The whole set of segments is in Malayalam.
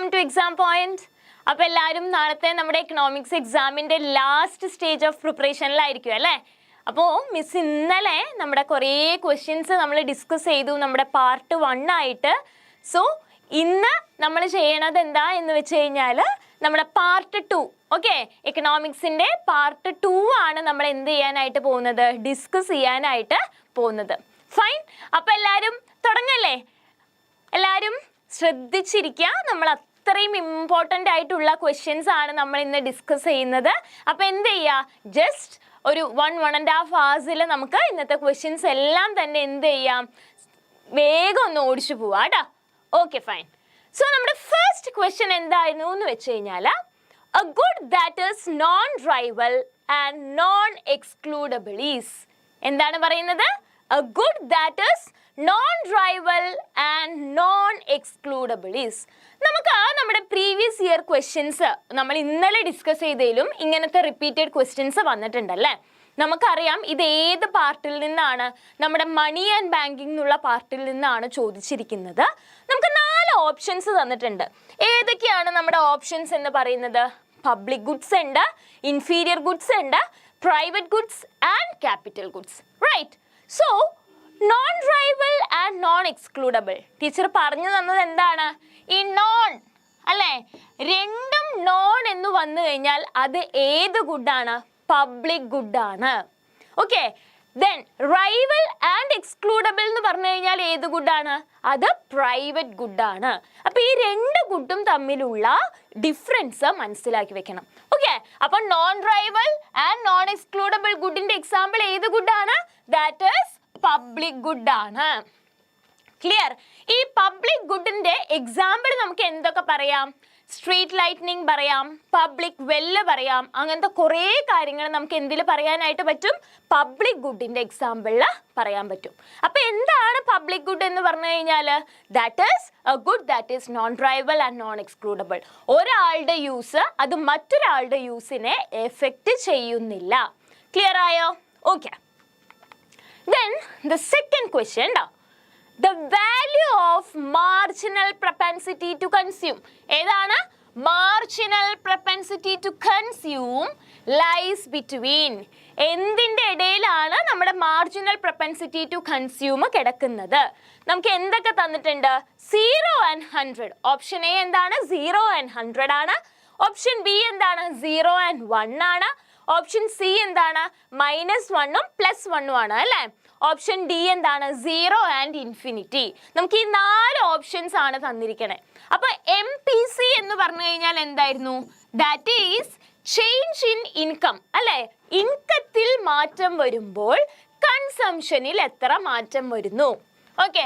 Welcome two exam point. അപ്പോൾ എല്ലാവരും നാളത്തെ നമ്മുടെ എക്കണോമിക്സ് എക്സാമിൻ്റെ ലാസ്റ്റ് സ്റ്റേജ് ഓഫ് പ്രിപ്പറേഷനിലായിരിക്കും അല്ലേ? അപ്പോൾ മിസ് ഇന്നലെ നമ്മുടെ കുറേ ക്വസ്റ്റ്യൻസ് നമ്മൾ ഡിസ്കസ് ചെയ്തു നമ്മുടെ പാർട്ട് 1 ആയിട്ട്. സോ ഇന്ന് നമ്മൾ ചെയ്യണത് എന്താ എന്ന് വെച്ച് കഴിഞ്ഞാൽ നമ്മുടെ പാർട്ട് 2, ഓക്കെ, എക്കണോമിക്സിൻ്റെ പാർട്ട് 2 ആണ് നമ്മൾ എന്ത് ചെയ്യാനായിട്ട് പോകുന്നത്, ഡിസ്കസ് ചെയ്യാനായിട്ട് പോകുന്നത്. ഫൈൻ, അപ്പോൾ എല്ലാവരും തുടങ്ങല്ലേ? എല്ലാവരും ശ്രദ്ധിച്ചിരിക്കുക. നമ്മൾ അത്രയും ഇമ്പോർട്ടൻ്റ് ആയിട്ടുള്ള ക്വസ്റ്റ്യൻസ് ആണ് നമ്മൾ ഇന്ന് ഡിസ്കസ് ചെയ്യുന്നത്. അപ്പോൾ എന്ത് ചെയ്യുക, ജസ്റ്റ് ഒരു 1.5 hours നമുക്ക് ഇന്നത്തെ ക്വസ്റ്റ്യൻസ് എല്ലാം തന്നെ എന്ത് ചെയ്യാം, വേഗം ഒന്ന് ഓടിച്ചു പോവാം കേട്ടോ. Okay fine. സോ നമ്മുടെ ഫസ്റ്റ് ക്വസ്റ്റ്യൻ എന്തായിരുന്നു എന്ന് വെച്ച് കഴിഞ്ഞാൽ, a good that is non rival and non excludable is. എന്താണ് പറയുന്നത്? A good that is non rival and non excludable is. നമുക്ക് നമ്മുടെ പ്രീവിയസ് ഇയർ ക്വസ്റ്റ്യൻസ് നമ്മൾ ഇന്നലെ ഡിസ്കസ് ചെയ്തതിലും ഇങ്ങനത്തെ റിപ്പീറ്റഡ് ക്വസ്റ്റ്യൻസ് വന്നിട്ടുണ്ടല്ലേ. നമുക്കറിയാം ഇത് ഏത് പാർട്ടിൽ നിന്നാണ്, നമ്മുടെ മണി ആൻഡ് ബാങ്കിങ് എന്നുള്ള പാർട്ടിൽ നിന്നാണ് ചോദിച്ചിരിക്കുന്നത്. നമുക്ക് 4 ഓപ്ഷൻസ് തന്നിട്ടുണ്ട്. ഏതൊക്കെയാണ് നമ്മുടെ ഓപ്ഷൻസ് എന്ന് പറയുന്നത്? പബ്ലിക് ഗുഡ്സ് ഉണ്ട്, ഇൻഫീരിയർ ഗുഡ്സ് ഉണ്ട്, private goods and capital goods. Right. So non rival and non excludable, teacher പറഞ്ഞു തന്നത് എന്താണ്? ഈ നോൺ അല്ലേ, രണ്ടും നോൺ എന്ന് വന്നു കഴിഞ്ഞാൽ അത് ഏത് ഗുഡാണ്? പബ്ലിക് ഗുഡാണ്. Okay. Then rival and excludable എന്ന് പറഞ്ഞു കഴിഞ്ഞാൽ ഏത് ഗുഡാണ്? അത് പ്രൈവറ്റ് ഗുഡാണ്. അപ്പോൾ ഈ 2 ഗുഡും തമ്മിലുള്ള ഡിഫറൻസ് മനസ്സിലാക്കി വെക്കണം. ഓക്കെ. അപ്പോൾ non rival and non excludable ഗുഡിന്റെ എക്സാമ്പിൾ ഏത് ഗുഡാണ്? ദാറ്റ് ഈസ് പബ്ലിക് ഗുഡ് ആണ്. ക്ലിയർ? ഈ പബ്ലിക് ഗുഡിന്റെ എക്സാമ്പിൾ നമുക്ക് എന്തൊക്കെ പറയാം? സ്ട്രീറ്റ് ലൈറ്റ്നിങ് പറയാം, പബ്ലിക് വെല്ല് പറയാം, അങ്ങനത്തെ കുറേ കാര്യങ്ങൾ നമുക്ക് എന്തിൽ പറയാനായിട്ട് പറ്റും? പബ്ലിക് ഗുഡിന്റെ എക്സാമ്പിളിൽ പറയാൻ പറ്റും. അപ്പോൾ എന്താണ് പബ്ലിക് ഗുഡ് എന്ന് പറഞ്ഞു കഴിഞ്ഞാൽ? That is a good that is non rival and non excludable. ഒരാളുടെ യൂസ് അത് മറ്റൊരാളുടെ യൂസിനെ എഫക്റ്റ് ചെയ്യുന്നില്ല. ക്ലിയർ ആയോ? Okay. Then the second question, the value of marginal propensity to consume. ഏതാണ്? Marginal propensity to consume lies between. എന്തിൻ്റെ ഇടയിലാണ് നമ്മുടെ മാർജിനൽ പ്രൊപ്പൻസിറ്റി ടു കൺസ്യൂം കിടക്കുന്നത്? നമുക്ക് എന്തൊക്കെ തന്നിട്ടുണ്ട്? 0 and 100. ഓപ്ഷൻ എ എന്താണ്? 0 and 100 ആണ്. ഓപ്ഷൻ ബി എന്താണ്? 0 and 1 ആണ്. ഓപ്ഷൻ സി എന്താണ്? -1 ഉം +1 ഉം ആണ് അല്ലേ. ഓപ്ഷൻ ഡി എന്താണ്? 0 ആൻഡ് ഇൻഫിനിറ്റി. നമുക്ക് ഈ 4 ഓപ്ഷൻസ് ആണ് തന്നിരിക്കണേ. അപ്പൊ MPC എന്ന് പറഞ്ഞു കഴിഞ്ഞാൽ എന്തായിരുന്നു? That is change in income അല്ലേ. ഇൻകത്തിൽ മാറ്റം വരുമ്പോൾ കൺസംഷനിൽ എത്ര മാറ്റം വരുന്നു? Okay.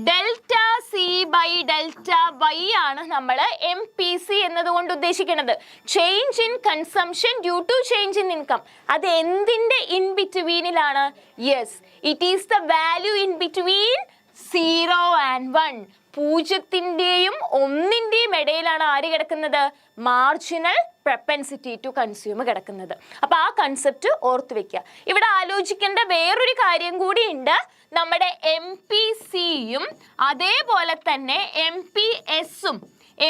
Delta C by delta Y ആണ് നമ്മൾ MPC എന്നതുകൊണ്ട് ഉദ്ദേശിക്കുന്നത്. Change in consumption due to change in income. അത് എന്തിൻ്റെ ഇൻ ബിറ്റ്വീനിലാണ്? Yes, it is the value in between 0 and 1. 0ൻ്റെയും 1ൻ്റെയും ഇടയിലാണ് ആര് കിടക്കുന്നത്? മാർജിനൽ പ്രൊപ്പൻസിറ്റി ടു കൺസ്യൂം കിടക്കുന്നത്. അപ്പോൾ ആ കൺസെപ്റ്റ് ഓർത്ത് വെക്കുക. ഇവിടെ ആലോചിക്കേണ്ട വേറൊരു കാര്യം കൂടി ഉണ്ട്. നമ്മുടെ MPCയും അതേപോലെ തന്നെ MPSഉം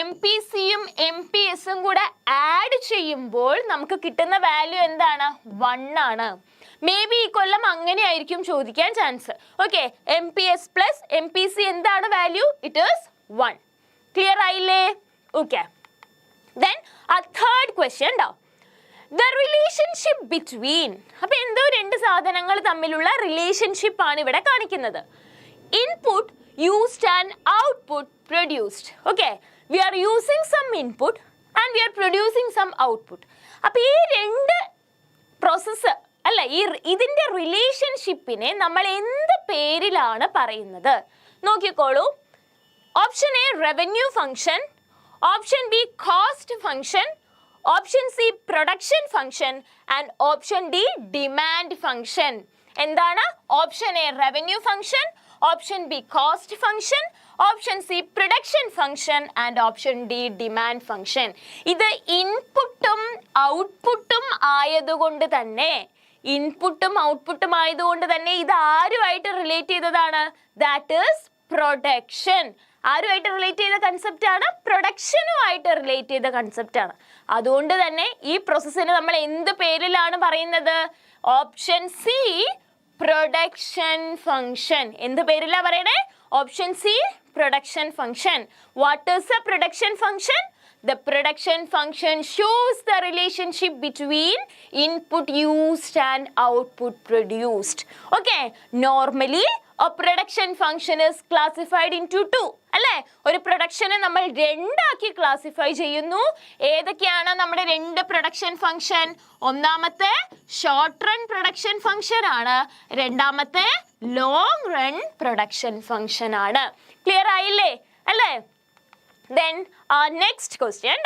MPCയും MPSഉം കൂടെ ആഡ് ചെയ്യുമ്പോൾ നമുക്ക് കിട്ടുന്ന വാല്യൂ എന്താണ്? 1 ആണ്. മേ ബി ഈ കൊല്ലം അങ്ങനെ ആയിരിക്കും ചോദിക്കാൻ chance. Okay. MPS plus MPC എന്താണ് വാല്യൂ? It is 1. ക്ലിയർ ആയില്ലേ? ഓക്കെ. ദെൻ ആ തേർഡ് ക്വസ്റ്റ്യൻ ഉണ്ടോ, ദ റിലേഷൻഷിപ്പ് ബിറ്റ്വീൻ. അപ്പൊ എന്തോ 2 സാധനങ്ങൾ തമ്മിലുള്ള റിലേഷൻഷിപ്പ് ആണ് ഇവിടെ കാണിക്കുന്നത്. Input used and output produced. Okay. We are using some input and we are producing some output. അപ്പൊ ഈ 2 പ്രോസസ്സ് അല്ല, ഇതിന്റെ റിലേഷൻഷിപ്പിനെ നമ്മൾ എന്ത് പേരിലാണ് പറയുന്നത്? നോക്കിക്കോളൂ. Option A revenue function, option B cost function, option C production function and option D demand function. എന്താണ്? Option A revenue function, option B cost function, option C production function and option D demand function. ഇത് ഇൻപുട്ടും ഔട്ട്പുട്ടും ആയതുകൊണ്ട് തന്നെ ഇൻപുട്ടും ഔട്ട്പുട്ടും ആയതുകൊണ്ട് തന്നെ ഇത് ആരുമായിട്ട് റിലേറ്റ് ചെയ്തതാണ്? That is production. ആരുമായിട്ട് റിലേറ്റ് ചെയ്ത കൺസെപ്റ്റ് ആണ്? പ്രൊഡക്ഷനുമായിട്ട് റിലേറ്റ് ചെയ്ത കൺസെപ്റ്റ് ആണ്. അതുകൊണ്ട് തന്നെ ഈ പ്രോസസ്സിനെ നമ്മൾ എന്ത് പേരിലാണ് പറയുന്നത്? Option C, production function. എന്ത് പേരിലാ പറയണേ? Option C, production function. What is A production function? The production function shows the relationship between input used and output produced. Okay, normally a production function is classified into two. അല്ലേ? ഒരു പ്രൊഡക്ഷനെ നമ്മൾ രണ്ടാക്കി ക്ലാസിഫൈ ചെയ്യുന്നു. ഏതൊക്കെയാണ് നമ്മുടെ രണ്ട് പ്രൊഡക്ഷൻ ഫംഗ്ഷൻ? ഒന്നാമത്തെ ഷോർട്ട് റൺ പ്രൊഡക്ഷൻ ഫംഗ്ഷൻ ആണ്, രണ്ടാമത്തെ ലോങ് റൺ പ്രൊഡക്ഷൻ ഫംഗ്ഷൻ ആണ്. ക്ലിയർ ആയില്ലേ? അല്ലേ? Then our next question.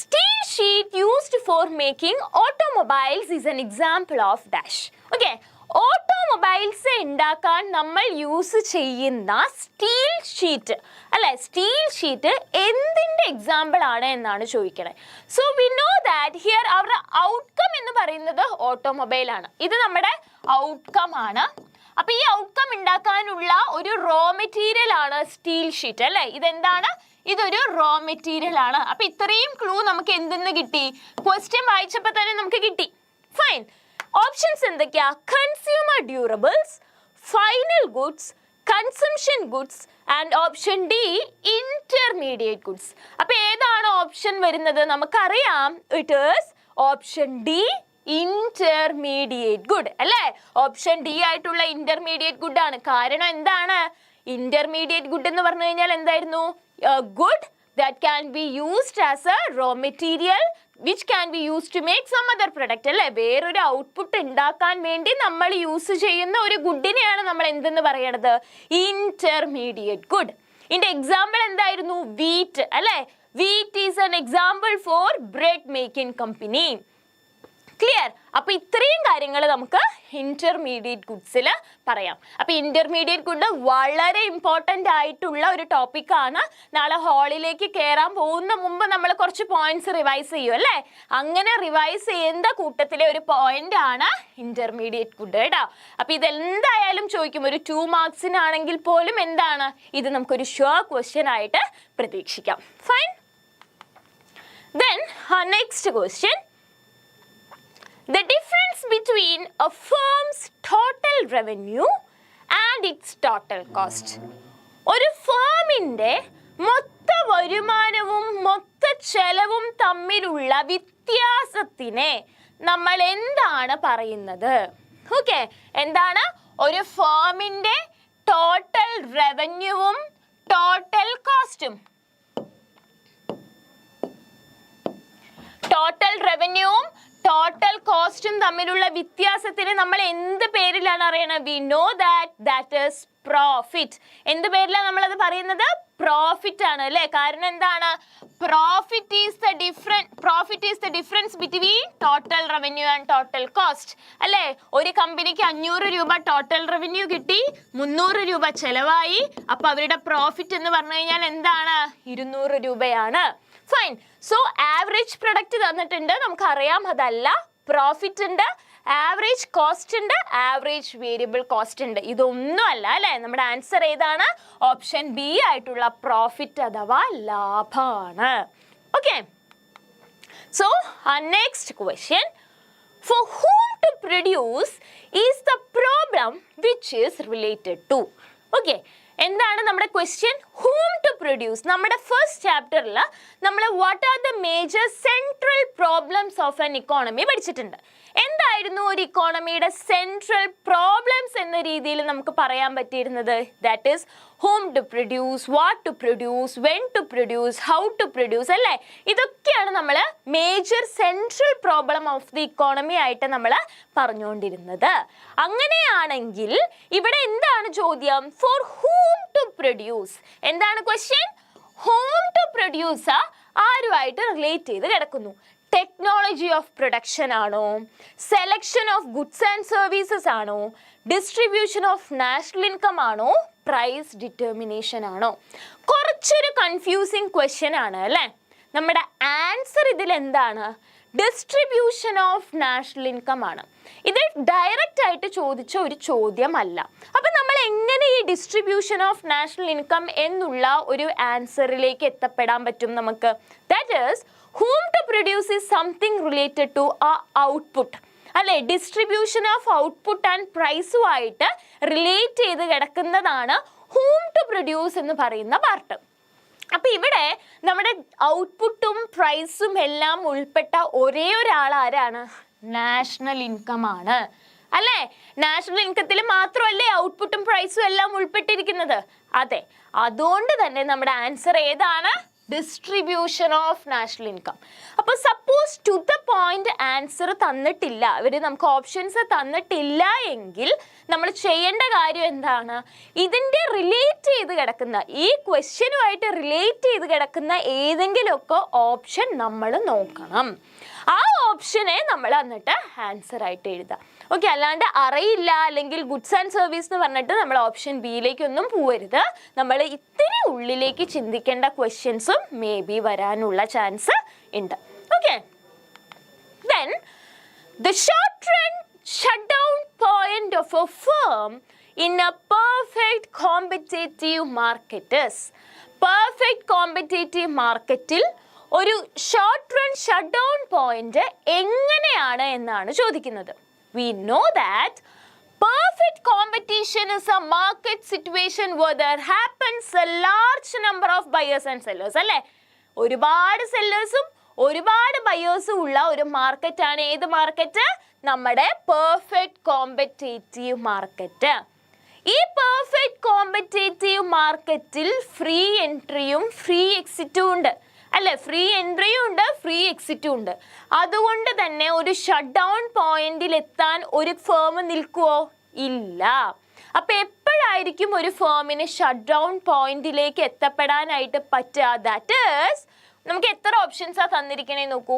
Steel sheet used for making automobiles is an example of dash. Okay, automobiles ഉണ്ടാക്കാൻ നമ്മൾ യൂസ് ചെയ്യുന്ന സ്റ്റീൽ ഷീറ്റ് അല്ലെ, സ്റ്റീൽ ഷീറ്റ് എന്തിൻ്റെ എക്സാമ്പിൾ ആണ് എന്നാണ് ചോദിക്കണേ. So we know that here അവരുടെ ഔട്ട്കം എന്ന് പറയുന്നത് ഓട്ടോമൊബൈൽ ആണ്. ഇത് നമ്മുടെ ഔട്ട്കം ആണ്. അപ്പൊ ഈ ഔട്ട്കം ഉണ്ടാക്കാനുള്ള ഒരു റോ മെറ്റീരിയൽ ആണ് സ്റ്റീൽ ഷീറ്റ് അല്ലെ. ഇതെന്താണ്? ഇതൊരു റോ മെറ്റീരിയൽ ആണ്. അപ്പൊ ഇത്രയും ക്ലൂ നമുക്ക് എന്തെന്ന് കിട്ടി? ക്വസ്റ്റ്യൻ വായിച്ചപ്പോൾ തന്നെ നമുക്ക് കിട്ടി. ഫൈൻ. ഓപ്ഷൻസ് എന്തൊക്കെയാ? Consumer durables, final goods, consumption goods and option D intermediate goods. അപ്പൊ ഏതാണ് ഓപ്ഷൻ വരുന്നത്? നമുക്കറിയാം, it is option D, intermediate good അല്ലേ. ഓപ്ഷൻ ഡി ആയിട്ടുള്ള ഇന്റർമീഡിയറ്റ് ഗുഡ് ആണ്. കാരണം എന്താണ്? ഇന്റർമീഡിയറ്റ് ഗുഡ് എന്ന് പറഞ്ഞു കഴിഞ്ഞാൽ എന്തായിരുന്നു? Good that can be used as a raw material which can be used to make some other product അല്ലേ. വേറൊരു ഔട്ട്പുട്ട് ഉണ്ടാക്കാൻ വേണ്ടി നമ്മൾ യൂസ് ചെയ്യുന്ന ഒരു ഗുഡിനെയാണ് നമ്മൾ എന്തെന്ന് പറയണത്? Intermediate good. ഇതിന്റെ എക്സാമ്പിൾ എന്തായിരുന്നു? വീറ്റ് അല്ലേ. Wheat is an example for bread making company. Clear? അപ്പൊ ഇത്രയും കാര്യങ്ങൾ നമുക്ക് ഇന്റർമീഡിയറ്റ് ഗുഡ്സിൽ പറയാം. അപ്പൊ ഇന്റർമീഡിയറ്റ് ഗുഡ് വളരെ ഇമ്പോർട്ടൻ്റ് ആയിട്ടുള്ള ഒരു ടോപ്പിക്കാണ്. നാളെ ഹാളിലേക്ക് കയറാൻ പോകുന്ന മുമ്പ് നമ്മൾ കുറച്ച് പോയിന്റ്സ് റിവൈസ് ചെയ്യും അല്ലേ. അങ്ങനെ റിവൈസ് ചെയ്യുന്ന കൂട്ടത്തിലെ ഒരു പോയിന്റ് ആണ് ഇന്റർമീഡിയറ്റ് ഗുഡ് കേട്ടോ. അപ്പൊ ഇതെന്തായാലും ചോദിക്കും. ഒരു 2 മാർക്സിനാണെങ്കിൽ പോലും എന്താണ് ഇത്? നമുക്കൊരു ഷുവർ ക്വസ്റ്റ്യൻ ആയിട്ട് പ്രതീക്ഷിക്കാം. Fine. Then next question. The difference between a firm's total revenue and its total cost. ഒരു ഫേമിന്റെ മൊത്ത വരുമാനവും മൊത്ത ചെലവും തമ്മിലുള്ള വ്യത്യാസത്തിനെ നമ്മൾ എന്താണ് പറയുന്നത്? ഓക്കെ, എന്താണ്? ഒരു ഫേമിന്റെ ടോട്ടൽ റവന്യൂവും ടോട്ടൽ കോസ്റ്റും, ടോട്ടൽ റവന്യൂവും ടോട്ടൽ കോസ്റ്റും തമ്മിലുള്ള വ്യത്യാസത്തിന് നമ്മൾ എന്ത് പേരിലാണ് അറിയണത്? V know that is profit. എന്ത് പേരിലാണ് നമ്മളത് പറയുന്നത്? പ്രോഫിറ്റ് ആണ് അല്ലേ. കാരണം എന്താണ്? Profit is the difference between total revenue and total cost അല്ലേ. ഒരു കമ്പനിക്ക് 500 രൂപ ടോട്ടൽ റവന്യൂ കിട്ടി, 300 രൂപ ചെലവായി. അപ്പൊ അവരുടെ പ്രോഫിറ്റ് എന്ന് പറഞ്ഞു കഴിഞ്ഞാൽ എന്താണ്? 200 രൂപയാണ്. ഫൈൻ. സോ ആവറേജ് പ്രൊഡക്റ്റ് തന്നിട്ടുണ്ട്, നമുക്കറിയാം അതല്ല. പ്രോഫിറ്റ് ഉണ്ട്, ആവറേജ് കോസ്റ്റ് ഉണ്ട്, ആവറേജ് വേരിയബിൾ കോസ്റ്റ് ഉണ്ട്. ഇതൊന്നും അല്ല അല്ലേ. നമ്മുടെ ആൻസർ ഏതാണ്? ഓപ്ഷൻ ബി ആയിട്ടുള്ള പ്രോഫിറ്റ് അഥവാ ലാഭമാണ്. Okay. So next question. For whom to produce is the problem which is related to. Okay, എന്താണ് നമ്മുടെ ക്വസ്റ്റ്യൻ? Whom to produce. നമ്മുടെ ഫസ്റ്റ് ചാപ്റ്ററിൽ നമ്മൾ what are the major central problems of an economy പഠിച്ചിട്ടുണ്ട്. എന്തായിരുന്നു ഒരു ഇക്കോണമിയുടെ സെൻട്രൽ പ്രോബ്ലംസ് എന്ന രീതിയിൽ നമുക്ക് പറയാൻ പറ്റിയിരുന്നത്? That is whom to produce, what to produce, when to produce, how to produce അല്ലേ. ഇതൊക്കെയാണ് നമ്മൾ major central problem of the economy ആയിട്ട് നമ്മൾ പറഞ്ഞുകൊണ്ടിരുന്നത്. അങ്ങനെയാണെങ്കിൽ ഇവിടെ എന്താണ് ചോദ്യം? For whom to produce. എന്താണ് ക്വസ്റ്റ്യൻ? ഹൂം ടു പ്രൊഡ്യൂസ് ആരുമായിട്ട് റിലേറ്റ് ചെയ്ത് കിടക്കുന്നു? ടെക്നോളജി ഓഫ് പ്രൊഡക്ഷൻ ആണോ? Selection of goods and services ആണോ? ഡിസ്ട്രിബ്യൂഷൻ ഓഫ് നാഷണൽ ഇൻകം ആണോ? പ്രൈസ് ഡിറ്റർമിനേഷൻ ആണോ? കുറച്ചൊരു കൺഫ്യൂസിങ് ക്വസ്റ്റ്യൻ ആണ് അല്ലേ. നമ്മുടെ ആൻസർ ഇതിൽ എന്താണ്? ഡിസ്ട്രിബ്യൂഷൻ ഓഫ് നാഷണൽ ഇൻകം ആണ്. ഇത് ഡയറക്റ്റ് ആയിട്ട് ചോദിച്ച ഒരു ചോദ്യമല്ല. അപ്പൊ നമ്മൾ എങ്ങനെ ഈ ഡിസ്ട്രിബ്യൂഷൻ ഓഫ് നാഷണൽ ഇൻകം എന്നുള്ള ഒരു ആൻസറിലേക്ക് എത്തപ്പെടാൻ പറ്റും നമുക്ക്? That is whom to produce is something related to a output. അല്ലെ, ഡിസ്ട്രിബ്യൂഷൻ ഓഫ് ഔട്ട്പുട്ട് ആൻഡ് പ്രൈസുമായിട്ട് റിലേറ്റ് ചെയ്ത് കിടക്കുന്നതാണ് whom to produce എന്ന് പറയുന്ന പാർട്ട്. അപ്പൊ ഇവിടെ നമ്മുടെ ഔട്ട്പുട്ടും പ്രൈസും എല്ലാം ഉൾപ്പെട്ട ഒരേ ഒരാൾ ആരാണ്? നാഷണൽ ഇൻകം ആണ് അല്ലേ? നാഷണൽ ഇൻകത്തിൽ മാത്രമല്ലേ ഔട്ട്പുട്ടും പ്രൈസും എല്ലാം ഉൾപ്പെട്ടിരിക്കുന്നത്? അതെ, അതുകൊണ്ട് തന്നെ നമ്മുടെ ആൻസർ ഏതാണ്? Distribution of national income. അപ്പോൾ suppose to the point answer തന്നിട്ടില്ല, ഇവർ നമുക്ക് ഓപ്ഷൻസ് തന്നിട്ടില്ല എങ്കിൽ നമ്മൾ ചെയ്യേണ്ട കാര്യം എന്താണ്? ഇതിൻ്റെ റിലേറ്റ് ചെയ്ത് കിടക്കുന്ന, ഈ ക്വസ്റ്റ്യനുമായിട്ട് റിലേറ്റ് ചെയ്ത് കിടക്കുന്ന ഏതെങ്കിലുമൊക്കെ ഓപ്ഷൻ നമ്മൾ നോക്കണം. ആ ഓപ്ഷനെ നമ്മൾ എന്നിട്ട് ആൻസർ ആയിട്ട് എഴുതാം. ഓക്കെ, അല്ലാണ്ട് അറിയില്ല അല്ലെങ്കിൽ ഗുഡ്സ് ആൻഡ് സർവീസ് എന്ന് പറഞ്ഞിട്ട് നമ്മൾ ഓപ്ഷൻ ബിയിലേക്കൊന്നും പോകരുത്. നമ്മൾ ഇത്തിരി ഉള്ളിലേക്ക് ചിന്തിക്കേണ്ട ക്വസ്റ്റ്യൻസും മേ ബി വരാനുള്ള ചാൻസ് ഉണ്ട്. Okay, then the short run shut down point of A firm in A perfect competitive market is. Perfect competitive മാർക്കറ്റിൽ ഒരു short run shut down point എങ്ങനെയാണ് എന്നാണ് ചോദിക്കുന്നത്. We know that perfect competition is a market situation where there happens a large number of buyers and sellers. അല്ലേ, ഒരുപാട് സെല്ലേഴ്സും ഒരുപാട് ബയേഴ്സും ഉള്ള ഒരു മാർക്കറ്റാണ് ഏത് മാർക്കറ്റ്? നമ്മുടെ പെർഫെക്റ്റ് കോമ്പറ്റേറ്റീവ് മാർക്കറ്റ്. ഈ പെർഫെക്റ്റ് കോമ്പറ്റേറ്റീവ് മാർക്കറ്റിൽ ഫ്രീ എൻട്രിയും ഫ്രീ എക്സിറ്റും ഉണ്ട് അല്ലെ? ഫ്രീ എൻട്രിയും ഉണ്ട്, ഫ്രീ എക്സിറ്റും ഉണ്ട്. അതുകൊണ്ട് തന്നെ ഒരു ഷട്ട് ഡൗൺ പോയിന്റിൽ എത്താൻ ഒരു ഫേം നിൽക്കുവോ? ഇല്ല. അപ്പൊ എപ്പോഴായിരിക്കും ഒരു ഫേമിന് ഷട്ട് ഡൗൺ പോയിന്റിലേക്ക് എത്തപ്പെടാനായിട്ട് പറ്റുക? ദാറ്റ് ഈസ്, നമുക്ക് എത്ര ഓപ്ഷൻസാ തന്നിരിക്കണേ നോക്കൂ.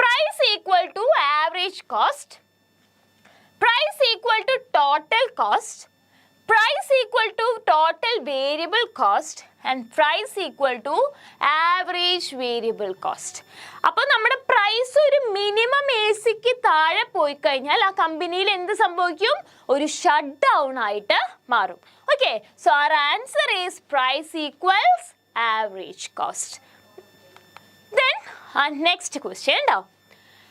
Price equal to average cost, price equal to total cost, price equal to total variable cost and price equal to average variable cost. അപ്പോൾ നമ്മുടെ പ്രൈസ് ഒരു മിനിമം എസിക്ക് താഴെ പോയി കഴിഞ്ഞാൽ ആ കമ്പനിയിൽ എന്ത് സംഭവിക്കും? ഒരു ഷട്ട് ഡൗൺ ആയിട്ട് മാറും. Okay, so our answer is price equals average cost. Then our next question now.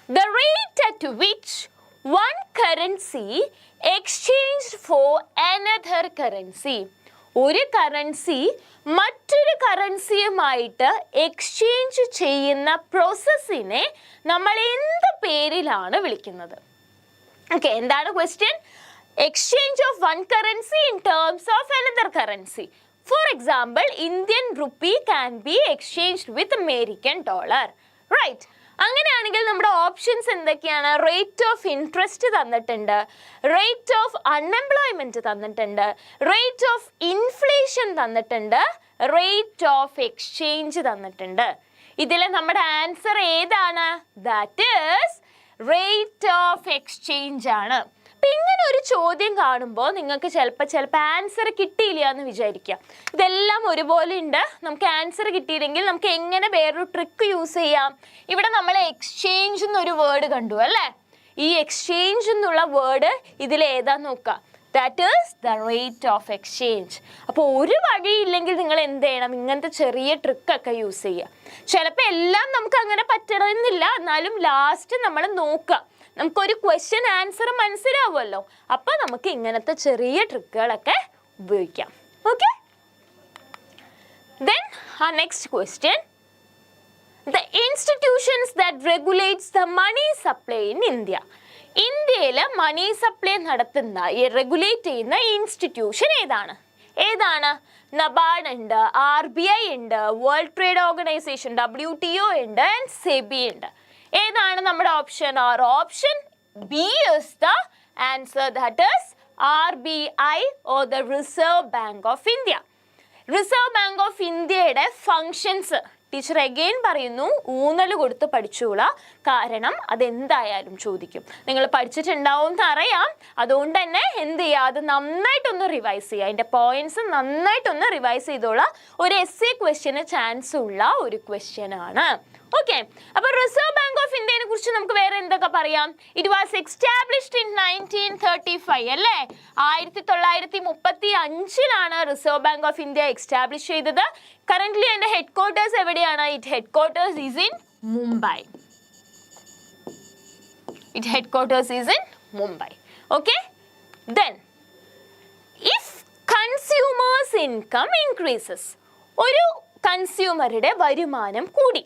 The rate at which one currency exchanged for another currency. ഒരു കറൻസി മറ്റൊരു കറൻസിയുമായിട്ട് എക്സ്ചേഞ്ച് ചെയ്യുന്ന പ്രോസസ്സിനെ നമ്മൾ എന്ത് പേരിലാണ് വിളിക്കുന്നത്? ഓക്കെ, എന്താണ് question? Exchange of one currency in terms of another currency. For example, Indian rupee can be exchanged with American dollar. Right, അങ്ങനെയാണെങ്കിൽ നമ്മുടെ ഓപ്ഷൻസ് എന്തൊക്കെയാണ്? റേറ്റ് ഓഫ് ഇൻട്രസ്റ്റ് തന്നിട്ടുണ്ട്, റേറ്റ് ഓഫ് അൺഎംപ്ലോയ്മെന്റ് തന്നിട്ടുണ്ട്, റേറ്റ് ഓഫ് ഇൻഫ്ലേഷൻ തന്നിട്ടുണ്ട്, റേറ്റ് ഓഫ് എക്സ്ചേഞ്ച് തന്നിട്ടുണ്ട്. ഇതിൽ നമ്മുടെ ആൻസർ ഏതാണ്? That is rate of exchange ആണ്. അപ്പം ഇങ്ങനെ ഒരു ചോദ്യം കാണുമ്പോൾ നിങ്ങൾക്ക് ചിലപ്പോൾ ആൻസർ കിട്ടിയില്ല എന്ന് വിചാരിക്കുക. ഇതെല്ലാം ഒരുപോലെ ഉണ്ട്, നമുക്ക് ആൻസർ കിട്ടിയില്ലെങ്കിൽ നമുക്ക് എങ്ങനെ വേറൊരു ട്രിക്ക് യൂസ് ചെയ്യാം? ഇവിടെ നമ്മൾ എക്സ്ചേഞ്ച് എന്നൊരു വേർഡ് കണ്ടു അല്ലേ? ഈ എക്സ്ചേഞ്ച് എന്നുള്ള വേർഡ് ഇതിൽ ഏതാ നോക്കുക. That is the rate of exchange. അപ്പോൾ ഒരു വഴിയില്ലെങ്കിൽ നിങ്ങൾ എന്ത് ചെയ്യണം? ഇങ്ങനത്തെ ചെറിയ ട്രിക്കൊക്കെ യൂസ് ചെയ്യുക. ചിലപ്പോൾ എല്ലാം നമുക്ക് അങ്ങനെ പറ്റണമെന്നില്ല, എന്നാലും ലാസ്റ്റ് നമ്മൾ നോക്കുക, നമുക്കൊരു ക്വസ്റ്റ്യൻ ആൻസർ മനസ്സിലാവുമല്ലോ. അപ്പോൾ നമുക്ക് ഇങ്ങനത്തെ ചെറിയ ട്രിക്കുകളൊക്കെ ഉപയോഗിക്കാം. Okay, then next question. The institutions that regulates the money supply in India. ഇന്ത്യയിൽ മണി സപ്ലൈ നടത്തുന്ന റെഗുലേറ്റ് ചെയ്യുന്ന ഇൻസ്റ്റിറ്റ്യൂഷൻ ഏതാണ്? നബാർഡ് ഉണ്ട്, RBI ഉണ്ട്, വേൾഡ് ട്രേഡ് ഓർഗനൈസേഷൻ WTO ഉണ്ട്, ആൻഡ് സെബി ഉണ്ട്. ഏതാണ് നമ്മുടെ option? Option B is the answer, that is RBI or the Reserve Bank of India. Reserve Bank of ഇന്ത്യയുടെ ഫങ്ഷൻസ് ടീച്ചർ അഗെയിൻ പറയുന്നു, ഊന്നൽ കൊടുത്ത് പഠിച്ചോളാം. കാരണം അതെന്തായാലും ചോദിക്കും. നിങ്ങൾ പഠിച്ചിട്ടുണ്ടാവും എന്നറിയാം, അതുകൊണ്ട് തന്നെ എന്ത് ചെയ്യുക, അത് നന്നായിട്ടൊന്ന് റിവൈസ് ചെയ്യുക. അതിൻ്റെ പോയിന്റ്സ് നന്നായിട്ടൊന്ന് റിവൈസ് ചെയ്തോളാം. ഒരു essay ക്വസ്റ്റ്യന് ചാൻസ് ഉള്ള ഒരു ക്വസ്റ്റ്യൻ ആണ്. ഓക്കെ, അപ്പൊ റിസർവ് ബാങ്ക് ഓഫ് ഇന്ത്യനെ കുറിച്ച് നമുക്ക് വേറെ എന്തൊക്കെ പറയാം? ഇറ്റ് വാസ് എസ്റ്റാബ്ലിഷ്ഡ് ഇൻ 1935 അല്ലേ? 1935 reserve Bank of India establish ചെയ്തത്. കറന്റ്ലി അതിന്റെ ഹെഡ് ക്വാർട്ടേഴ്സ് എവിടെയാണ്? It head quarters is in Mumbai. Its headquarters is in Mumbai. Okay? Then, if consumers' income increases, ഒരു കൺസ്യൂമറുടെ വരുമാനം കൂടി,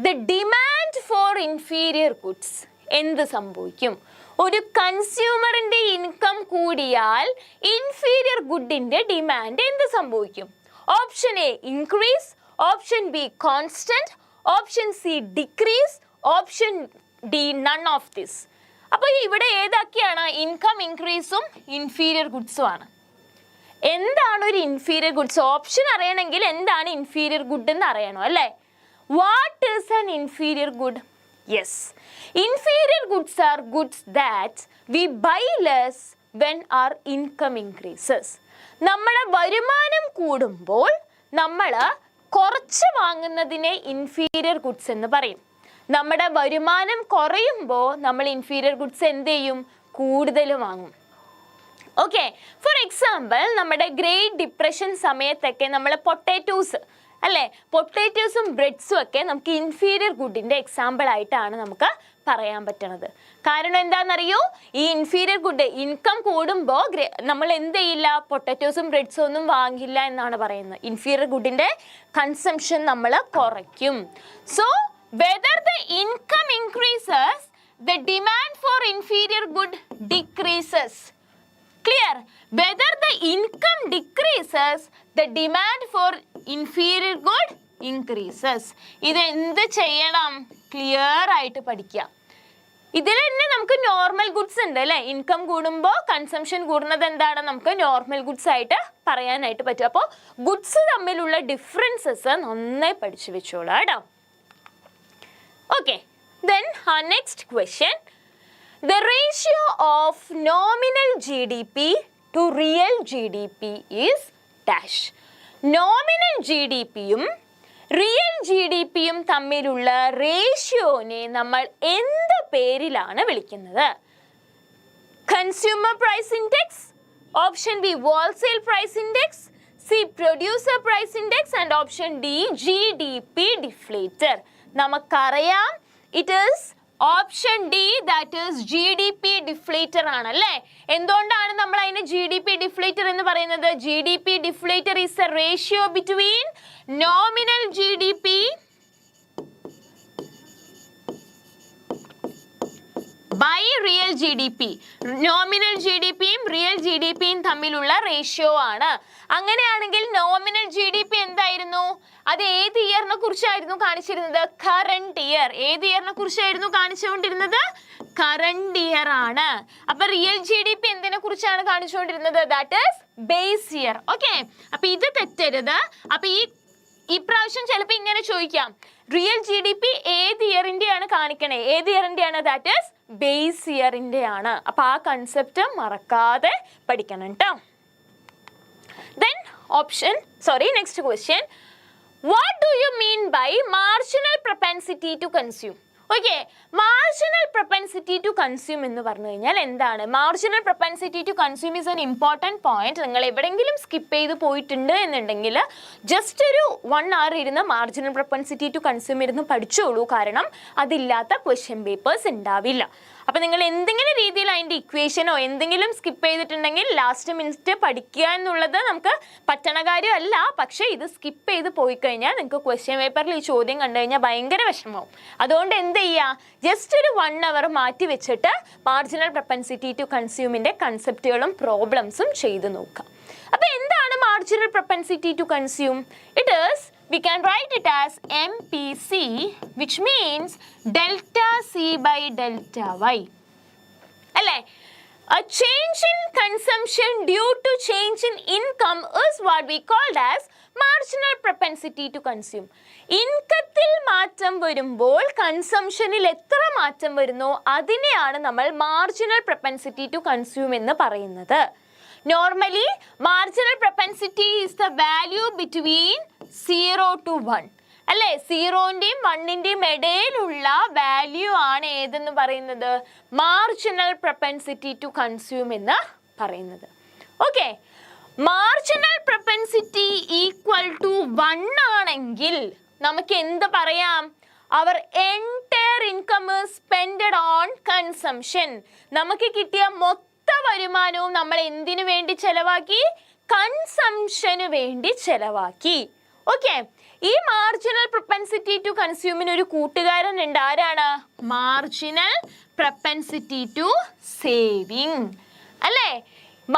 the demand for inferior goods എന്ത് സംഭവിക്കും? ഒരു കൺസ്യൂമറിന്റെ ഇൻകം കൂടിയാൽ ഇൻഫീരിയർ ഗുഡിന്റെ ഡിമാൻഡ് എന്ത് സംഭവിക്കും? Option A increase, option B constant, option C decrease, option D none of this. അപ്പോൾ ഇവിടെ ഏതൊക്കെയാണ്? ഇൻകം ഇൻക്രീസും ഇൻഫീരിയർ ഗുഡ്സും ആണ്. എന്താണ് ഒരു ഇൻഫീരിയർ ഗുഡ്സ്? ഓപ്ഷൻ അറിയണമെങ്കിൽ എന്താണ് ഇൻഫീരിയർ ഗുഡ് എന്ന് അറിയണം അല്ലേ? What is an inferior good? Yes, inferior goods are goods that we buy less when our income increases. നമ്മുടെ വരുമാനം കൂടുമ്പോൾ നമ്മൾ കുറച്ച് വാങ്ങുന്നതിനെ ഇൻഫീരിയർ ഗുഡ്സ് എന്ന് പറയും. നമ്മുടെ വരുമാനം കുറയുമ്പോൾ നമ്മൾ ഇൻഫീരിയർ ഗുഡ്സ് എന്ത് ചെയ്യും? കൂടുതൽ വാങ്ങും. ഓക്കെ, ഫോർ എക്സാമ്പിൾ നമ്മുടെ ഗ്രേറ്റ് ഡിപ്രഷൻ സമയത്തൊക്കെ നമ്മൾ പൊട്ടാറ്റോസ് അല്ലേ, പൊട്ടാറ്റോസും ബ്രെഡ്സും ഒക്കെ നമുക്ക് ഇൻഫീരിയർ ഗുഡിൻ്റെ എക്സാമ്പിൾ ആയിട്ടാണ് നമുക്ക് പറയാൻ പറ്റണത്. കാരണം എന്താണെന്നറിയോ? ഈ ഇൻഫീരിയർ ഗുഡ് ഇൻകം കൂടുമ്പോൾ നമ്മൾ എന്ത് ചെയ്യില്ല? പൊട്ടാറ്റോസും ബ്രെഡ്സും ഒന്നും വാങ്ങില്ല എന്നാണ് പറയുന്നത്. ഇൻഫീരിയർ ഗുഡിൻ്റെ കൺസംഷൻ നമ്മൾ കുറയ്ക്കും. So whether the income increases, the demand for inferior good decreases. Clear? Whether the income decreases, the demand for inferior good increases. ഇത് എന്ത് ചെയ്യണം? ക്ലിയർ ആയിട്ട് പഠിക്കുക. ഇതിൽ തന്നെ നമുക്ക് നോർമൽ ഗുഡ്സ് ഉണ്ട് അല്ലേ? ഇൻകം കൂടുമ്പോൾ കൺസംഷൻ കൂടുന്നത് എന്താണ്? നമുക്ക് നോർമൽ ഗുഡ്സ് ആയിട്ട് പറയാനായിട്ട് പറ്റും. അപ്പോൾ ഗുഡ്സ് തമ്മിലുള്ള ഡിഫറൻസസ് നന്നായി പഠിച്ചു വെച്ചോളാം കേട്ടോ. Okay, then our next question. The ratio of nominal GDP to real GDP is dash. Nominal GDPയും റിയൽ GDPയും തമ്മിലുള്ള റേഷ്യോനെ നമ്മൾ എന്ത് പേരിലാണ് വിളിക്കുന്നത്? Consumer price index, option B wholesale price index, C producer price index and option D GDP deflator. നമുക്കറിയാം it is option D, that is GDP deflator ആണല്ലേ. എന്തുകൊണ്ടാണ് നമ്മൾ അതിന് GDP ഡിഫ്ലേറ്റർ എന്ന് പറയുന്നത്? GDP deflator is a ratio between nominal GDP by real GDP. Nominal GDPയും റിയൽ GDPയും തമ്മിലുള്ള റേഷ്യോ ആണ്. അങ്ങനെയാണെങ്കിൽ നോമിനൽ GDP എന്തായിരുന്നു? അത് ഏത് ഇയറിനെ കുറിച്ചായിരുന്നു കാണിച്ചിരുന്നത്? Current year. ഏത് ഇയറിനെ കുറിച്ചായിരുന്നു കാണിച്ചുകൊണ്ടിരുന്നത്? കറണ്ട് ഇയർ ആണ്. അപ്പൊ റിയൽ GDP എന്തിനെ കുറിച്ചാണ് കാണിച്ചുകൊണ്ടിരുന്നത്? That is base year. Okay, അപ്പൊ ഇത് തെറ്റരുത്. അപ്പൊ ഈ പ്രാവശ്യം ചിലപ്പോൾ ഇങ്ങനെ ചോദിക്കാം, റിയൽ GDP ഏത് ഇയറിൻ്റെയാണ് കാണിക്കണേ? ഏത് ഇയറിൻ്റെയാണ്? ദാറ്റ് ഈസ് ബേസ് ഇയറിൻ്റെ ആണ്. അപ്പൊ ആ കൺസെപ്റ്റ് മറക്കാതെ പഠിക്കണം കേട്ടോ. Then next question. What do you mean by marginal propensity to consume? Okay, marginal propensity to consume എന്ന് പറഞ്ഞു കഴിഞ്ഞാൽ എന്താണ്? Marginal propensity to consume is an important point. നിങ്ങൾ എവിടെയെങ്കിലും സ്കിപ്പ് ചെയ്ത് പോയിട്ടുണ്ട് എന്നുണ്ടെങ്കിൽ ജസ്റ്റ് ഒരു 1 hour ഇരുന്ന് മാർജിനൽ പ്രൊപ്പൻസിറ്റി ടു കൺസ്യൂം ഇരുന്ന് പഠിച്ചോളൂ. കാരണം അതില്ലാത്ത ക്വസ്റ്റ്യൻ പേപ്പേഴ്സ് ഉണ്ടാവില്ല. അപ്പം നിങ്ങൾ എന്തെങ്കിലും രീതിയിൽ അതിൻ്റെ ഇക്വേഷനോ എന്തെങ്കിലും സ്കിപ്പ് ചെയ്തിട്ടുണ്ടെങ്കിൽ ലാസ്റ്റ് മിനിറ്റ് പഠിക്കുക എന്നുള്ളത് നമുക്ക് പറ്റണ കാര്യമല്ല. പക്ഷേ ഇത് സ്കിപ്പ് ചെയ്ത് പോയി കഴിഞ്ഞാൽ നിങ്ങൾക്ക് ക്വസ്റ്റ്യൻ പേപ്പറിൽ ഈ ചോദ്യം കണ്ടു കഴിഞ്ഞാൽ ഭയങ്കര വിഷമമാവും. അതുകൊണ്ട് എന്ത് ചെയ്യുക? ജസ്റ്റ് ഒരു 1 hour മാറ്റി വെച്ചിട്ട് മാർജിനൽ പ്രൊപ്പൻസിറ്റി ടു കൺസ്യൂമിൻ്റെ കൺസെപ്റ്റുകളും പ്രോബ്ലംസും ചെയ്ത് നോക്കാം. അപ്പോൾ എന്താണ് marginal propensity to consume? It is, we can write it as MPC, which means delta C by delta Y. അല്ലേ? A change in consumption due to change in income is what we called as marginal propensity to consume. ഇൻകത്തിൽ മാറ്റം വരുമ്പോൾ കൺസംഷനിൽ എത്ര മാറ്റം വരുന്നോ അതിനെയാണ് നമ്മൾ മാർജിനൽ പ്രൊപ്പൻസിറ്റി ടു കൺസ്യൂം എന്ന് പറയുന്നത്. Normally, marginal propensity is the value between 0 to 1. അല്ലേ? 0ന്റെയും 1ന്റെയും ഇടയിലുള്ള വാല്യൂ ആണ് ഏതെന്ന് പറയുന്നത്? മാർജിനൽ പ്രൊപ്പൻസിറ്റി ടു കൺസ്യൂം എന്ന് പറയുന്നത്. Okay, marginal propensity equal to 1 ആണെങ്കിൽ നമുക്ക് എന്ത് പറയാം? Our entire income spended on consumption. നമുക്ക് കിട്ടിയ മൊത്ത വരുമാനവും നമ്മൾ എന്തിനു വേണ്ടി ചെലവാക്കി? കൺസംഷന് വേണ്ടി ചെലവാക്കി. ഓക്കെ, ഈ മാർജിനൽ പ്രൊപ്പൻസിറ്റി ടു കൺസ്യൂമിന് ഒരു കൂട്ടുകാരൻ ഉണ്ട്. ആരാണ്? Marginal propensity to saving. അല്ലേ?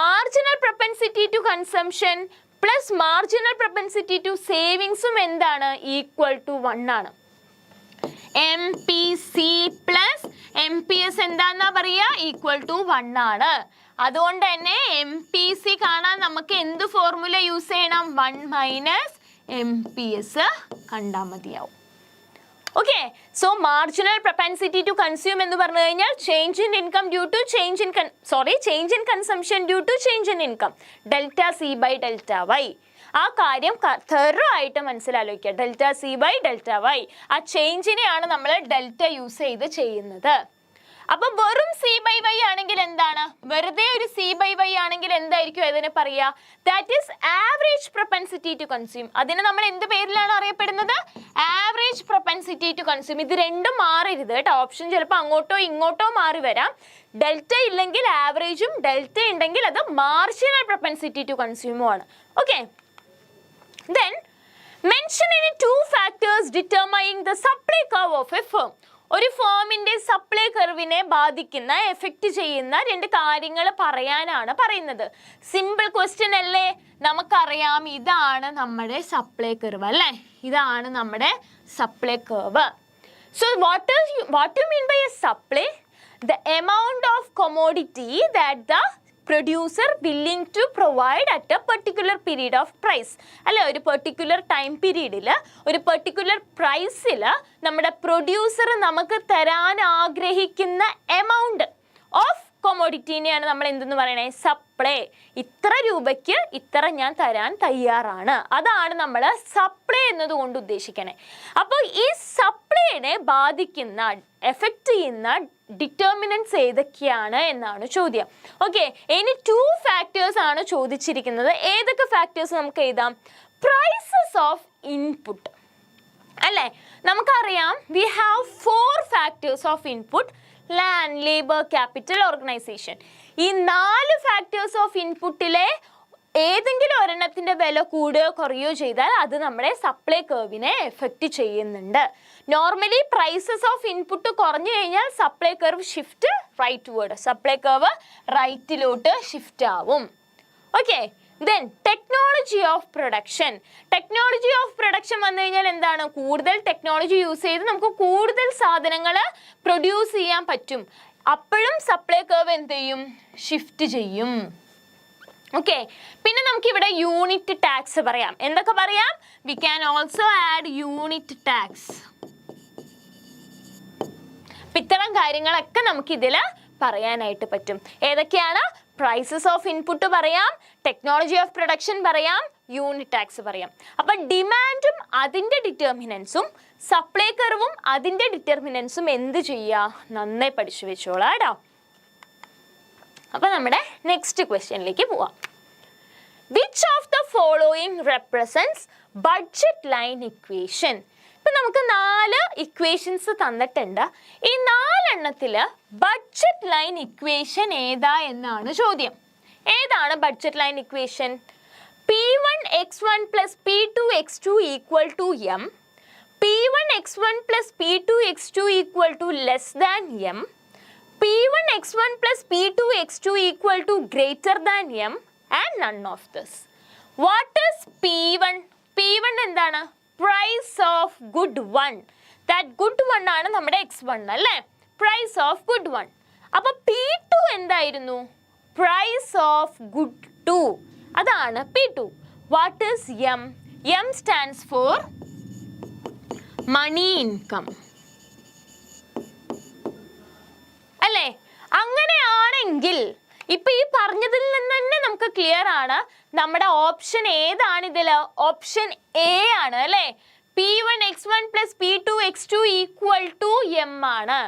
Marginal propensity to consumption plus marginal propensity to സേവിങ്സും എന്താണ്? ഈക്വൽ ടു 1 ആണ്. MPC പ്ലസ് MPS എന്താന്നാ പറയാ? ഈക്വൽ ടു 1 ആണ്. അതുകൊണ്ട് തന്നെ MPC കാണാൻ നമുക്ക് എന്ത് ഫോർമുല യൂസ് ചെയ്യണം? 1 മൈനസ് MPS കണ്ടാൽ മതിയാവും. Okay, so marginal propensity to consume എന്ന് പറഞ്ഞു കഴിഞ്ഞാൽ change in income due to change in consumption due to change in income, delta C by delta Y. ആ കാര്യം തെറോ ആയിട്ട് മനസ്സിലാലോചിക്കുക. Delta C by delta Y, ആ ചേഞ്ചിനെയാണ് നമ്മൾ ഡെൽറ്റ യൂസ് ചെയ്ത് ചെയ്യുന്നത്. അപ്പൊ വെറും സി ബൈ വൈ ആണെങ്കിൽ എന്താണ്? വെറുതെ ഒരു സി ബൈ വൈ ആണെങ്കിൽ എന്തായിരിക്കും അതിനെ പറയാ? That is average propensity to consume. അതിനെ നമ്മൾ എന്ത് പേരിലാണ് അറിയപ്പെടുന്നത്? Average propensity to consume. ഇത് രണ്ടും മാറരുത് കേട്ടോ. ഓപ്ഷൻ ചിലപ്പോൾ അങ്ങോട്ടോ ഇങ്ങോട്ടോ മാറി വരാം. ഡെൽറ്റ ഇല്ലെങ്കിൽ ആവറേജും, ഡെൽറ്റ ഉണ്ടെങ്കിൽ അത് മാർജിനൽ പ്രൊപ്പൻസിറ്റി ടു കൺസ്യൂമും ആണ്. Okay, then mention any 2 factors determining the supply curve of a firm. ഒരു ഫേമിന്റെ സപ്ലൈ കർവിനെ ബാധിക്കുന്ന, എഫക്റ്റ് ചെയ്യുന്ന 2 കാര്യങ്ങൾ പറയാനാണ് പറയുന്നത്. സിമ്പിൾ ക്വസ്റ്റ്യൻ അല്ലേ? നമുക്കറിയാം ഇതാണ് നമ്മുടെ സപ്ലൈ കർവ് അല്ലേ? ഇതാണ് നമ്മുടെ supply curve. So what you mean by a supply? The amount of commodity that the producer willing to provide at a particular period of price. അല്ലെ, ഒരു പെർട്ടിക്കുലർ ടൈം പീരീഡിൽ ഒരു പെർട്ടിക്കുലർ പ്രൈസിൽ നമ്മുടെ പ്രൊഡ്യൂസർ നമുക്ക് തരാൻ ആഗ്രഹിക്കുന്ന എമൗണ്ട് ഓഫ് കൊമോഡിറ്റിനെയാണ് നമ്മൾ എന്തെന്ന് പറയണേ? സപ്ലൈ. ഇത്ര രൂപയ്ക്ക് ഇത്ര ഞാൻ തരാൻ തയ്യാറാണ്. അതാണ് നമ്മൾ സപ്ലൈ എന്നതുകൊണ്ട് ഉദ്ദേശിക്കണേ. അപ്പോൾ ഈ സപ്ലൈനെ ബാധിക്കുന്ന, എഫക്റ്റ് ചെയ്യുന്ന ഡിറ്റർമിനൻസ് ഏതൊക്കെയാണ് എന്നാണ് ചോദ്യം. ഓക്കെ, ഇനി 2 ഫാക്ടേഴ്സ് ആണ് ചോദിച്ചിരിക്കുന്നത്. ഏതൊക്കെ ഫാക്ടേഴ്സ് നമുക്ക് എഴുതാം? പ്രൈസസ് ഓഫ് ഇൻപുട്ട് അല്ലേ? നമുക്കറിയാം we have 4 factors of input: land, labour, capital, organisation. ഈ 4 ഫാക്ടേഴ്സ് ഓഫ് ഇൻപുട്ടിലെ ഏതെങ്കിലും ഒരെണ്ണത്തിന്റെ വില കൂടുകയോ കുറയോ ചെയ്താൽ അത് നമ്മുടെ സപ്ലൈ കർവിനെ എഫക്റ്റ് ചെയ്യുന്നുണ്ട്. നോർമലി പ്രൈസസ് ഓഫ് ഇൻപുട്ട് കുറഞ്ഞു കഴിഞ്ഞാൽ supply curve shift rightward, supply curve റൈറ്റിലോട്ട് ഷിഫ്റ്റ് ആവും. Okay, then technology of production. Technology of production വന്നു കഴിഞ്ഞാൽ എന്താണ്? കൂടുതൽ ടെക്നോളജി യൂസ് ചെയ്ത് നമുക്ക് കൂടുതൽ സാധനങ്ങൾ പ്രൊഡ്യൂസ് ചെയ്യാൻ പറ്റും. അപ്പോഴും സപ്ലൈ കർവ് എന്ത് ചെയ്യും? ഷിഫ്റ്റ് ചെയ്യും. ഓക്കെ, പിന്നെ നമുക്ക് ഇവിടെ യൂണിറ്റ് ടാക്സ് പറയാം. എന്തൊക്കെ പറയാം? We can also add unit tax. ഇത്തരം കാര്യങ്ങളൊക്കെ നമുക്ക് ഇതിൽ പറയാനായിട്ട് പറ്റും. ഏതൊക്കെയാണ്? പ്രൈസസ് ഓഫ് ഇൻപുട്ട് പറയാം, ടെക്നോളജി ഓഫ് പ്രൊഡക്ഷൻ പറയാം, യൂണിറ്റ് ടാക്സ് പറയാം. അപ്പൊ ഡിമാൻഡും അതിൻ്റെ ഡിറ്റർമിനൻസും സപ്ലൈ കർവും അതിൻ്റെ ഡിറ്റർമിനൻസും എന്ത് ചെയ്യുക? നന്നായി പഠിച്ചു വെച്ചോളാം കേട്ടോ. അപ്പൊ നമ്മുടെ നെക്സ്റ്റ് ക്വസ്റ്റ്യനിലേക്ക് പോവാം. Which of the following represents budget line equation? ഇപ്പൊ നമുക്ക് 4 ഇക്വേഷൻസ് തന്നിട്ടുണ്ട്. ഈ 4 എണ്ണത്തില് ബഡ്ജറ്റ് ലൈൻ ഇക്വേഷൻ ഏതാ എന്നാണ് ചോദ്യം. ഏതാണ് budget line equation? P1 x1 plus P2 x2 equal to m, P1 x1 plus P2 x2 equal to less than m, P1 x1 plus P2 x2 equal to greater than m, and none of this. What is P1? P1 എന്താണ്? Price of good one. That good one ആണ് നമ്മുടെ x1 അല്ലേ? Price of good one. അപ്പോൾ P2 എന്തായിരുന്നു? Price of good 2. അതാണ് P2. What is M? M stands for money income. അല്ലേ? അങ്ങനെയാണെങ്കിൽ ഇപ്പൊ ഈ പറഞ്ഞതിൽ നിന്ന് തന്നെ നമുക്ക് ക്ലിയർ ആണ് നമ്മുടെ ഓപ്ഷൻ ഏതാണ് ഇതിൽ? ഓപ്ഷൻ എ ആണ് അല്ലേ? P1x1 plus P2x2 equal to M ആണ്.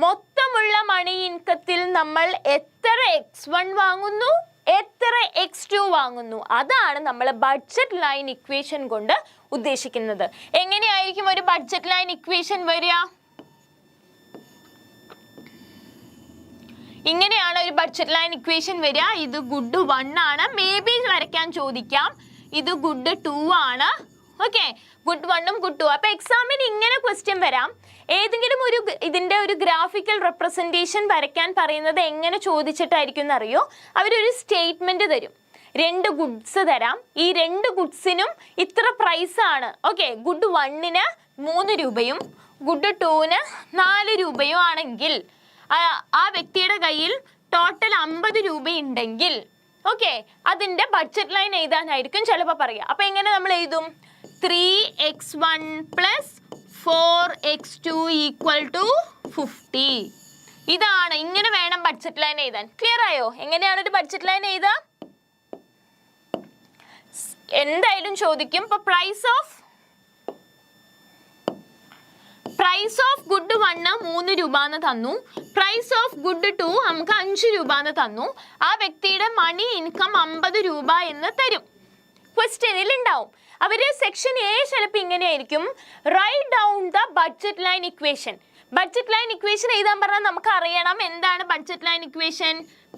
മൊത്തമുള്ള മണി ഇൻകത്തിൽ നമ്മൾ എത്ര x1 വാങ്ങുന്നു, എത്ര x2 വാങ്ങുന്നു, അതാണ് നമ്മൾ ബഡ്ജറ്റ് ലൈൻ ഇക്വേഷൻ കൊണ്ട് ഉദ്ദേശിക്കുന്നത്. എങ്ങനെയായിരിക്കും ഒരു ബഡ്ജറ്റ് ലൈൻ ഇക്വേഷൻ വരിക? ഇങ്ങനെയാണ് ഒരു ബഡ്ജറ്റ് ലൈൻ ഇക്വേഷൻ വരിക. ഇത് ഗുഡ് 1 ആണ്, മേ ബി വരയ്ക്കാൻ ചോദിക്കാം. ഇത് ഗുഡ് 2 ആണ്. ഓക്കെ, ഗുഡ് 1ഉം ഗുഡ് 2. അപ്പൊ എക്സാമിന് ഇങ്ങനെ ക്വസ്റ്റ്യൻ വരാം. ഏതെങ്കിലും ഒരു ഇതിന്റെ ഒരു ഗ്രാഫിക്കൽ റെപ്രസെന്റേഷൻ വരയ്ക്കാൻ പറയുന്നത് എങ്ങനെ ചോദിച്ചിട്ടായിരിക്കും എന്നറിയോ? അവരൊരു സ്റ്റേറ്റ്മെന്റ് തരും, 2 ഗുഡ്സ് തരാം. ഈ 2 ഗുഡ്സിനും ഇത്ര പ്രൈസ് ആണ്. ഓക്കെ, ഗുഡ് 1ന് 3 രൂപയും ഗുഡ് 2ന് 4 രൂപയും ആണെങ്കിൽ ആ വ്യക്തിയുടെ കയ്യിൽ ടോട്ടൽ 50 രൂപയുണ്ടെങ്കിൽ ഓക്കെ, അതിന്റെ ബഡ്ജറ്റ് ലൈൻ എഴുതാനായിരിക്കും ചിലപ്പോൾ പറയുക. അപ്പൊ എങ്ങനെ നമ്മൾ എഴുതും? 3x1 plus 4x2 equal to 50. ഇതാണ്, ഇങ്ങനെ വേണം ബഡ്ജറ്റ് ലൈൻ എഴുതാൻ. ക്ലിയർ ആയോ? എങ്ങനെയാണ് ഒരു ബഡ്ജറ്റ് ലൈൻ എഴുതാ? എന്തായാലും ചോദിക്കും. ഇപ്പൊ പ്രൈസ് ഓഫ് ഗുഡ് 1 3 രൂപ എന്ന് തന്നു. പ്രൈസ് ഓഫ് ഗുഡ് 2 നമുക്ക് 5 രൂപ എന്ന് തന്നു. ആ വ്യക്തിയുടെ മണി ഇൻകം 50 രൂപ എന്ന് തരും. ക്വസ്റ്റ്യനിൽ ഉണ്ടാവും. അവര് സെക്ഷൻ എ ചിലപ്പോൾ ഇങ്ങനെയായിരിക്കും, write down the budget line equation. Budget line equation എഴുതാൻ പറഞ്ഞാൽ നമുക്ക് അറിയണം എന്താണ് budget line equation.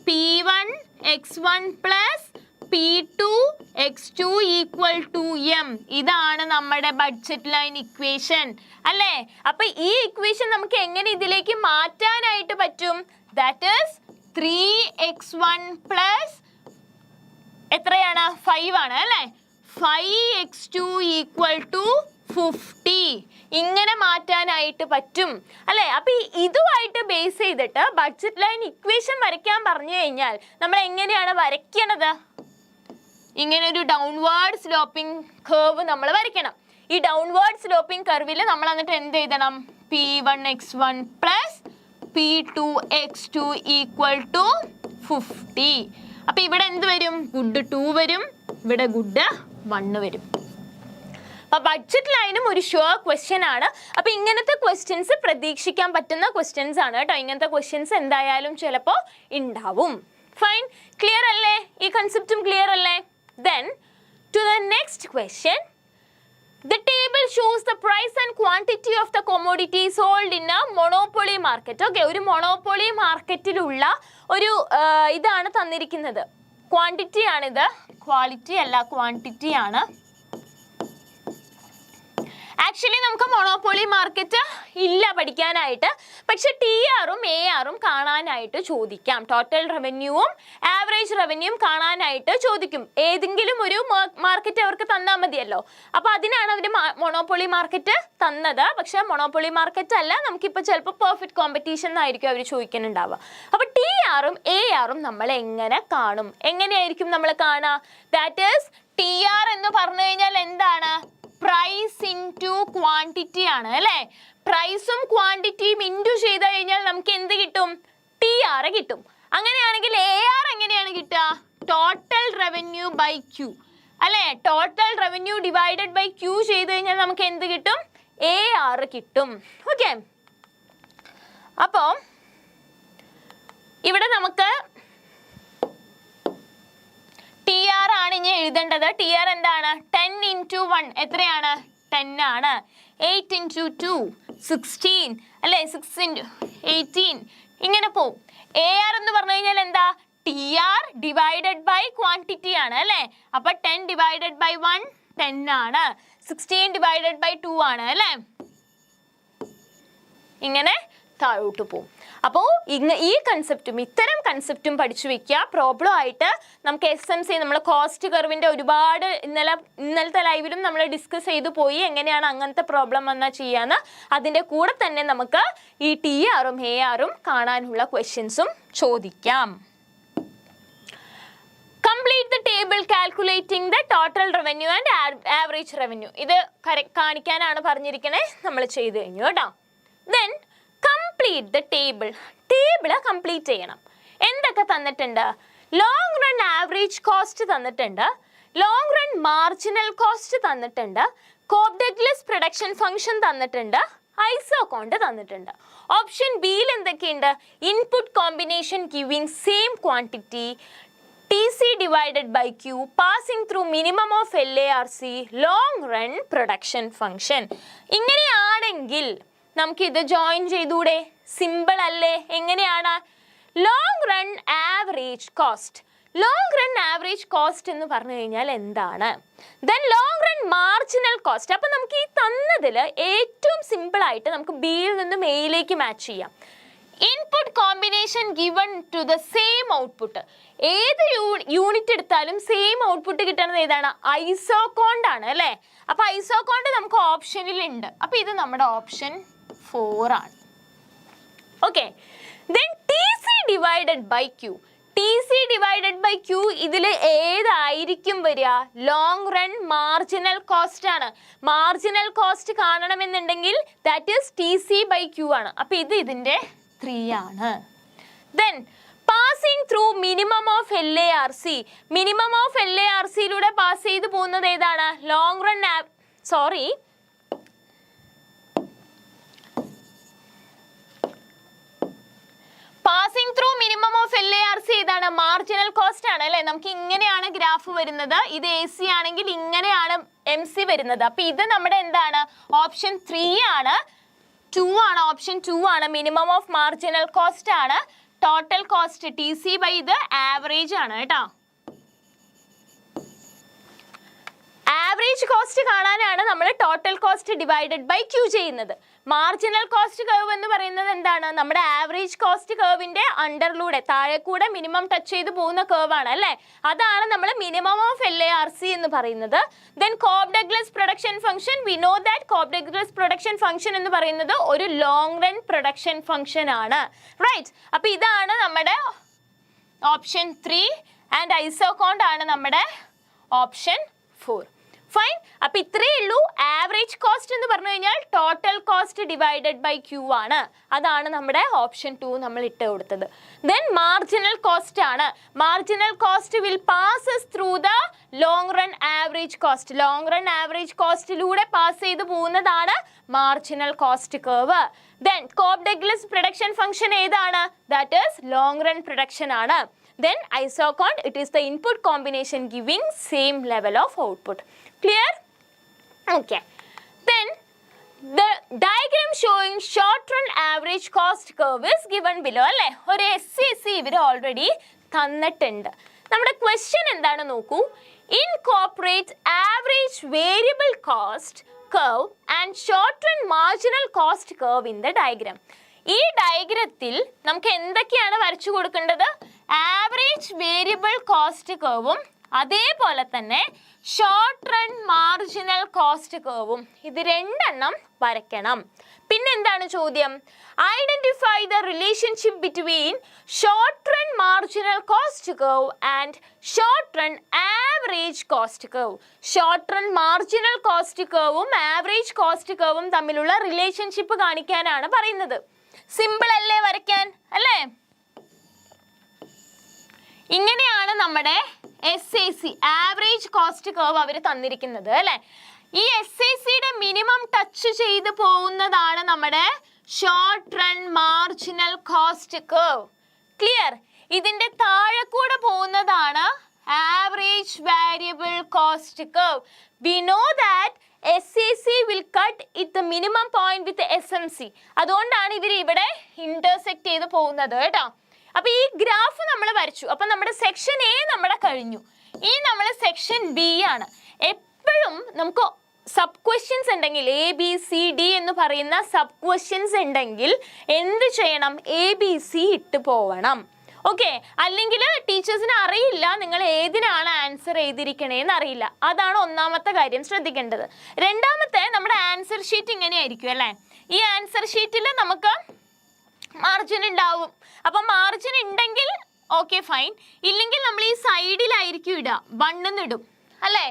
P1x1 plus P2x2 equal to M. ഇതാണ് നമ്മുടെ ബഡ്ജറ്റ് ലൈൻ ഇക്വേഷൻ അല്ലേ? അപ്പൊ ഈ ഇക്വേഷൻ നമുക്ക് എങ്ങനെ ഇതിലേക്ക് മാറ്റാനായിട്ട് പറ്റും? ദാറ്റ് ഈസ് 3x1 പ്ലസ് എത്രയാണ്? 5 ആണ് അല്ലേ? 5x2 equal to 50. ഇങ്ങനെ മാറ്റാനായിട്ട് പറ്റും അല്ലേ? അപ്പൊ ഇതുമായിട്ട് ബേസ് ചെയ്തിട്ട് ബഡ്ജറ്റ് ലൈൻ ഇക്വേഷൻ വരയ്ക്കാൻ പറഞ്ഞു കഴിഞ്ഞാൽ നമ്മൾ എങ്ങനെയാണ് വരയ്ക്കണത്? ഇങ്ങനെ ഒരു ഡൗൺവേർഡ് സ്ലോപ്പിംഗ് കർവ് നമ്മൾ വരയ്ക്കണം. ഈ ഡൗൺവേർഡ് സ്ലോപ്പിംഗ് കർവിൽ നമ്മൾ എന്നിട്ട് എന്ത് എഴുതണം? P1x1 plus P2x2 equal to 50. അപ്പൊ ഇവിടെ എന്ത് വരും? ഗുഡ് 2 വരും, ഇവിടെ ഗുഡ് 1 വരും. അപ്പൊ ബഡ്ജറ്റ് ലൈനും ഒരു ഷുവർ ക്വസ്റ്റ്യൻ ആണ്. അപ്പൊ ഇങ്ങനത്തെ ക്വസ്റ്റ്യൻസ് പ്രതീക്ഷിക്കാൻ പറ്റുന്ന ക്വസ്റ്റ്യൻസ് ആണ് കേട്ടോ. ഇങ്ങനത്തെ ക്വസ്റ്റ്യൻസ് എന്തായാലും ചിലപ്പോൾ ഉണ്ടാവും. ഫൈൻ, ക്ലിയർ അല്ലേ? ഈ കൺസെപ്റ്റും ക്ലിയർ അല്ലേ? Then to the next question, the table shows the price and quantity of the commodities sold in a monopoly market. Okay, ഒരു monopoly മാർക്കറ്റിലുള്ള ഒരു ഇതാണ് തന്നിരിക്കുന്നത്. ക്വാണ്ടിറ്റി ആണിത്, ക്വാളിറ്റി അല്ല, ക്വാണ്ടിറ്റി ആണ്. ആക്ച്വലി നമുക്ക് മൊണോപ്പൊളി മാർക്കറ്റ് ഇല്ല പഠിക്കാനായിട്ട്, പക്ഷെ TRഉം ARഉം കാണാനായിട്ട് ചോദിക്കാം. ടോട്ടൽ റവന്യൂവും ആവറേജ് റവന്യൂവും കാണാനായിട്ട് ചോദിക്കും. ഏതെങ്കിലും ഒരു മാർക്കറ്റ് അവർക്ക് തന്നാൽ മതിയല്ലോ. അപ്പൊ അതിനാണ് അവർ മൊണോപ്പൊളി മാർക്കറ്റ് തന്നത്. പക്ഷെ മൊണോപ്പൊളി മാർക്കറ്റ് അല്ല, നമുക്കിപ്പോൾ ചിലപ്പോൾ പെർഫെക്റ്റ് കോമ്പറ്റീഷൻ എന്നായിരിക്കും അവർ ചോദിക്കുന്നുണ്ടാവുക. അപ്പൊ TRഉം ARഉം നമ്മൾ എങ്ങനെ കാണും? എങ്ങനെയായിരിക്കും നമ്മൾ കാണുക? ദാറ്റ് ഈസ് TR എന്ന് പറഞ്ഞു കഴിഞ്ഞാൽ എന്താണ്? പ്രൈസ് ഇൻറ്റു ക്വാണ്ടിറ്റി ആണ് അല്ലേ? പ്രൈസും ക്വാണ്ടിറ്റിയും ഇൻറ്റു ചെയ്ത് കഴിഞ്ഞാൽ നമുക്ക് എന്ത് കിട്ടും? TR കിട്ടും. അങ്ങനെയാണെങ്കിൽ AR എങ്ങനെയാണ് കിട്ടുക? ടോട്ടൽ റവന്യൂ ബൈ Q അല്ലേ? Total revenue divided by Q ചെയ്ത് കഴിഞ്ഞാൽ നമുക്ക് എന്ത് കിട്ടും? AR കിട്ടും. ഓക്കെ, അപ്പോൾ ഇവിടെ നമുക്ക് TR ആണ് ഇനി എഴുതേണ്ടത്. TR എന്താണ്? 10 into 1 എത്രയാണ്? 10 ആണ്. 8 into 2 16 അല്ലേ? 6 into 18 ഇങ്ങനെ പോവും. AR എന്ന് പറഞ്ഞു കഴിഞ്ഞാൽ എന്താ? TR ഡിവൈഡഡ് ബൈ ക്വാണ്ടിറ്റി ആണ് അല്ലേ? അപ്പൊ 10 ഡിവൈഡഡ് ബൈ 1 10 ആണ്. 16 ഡിവൈഡഡ് ബൈ 2 ആണ് അല്ലേ? ഇങ്ങനെ താഴോട്ട് പോവും. അപ്പോൾ ഈ കൺസെപ്റ്റും ഇത്തരം കൺസെപ്റ്റും പഠിച്ചു വെക്കുക. പ്രോബ്ലം ആയിട്ട് നമുക്ക് SMC നമ്മൾ കോസ്റ്റ് കർവിൻ്റെ ഒരുപാട് ഇന്നലത്തെ ലൈവിലും നമ്മൾ ഡിസ്കസ് ചെയ്തു പോയി എങ്ങനെയാണ് അങ്ങനത്തെ പ്രോബ്ലം വന്നാൽ ചെയ്യാന്ന്. അതിൻ്റെ കൂടെ തന്നെ നമുക്ക് ഈ TRഉം ARഉം കാണാനുള്ള ക്വസ്റ്റ്യൻസും ചോദിക്കാം. Complete the table calculating the total revenue and average revenue. ഇത് കാണിക്കാനാണ് പറഞ്ഞിരിക്കണേ. നമ്മൾ ചെയ്തു കഴിഞ്ഞു കേട്ടോ. Then complete the table. Table complete ചെയ്യണം. എന്തൊക്കെ തന്നിട്ടുണ്ട്? ലോങ് റൺ ആവറേജ് കോസ്റ്റ് തന്നിട്ടുണ്ട്, ലോങ് റൺ മാർജിനൽ കോസ്റ്റ് തന്നിട്ടുണ്ട്, കോപ്ഡഗ്ലസ് പ്രൊഡക്ഷൻ ഫംഗ്ഷൻ തന്നിട്ടുണ്ട്, ഐസോകോണ്ട് തന്നിട്ടുണ്ട്. ഓപ്ഷൻ ബിയിൽ എന്തൊക്കെയുണ്ട്? Input combination giving same quantity, TC divided by Q, passing through minimum of LARC, long run production function. ഇങ്ങനെയാണെങ്കിൽ നമുക്ക് ഇത് ജോയിൻ ചെയ്തൂടെ? സിമ്പിൾ അല്ലേ? എങ്ങനെയാണ്? Long run average cost. Long run average cost എന്ന് പറഞ്ഞു കഴിഞ്ഞാൽ എന്താണ്? Then long run marginal cost. അപ്പം നമുക്ക് ഈ തന്നതിൽ ഏറ്റവും സിമ്പിൾ ആയിട്ട് നമുക്ക് ബിയിൽ നിന്നും എയിലേക്ക് മാച്ച് ചെയ്യാം. Input combination given to the same output. ഏത് യൂണിറ്റ് എടുത്താലും സെയിം ഔട്ട്പുട്ട് കിട്ടുന്നത് ഏതാണ്? ഐസോകോണ്ട് ആണ് അല്ലേ? അപ്പൊ ഐസോകോണ്ട് നമുക്ക് ഓപ്ഷനിൽ ഉണ്ട്. അപ്പൊ ഇത് നമ്മുടെ ഓപ്ഷൻ 4 ആണ്. Okay, then TC divided by Q. TC divided by Q ഇതിൽ ഏതായിരിക്കും വരിക? ലോങ് റൺ മാർജിനൽ കോസ്റ്റ് ആണ്. മാർജിനൽ കോസ്റ്റ് കാണണമെന്നുണ്ടെങ്കിൽ that is TC by Q ആണ്. അപ്പൊ ഇത് ഇതിന്റെ 3 ആണ്. Then passing through minimum of LARC. Minimum of LARCയിലൂടെ പാസ് ചെയ്ത് പോകുന്നത് ഏതാണ്? Long run passing through minimum of LARC ഏതാണ്? മാർജിനൽ കോസ്റ്റ് ആണ് അല്ലേ? നമുക്ക് ഇങ്ങനെയാണ് ഗ്രാഫ് വരുന്നത്. ഇത് AC ആണെങ്കിൽ ഇങ്ങനെയാണ് MC വരുന്നത്. അപ്പൊ ഇത് നമ്മുടെ എന്താണ്? ഓപ്ഷൻ 3 ആണ്. 2 ആണ്, ഓപ്ഷൻ 2 ആണ്. മിനിമം ഓഫ് മാർജിനൽ കോസ്റ്റ് ആണ്. ടോട്ടൽ കോസ്റ്റ് TC ബൈ ഇത് ആവറേജ് ആണ് കേട്ടോ. ആവറേജ് കോസ്റ്റ് കാണാനാണ് നമ്മൾ total cost divided by Q ചെയ്യുന്നത്. മാർജിനൽ കോസ്റ്റ് കർവ് എന്ന് പറയുന്നത് എന്താണ്? നമ്മുടെ ആവറേജ് കോസ്റ്റ് കർവിന്റെ അണ്ടറിലൂടെ താഴെ കൂടെ മിനിമം ടച്ച് ചെയ്ത് പോകുന്ന കർവ് ആണ് അല്ലേ? അതാണ് നമ്മൾ മിനിമം ഓഫ് LARC എന്ന് പറയുന്നത്. Then Cobb Douglas production function, we know that Cobb Douglas production function എന്ന് പറയുന്നത് ഒരു ലോങ് റൺ പ്രൊഡക്ഷൻ ഫംഗ്ഷൻ ആണ്. റൈറ്റ്? അപ്പൊ ഇതാണ് നമ്മുടെ ഓപ്ഷൻ 3 ആൻഡ് ഐസോകോണ്ട് ആണ് നമ്മുടെ ഓപ്ഷൻ 4. ഫൈൻ. അപ്പൊ ഇത്രയേ ഉള്ളൂ. ആവറേജ് കോസ്റ്റ് എന്ന് പറഞ്ഞു കഴിഞ്ഞാൽ total cost divided by Q ആണ്. അതാണ് നമ്മുടെ ഓപ്ഷൻ 2 നമ്മൾ ഇട്ട് കൊടുത്തത്. ദെൻ മാർജിനൽ കോസ്റ്റ് ആണ്. Marginal cost will passes through the long run average cost. Long run average കോസ്റ്റിലൂടെ പാസ് ചെയ്ത് പോകുന്നതാണ് marginal cost curve. Then Cobb Douglas production function ഏതാണ്? That is long run production ആണ്. Then isocont, it is the input combination giving same level of output. Clear? Okay. Then the diagram showing short run average cost curve is given below. അല്ലേ? ഒരു SCC ഇവർ ഓൾറെഡി തന്നിട്ടുണ്ട്. നമ്മുടെ ക്വസ്റ്റ്യൻ എന്താണ് നോക്കൂ. Incorporate average variable cost curve and short run marginal cost curve in the diagram. ഈ ഡയഗ്രത്തിൽ നമുക്ക് എന്തൊക്കെയാണ് വരച്ചു കൊടുക്കേണ്ടത്? ആവറേജ് വേരിയബിൾ കോസ്റ്റ് കർവും അതേപോലെ തന്നെ ഷോർട്ട് റൺ മാർജിനൽ കോസ്റ്റ് കർവും ഇത് രണ്ടെണ്ണം വരയ്ക്കണം. പിന്നെന്താണ് ചോദ്യം? Identify the relationship between short run marginal cost curve and short run average cost curve. Short run marginal cost കർവും ആവറേജ് കോസ്റ്റ് കർവും തമ്മിലുള്ള റിലേഷൻഷിപ്പ് കാണിക്കാനാണ് പറയുന്നത്. സിമ്പിൾ അല്ലേ വരയ്ക്കാൻ? അല്ലേ? ഇങ്ങനെയാണ് നമ്മുടെ SAC ആവറേജ് കോസ്റ്റ് കർവ് അവർ തന്നിരിക്കുന്നത് അല്ലേ? ഈ SACയുടെ മിനിമം ടച്ച് ചെയ്ത് പോകുന്നതാണ് നമ്മുടെ short run marginal cost curve. Clear? ഇതിന്റെ താഴെ കൂടെ പോകുന്നതാണ് average variable cost curve. V know that SAC will cut at the minimum point with SMC. അതുകൊണ്ടാണ് ഇവർ ഇവിടെ ഇന്റർസെക്ട് ചെയ്ത് പോകുന്നത് കേട്ടോ. അപ്പൊ ഈ ഗ്രാഫ് നമ്മൾ വരച്ചു. അപ്പൊ നമ്മുടെ സെക്ഷൻ A നമ്മുടെ കഴിഞ്ഞു. ഈ നമ്മളെ സെക്ഷൻ B ആണ്. എപ്പോഴും നമുക്ക് സബ് ക്വസ്റ്റ്യൻസ് ഉണ്ടെങ്കിൽ ABCD എന്ന് പറയുന്ന സബ് ക്വസ്റ്റ്യൻസ് ഉണ്ടെങ്കിൽ എന്ത് ചെയ്യണം? ABC ഇട്ട് പോവണം. ഓക്കെ, അല്ലെങ്കിൽ ടീച്ചേഴ്സിന് അറിയില്ല നിങ്ങൾ ഏതിനാണ് ആൻസർ ചെയ്തിരിക്കണേന്ന് അറിയില്ല. അതാണ് ഒന്നാമത്തെ കാര്യം ശ്രദ്ധിക്കേണ്ടത്. രണ്ടാമത്തെ, നമ്മുടെ ആൻസർ ഷീറ്റ് ഇങ്ങനെയായിരിക്കും അല്ലേ? ഈ ആൻസർ ഷീറ്റിൽ നമുക്ക് മാർജിൻ ഉണ്ടാവും. അപ്പൊ മാർജിൻ ഉണ്ടെങ്കിൽ ഓക്കെ ഫൈൻ, ഇല്ലെങ്കിൽ നമ്മൾ ഈ സൈഡിലായിരിക്കും ഇടുക, ബണ്ണെന്ന് ഇടും അല്ലേ?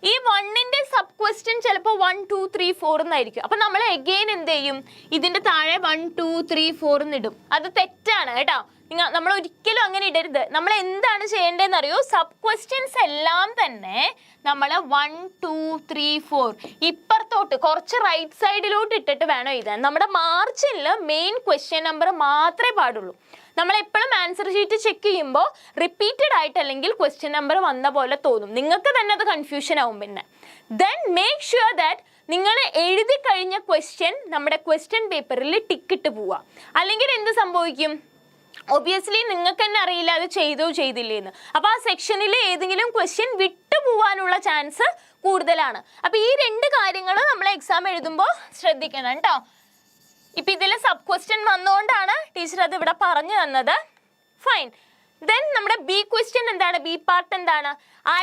ഈ 1ന്റെ സബ് ക്വസ്റ്റ്യൻ ചിലപ്പോൾ 1 2 3 4 എന്നായിരിക്കും. അപ്പൊ നമ്മൾ എഗെയിൻ എന്ത് ചെയ്യും, ഇതിന്റെ താഴെ 1 2 3 4 എന്നിടും. അത് തെറ്റാണ് കേട്ടോ. നമ്മൾ ഒരിക്കലും അങ്ങനെ ഇടരുത്. നമ്മൾ എന്താണ് ചെയ്യേണ്ടതെന്ന് അറിയോ, സബ് ക്വസ്റ്റ്യൻസ് എല്ലാം തന്നെ നമ്മൾ 1 2 3 4 ഇപ്പുറത്തോട്ട് കുറച്ച് റൈറ്റ് സൈഡിലോട്ട് ഇട്ടിട്ട് വേണം എഴുതാൻ. നമ്മുടെ മാർജിനിൽ മെയിൻ ക്വസ്റ്റ്യൻ നമ്പർ മാത്രമേ പാടുള്ളൂ. നമ്മൾ എപ്പോഴും ആൻസർ ഷീറ്റ് ചെക്ക് ചെയ്യുമ്പോൾ റിപ്പീറ്റഡ് ആയിട്ട് അല്ലെങ്കിൽ ക്വസ്റ്റ്യൻ നമ്പർ വന്ന പോലെ തോന്നും, നിങ്ങൾക്ക് തന്നെ അത് കൺഫ്യൂഷൻ ആവും. പിന്നെ ദെൻ മേക്ക് ഷുവർ ദാറ്റ് നിങ്ങൾ എഴുതി കഴിഞ്ഞ ക്വസ്റ്റ്യൻ നമ്മുടെ ക്വസ്റ്റ്യൻ പേപ്പറിൽ ടിക്കിട്ട് പോവുക. അല്ലെങ്കിൽ എന്ത് സംഭവിക്കും, ഒബിയസ്ലി നിങ്ങൾക്ക് തന്നെ അറിയില്ല അത് ചെയ്തോ ചെയ്തില്ലേന്ന്. അപ്പോൾ ആ സെക്ഷനിൽ ഏതെങ്കിലും ക്വസ്റ്റ്യൻ വിട്ടു പോകാനുള്ള ചാൻസ് കൂടുതലാണ്. അപ്പോൾ ഈ 2 കാര്യങ്ങൾ നമ്മൾ എക്സാം എഴുതുമ്പോൾ ശ്രദ്ധിക്കണം കേട്ടോ. ഇപ്പം ഇതിൽ സബ് ക്വസ്റ്റ്യൻ വന്നുകൊണ്ടാണ് ടീച്ചർ അത് ഇവിടെ പറഞ്ഞു തന്നത്. ഫൈൻ. ദെൻ നമ്മുടെ ബി ക്വസ്റ്റ്യൻ എന്താണ്, ബി പാർട്ട് എന്താണ്,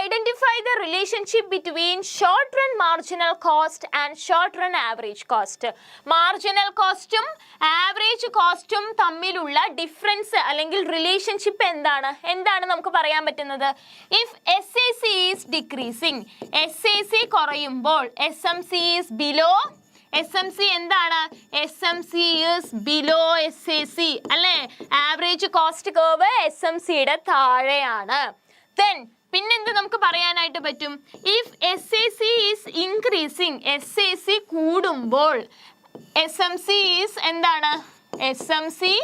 identify the relationship between short run marginal cost and short run average cost. Marginal കോസ്റ്റും ആവറേജ് കോസ്റ്റും തമ്മിലുള്ള ഡിഫറൻസ് അല്ലെങ്കിൽ റിലേഷൻഷിപ്പ് എന്താണ് നമുക്ക് പറയാൻ പറ്റുന്നത്. If SAC is decreasing, SAC കുറയുമ്പോൾ SMC ഈസ് ബിലോ, SMC എന്താണ്, SMC is below SAC അല്ലേ. ആവറേജ് കോസ്റ്റ് കർവ് SMCയുടെ താഴെയാണ്. ദെൻ പിന്നെന്ത് നമുക്ക് പറയാനായിട്ട് പറ്റും, if SAC is increasing, SAC കൂടുമ്പോൾ SMC ഈസ് എന്താണ്, SMC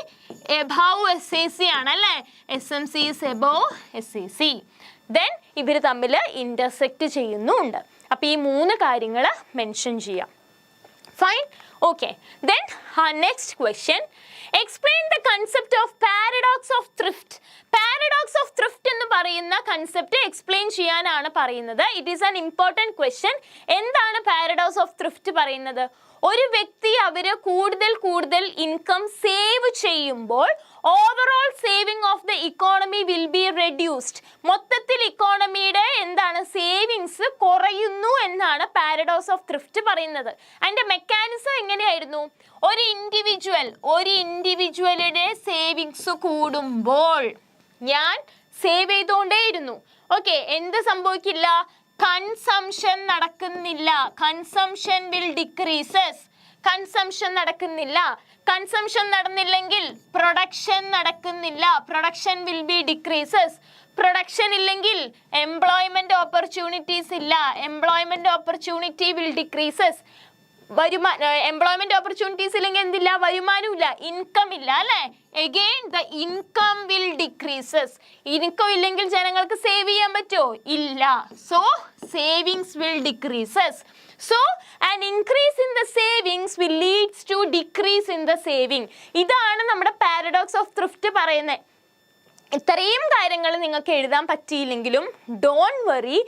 എബവ് SAC ആണ് അല്ലേ. SMC is above SAC. Then ഇവർ തമ്മിൽ ഇന്റർസെക്റ്റ് ചെയ്യുന്നുണ്ട്. അപ്പോൾ ഈ 3 കാര്യങ്ങൾ മെൻഷൻ ചെയ്യാം. Fine. Okay. Then next question. Explain the concept of paradox of thrift. Paradox of thrift എന്ന് പറയുന്ന കൺസെപ്റ്റ് എക്സ്പ്ലെയിൻ ചെയ്യാനാണ് പറയുന്നത്. It is an important question. എന്താണ് പാരഡോക്സ് ഓഫ് ത്രിഫ്റ്റ് പറയുന്നത്? ഒരു വ്യക്തി അവര് കൂടുതൽ ഇൻകം സേവ് ചെയ്യുമ്പോൾ overall saving of the economy will be reduced. മൊത്തത്തിൽ ഇക്കോണമിയുടെ എന്താണ് സേവിങ്സ് കുറയുന്നു എന്നാണ് പാരഡോക്സ് ഓഫ് ത്രിഫ്റ്റ് പറയുന്നത്. അതിന്റെ മെക്കാനിസം എങ്ങനെയായിരുന്നു, ഒരു ഇൻഡിവിജ്വലുടെ സേവിങ്സ് കൂടുമ്പോൾ ഞാൻ സേവ് ചെയ്തുകൊണ്ടേയിരുന്നു. ഓക്കെ, എന്ത് സംഭവിക്കില്ല, കൺസംഷൻ നടക്കുന്നില്ല, കൺസംഷൻ വിൽ ഡിക്രീസസ്. കൺസംഷൻ നടക്കുന്നില്ല, കൺസംഷൻ നടന്നില്ലെങ്കിൽ പ്രൊഡക്ഷൻ നടക്കുന്നില്ല, production will be decreases. Production ഇല്ലെങ്കിൽ എംപ്ലോയ്മെന്റ് ഓപ്പർച്യൂണിറ്റീസ് ഇല്ല, employment opportunity will decreases. Employment opportunities ഇല്ലെങ്കിൽ എന്തില്ല, വരുമാനം ഇല്ല, ഇൻകം ഇല്ല അല്ലേ. Again the income will decreases. Income ഇല്ലെങ്കിൽ ജനങ്ങൾക്ക് സേവ് ചെയ്യാൻ പറ്റുമോ, ഇല്ല. So savings will decreases. So an increase in the savings will leads to decrease in the saving. ഇതാണ് നമ്മുടെ പാരഡോക്സ് ഓഫ് ത്രിഫ്റ്റ് പറയുന്നത്. ഇത്രയും കാര്യങ്ങൾ നിങ്ങൾക്ക് എഴുതാൻ പറ്റിയില്ലെങ്കിലും ഡോണ്ട് വറി,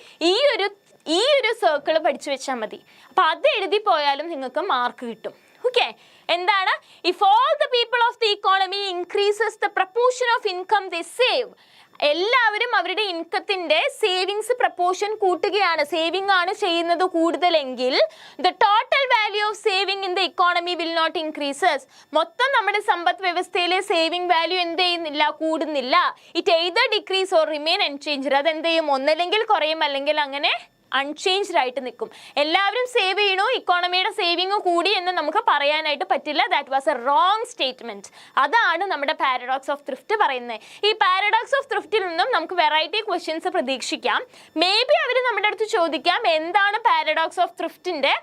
ഈ ഒരു സർക്കിൾ പഠിച്ചു വെച്ചാൽ മതി. അപ്പം അത് എഴുതി പോയാലും നിങ്ങൾക്ക് മാർക്ക് കിട്ടും. ഓക്കെ, എന്താണ്, if all the people of the economy increases the proportion of income they save. എല്ലാവരും അവരുടെ ഇൻകത്തിന്റെ സേവിങ്സ് പ്രപ്പോർഷൻ കൂട്ടുകയാണ്, സേവിങ് ആണ് ചെയ്യുന്നത് കൂടുതലെങ്കിൽ the total value of saving in the economy will not increases. മൊത്തം നമ്മുടെ സമ്പദ് വ്യവസ്ഥയിലെ സേവിങ് വാല്യൂ എന്ത് ചെയ്യുന്നില്ല, കൂടുന്നില്ല. It either decrease or remain unchanged. അത് എന്ത് ചെയ്യും, ഒന്നല്ലെങ്കിൽ കുറയും അല്ലെങ്കിൽ അങ്ങനെ അൺചേഞ്ച്ഡ് ആയിട്ട് നിൽക്കും. എല്ലാവരും സേവ് ചെയ്യണോ, ഇക്കോണമിയുടെ സേവിങ് കൂടി എന്ന് നമുക്ക് പറയാനായിട്ട് പറ്റില്ല. That was A wrong statement. അതാണ് നമ്മുടെ പാരഡോക്സ് ഓഫ് ത്രിഫ്റ്റ് പറയുന്നത്. ഈ പാരഡോക്സ് ഓഫ് ത്രിഫ്റ്റിൽ നിന്നും നമുക്ക് വെറൈറ്റി ക്വസ്റ്റ്യൻസ് പ്രതീക്ഷിക്കാം. മേ ബി അവർ നമ്മുടെ അടുത്ത് ചോദിക്കാം എന്താണ് പാരഡോക്സ് ഓഫ് ത്രിഫ്റ്റിന്റെ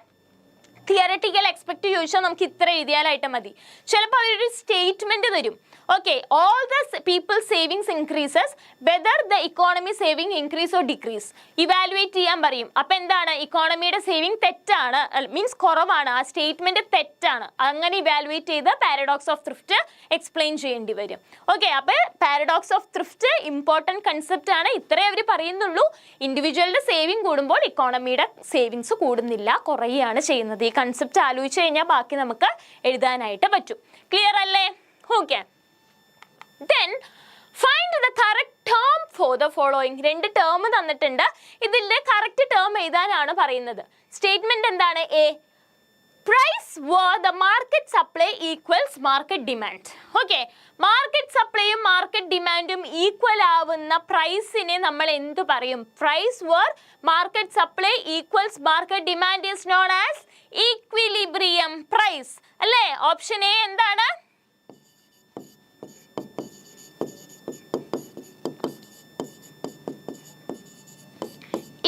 തിയററ്റിക്കൽ എക്സ്പെക്ട് ചോദിച്ചാൽ നമുക്ക് ഇത്ര എഴുതിയാലായിട്ട് മതി. ചിലപ്പോൾ അവരൊരു സ്റ്റേറ്റ്മെന്റ് തരും. Okay, all the people savings increases whether the economy saving increase or decrease. Evaluate ചെയ്യാൻ പറയും. അപ്പം എന്താണ്, ഇക്കോണമിയുടെ സേവിങ് തെറ്റാണ്, മീൻസ് കുറവാണ്, ആ സ്റ്റേറ്റ്മെന്റ് തെറ്റാണ്. അങ്ങനെ ഇവാലുവേറ്റ് ചെയ്ത് പാരഡോക്സ് ഓഫ് ത്രിഫ്റ്റ് എക്സ്പ്ലെയിൻ ചെയ്യേണ്ടി വരും. ഓക്കെ, അപ്പോൾ paradox of thrift important concept ആണ്. ഇത്രേ അവർ പറയുന്നുള്ളൂ. ഇൻഡിവിജ്വലിന്റെ സേവിങ് കൂടുമ്പോൾ ഇക്കോണമിയുടെ സേവിങ്സ് കൂടുന്നില്ല, കുറയുകയാണ് ചെയ്യുന്നത്. ഈ കൺസെപ്റ്റ് ആലോചിച്ച് കഴിഞ്ഞാൽ ബാക്കി നമുക്ക് എഴുതാനായിട്ട് പറ്റും. ക്ലിയർ അല്ലേ? Okay, then find the correct term for the following. 2 term തന്നിട്ടുണ്ട്. ഇതിന്റെ കറക്റ്റ് ടേം എഴുതാനാണ് പറയുന്നത്. സ്റ്റേറ്റ്മെന്റ് എന്താണ്, A Price war the market supply equals market demand. Okay, market supply യും market demand ഉം equal ആവുന്ന പ്രൈസിനെ നമ്മൾ എന്ത് പറയും? Price war market supply equals market demand is known as equilibrium price. അല്ലേ? ഓപ്ഷൻ എ എന്താണ്?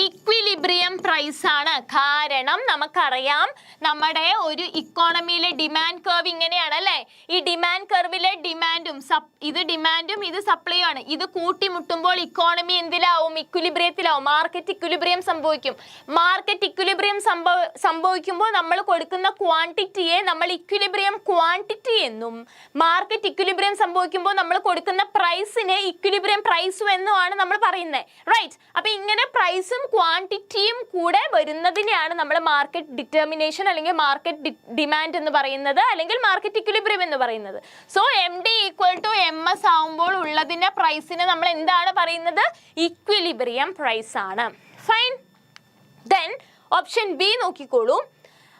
ഇക്വിലിബ്രിയം പ്രൈസ് ആണ്. കാരണം നമുക്കറിയാം നമ്മുടെ ഒരു ഇക്കോണമിയിലെ ഡിമാൻഡ് കർവ് ഇങ്ങനെയാണ് അല്ലേ? ഈ ഡിമാൻഡ് കർവിലെ ഡിമാൻഡും ഇത് സപ്ലൈ ആണ്. ഇത് കൂട്ടിമുട്ടുമ്പോൾ ഇക്കോണമി എന്തിലാവും? ഇക്വിലിബ്രിയത്തിലാവും. മാർക്കറ്റ് ഇക്വിലിബ്രിയം സംഭവിക്കും. മാർക്കറ്റ് ഇക്വിലിബ്രിയം സംഭവിക്കുമ്പോൾ നമ്മൾ കൊടുക്കുന്ന ക്വാണ്ടിറ്റിയെ നമ്മൾ ഇക്വിലിബ്രിയം ക്വാണ്ടിറ്റി എന്നും, മാർക്കറ്റ് ഇക്വിലിബ്രിയം സംഭവിക്കുമ്പോൾ നമ്മൾ കൊടുക്കുന്ന പ്രൈസിനെ ഇക്വിലിബ്രിയം പ്രൈസും എന്നുമാണ് നമ്മൾ പറയുന്നത്. റൈറ്റ്? അപ്പൊ ഇങ്ങനെ പ്രൈസും ക്വാണ്ടിറ്റിയും കൂടെ വരുന്നതിനെയാണ് നമ്മൾ മാർക്കറ്റ് ഡിറ്റർമിനേഷൻ അല്ലെങ്കിൽ മാർക്കറ്റ് ഡിമാൻഡ് എന്ന് പറയുന്നത്, അല്ലെങ്കിൽ മാർക്കറ്റ് ഇക്വിലിബ്രിയം എന്ന് പറയുന്നത്. So M D equal to M S ആവുമ്പോൾ ഉള്ളതിന്റെ പ്രൈസിനെ നമ്മൾ എന്താണ് പറയുന്നത്? ഇക്വിലിബ്രിയം പ്രൈസ് ആണ്. ഫൈൻ. ദെൻ ഓപ്ഷൻ ബി നോക്കിക്കോളൂ.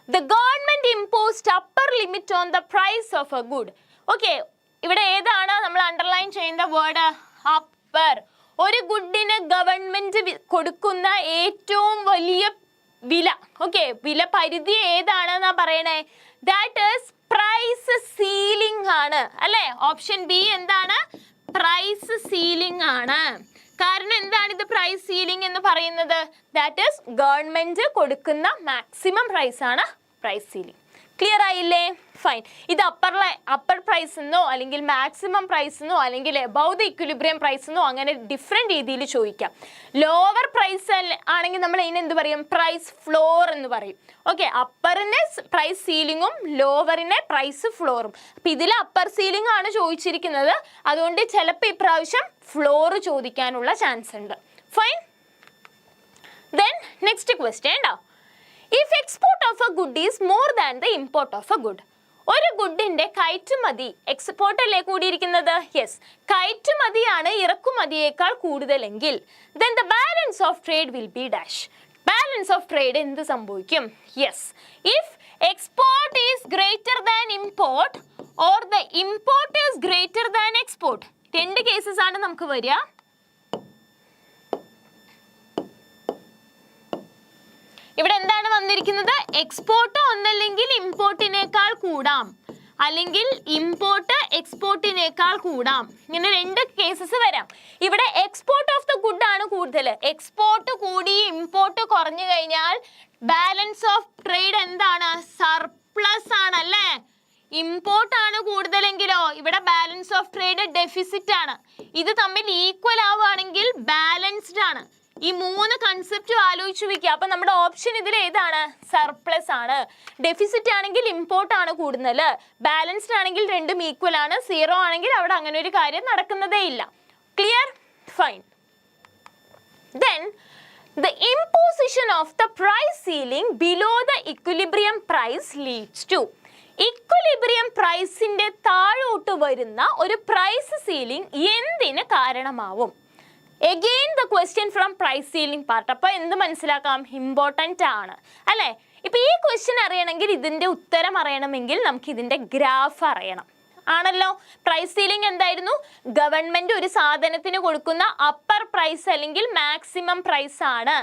The government imposed upper limit on the price of a good. Okay, ഇവിടെ ഏതാണ് നമ്മൾ അണ്ടർലൈൻ ചെയ്യുന്ന വേർഡ്? അപ്പർ. ഒരു ഗുഡിന് ഗവൺമെന്റ് കൊടുക്കുന്ന ഏറ്റവും വലിയ വില, ഓക്കെ, വില പരിധി ഏതാണെന്നാ പറയണേ? ദാറ്റ് ഈസ് പ്രൈസ് സീലിംഗ് ആണ് അല്ലെ? ഓപ്ഷൻ ബി എന്താണ്? പ്രൈസ് സീലിംഗ് ആണ്. കാരണം എന്താണ് ഇത് പ്രൈസ് സീലിംഗ് എന്ന് പറയുന്നത്? ദാറ്റ് ഈസ് ഗവൺമെന്റ് കൊടുക്കുന്ന മാക്സിമം പ്രൈസ് ആണ് പ്രൈസ് സീലിംഗ്. ക്ലിയർ ആയില്ലേ? ഫൈൻ. ഇത് അപ്പർ പ്രൈസ് എന്നോ അല്ലെങ്കിൽ മാക്സിമം പ്രൈസ് എന്നോ അല്ലെങ്കിൽ എബവ് ദ ഇക്വിലിബ്രിയം പ്രൈസ് എന്നോ അങ്ങനെ ഡിഫറെന്റ് രീതിയിൽ ചോദിക്കാം. ലോവർ പ്രൈസ് ആണെങ്കിൽ നമ്മൾ ഇതിന് എന്ത് പറയും? പ്രൈസ് ഫ്ലോർ എന്ന് പറയും. ഓക്കെ, അപ്പറിനെ പ്രൈസ് സീലിംഗും ലോവറിനെ പ്രൈസ് ഫ്ലോറും. അപ്പൊ ഇതിൽ അപ്പർ സീലിംഗ് ആണ് ചോദിച്ചിരിക്കുന്നത്, അതുകൊണ്ട് ചിലപ്പോൾ ഇപ്രാവശ്യം ഫ്ലോർ ചോദിക്കാനുള്ള ചാൻസ് ഉണ്ട്. ഫൈൻ. ദെൻ നെക്സ്റ്റ് ക്വസ്റ്റ്യൻ ഉണ്ടോ? If export of a good is more than the import of a good. ഒരു ഗുഡിന്റെ കയറ്റുമതി എക്സ്പോർട്ട് അല്ലേ കൂടിയിരിക്കുന്നത്? യെസ്, കയറ്റുമതിയാണ് ഇറക്കുമതിയേക്കാൾ കൂടുതലെങ്കിൽ then the balance of trade will be dash. Balance of trade എന്ത് സംഭവിക്കും? Yes, if export is greater than import or the import is greater than export. രണ്ട് കേസസ് ആണ് നമുക്ക് വരിക. ഇവിടെ എന്താണ് വന്നിരിക്കുന്നത്? എക്സ്പോർട്ട് ഒന്നല്ലെങ്കിൽ ഇമ്പോർട്ടിനേക്കാൾ കൂടാം, അല്ലെങ്കിൽ ഇമ്പോർട്ട് എക്സ്പോർട്ടിനേക്കാൾ കൂടാം. ഇങ്ങനെ രണ്ട് കേസസ് വരാം. ഇവിടെ എക്സ്പോർട്ട് ഓഫ് ദ ഗുഡ് ആണ് കൂടുതൽ. എക്സ്പോർട്ട് കൂടി ഇമ്പോർട്ട് കുറഞ്ഞു കഴിഞ്ഞാൽ ബാലൻസ് ഓഫ് ട്രേഡ് എന്താണ്? സർപ്ലസ് ആണല്ലേ? ഇമ്പോർട്ട് ആണ് കൂടുതലെങ്കിലോ ഇവിടെ ബാലൻസ് ഓഫ് ട്രേഡ് ഡെഫിസിറ്റ് ആണ്. ഇത് തമ്മിൽ ഈക്വൽ ആവുകയാണെങ്കിൽ ബാലൻസ്ഡ് ആണ്. ഈ മൂന്ന് കൺസെപ്റ്റും ആലോചിച്ച് വെക്കുക. അപ്പൊ നമ്മുടെ ഓപ്ഷൻ ഇതിൽ ഏതാണ്? സർപ്ലസ് ആണ്. ഡെഫിസിറ്റ് ആണെങ്കിൽ ഇമ്പോർട്ട് ആണ് കൂടുതൽ, ബാലൻസ്ഡ് ആണെങ്കിൽ രണ്ടും ഈക്വൽ ആണ്, സീറോ ആണെങ്കിൽ അവിടെ അങ്ങനെ ഒരു കാര്യം നടക്കുന്നതേ ഇല്ല. Clear? Fine. Then the imposition of the price ceiling below the equilibrium price leads to. Equilibrium പ്രൈസിന്റെ താഴോട്ട് വരുന്ന ഒരു പ്രൈസ് സീലിംഗ് എന്തിന് കാരണമാവും? Again the question from price ceiling part. അപ്പോൾ എന്ത് മനസ്സിലാക്കാം? ഇമ്പോർട്ടൻ്റ് ആണ് അല്ലേ? ഇപ്പൊ ഈ ക്വസ്റ്റ്യൻ അറിയണമെങ്കിൽ, ഇതിന്റെ ഉത്തരം അറിയണമെങ്കിൽ നമുക്ക് ഇതിന്റെ ഗ്രാഫ് അറിയണം ആണല്ലോ. പ്രൈസ് സീലിംഗ് എന്തായിരുന്നു? ഗവൺമെന്റ് ഒരു സാധനത്തിന് കൊടുക്കുന്ന അപ്പർ പ്രൈസ് അല്ലെങ്കിൽ മാക്സിമം പ്രൈസ് ആണ്.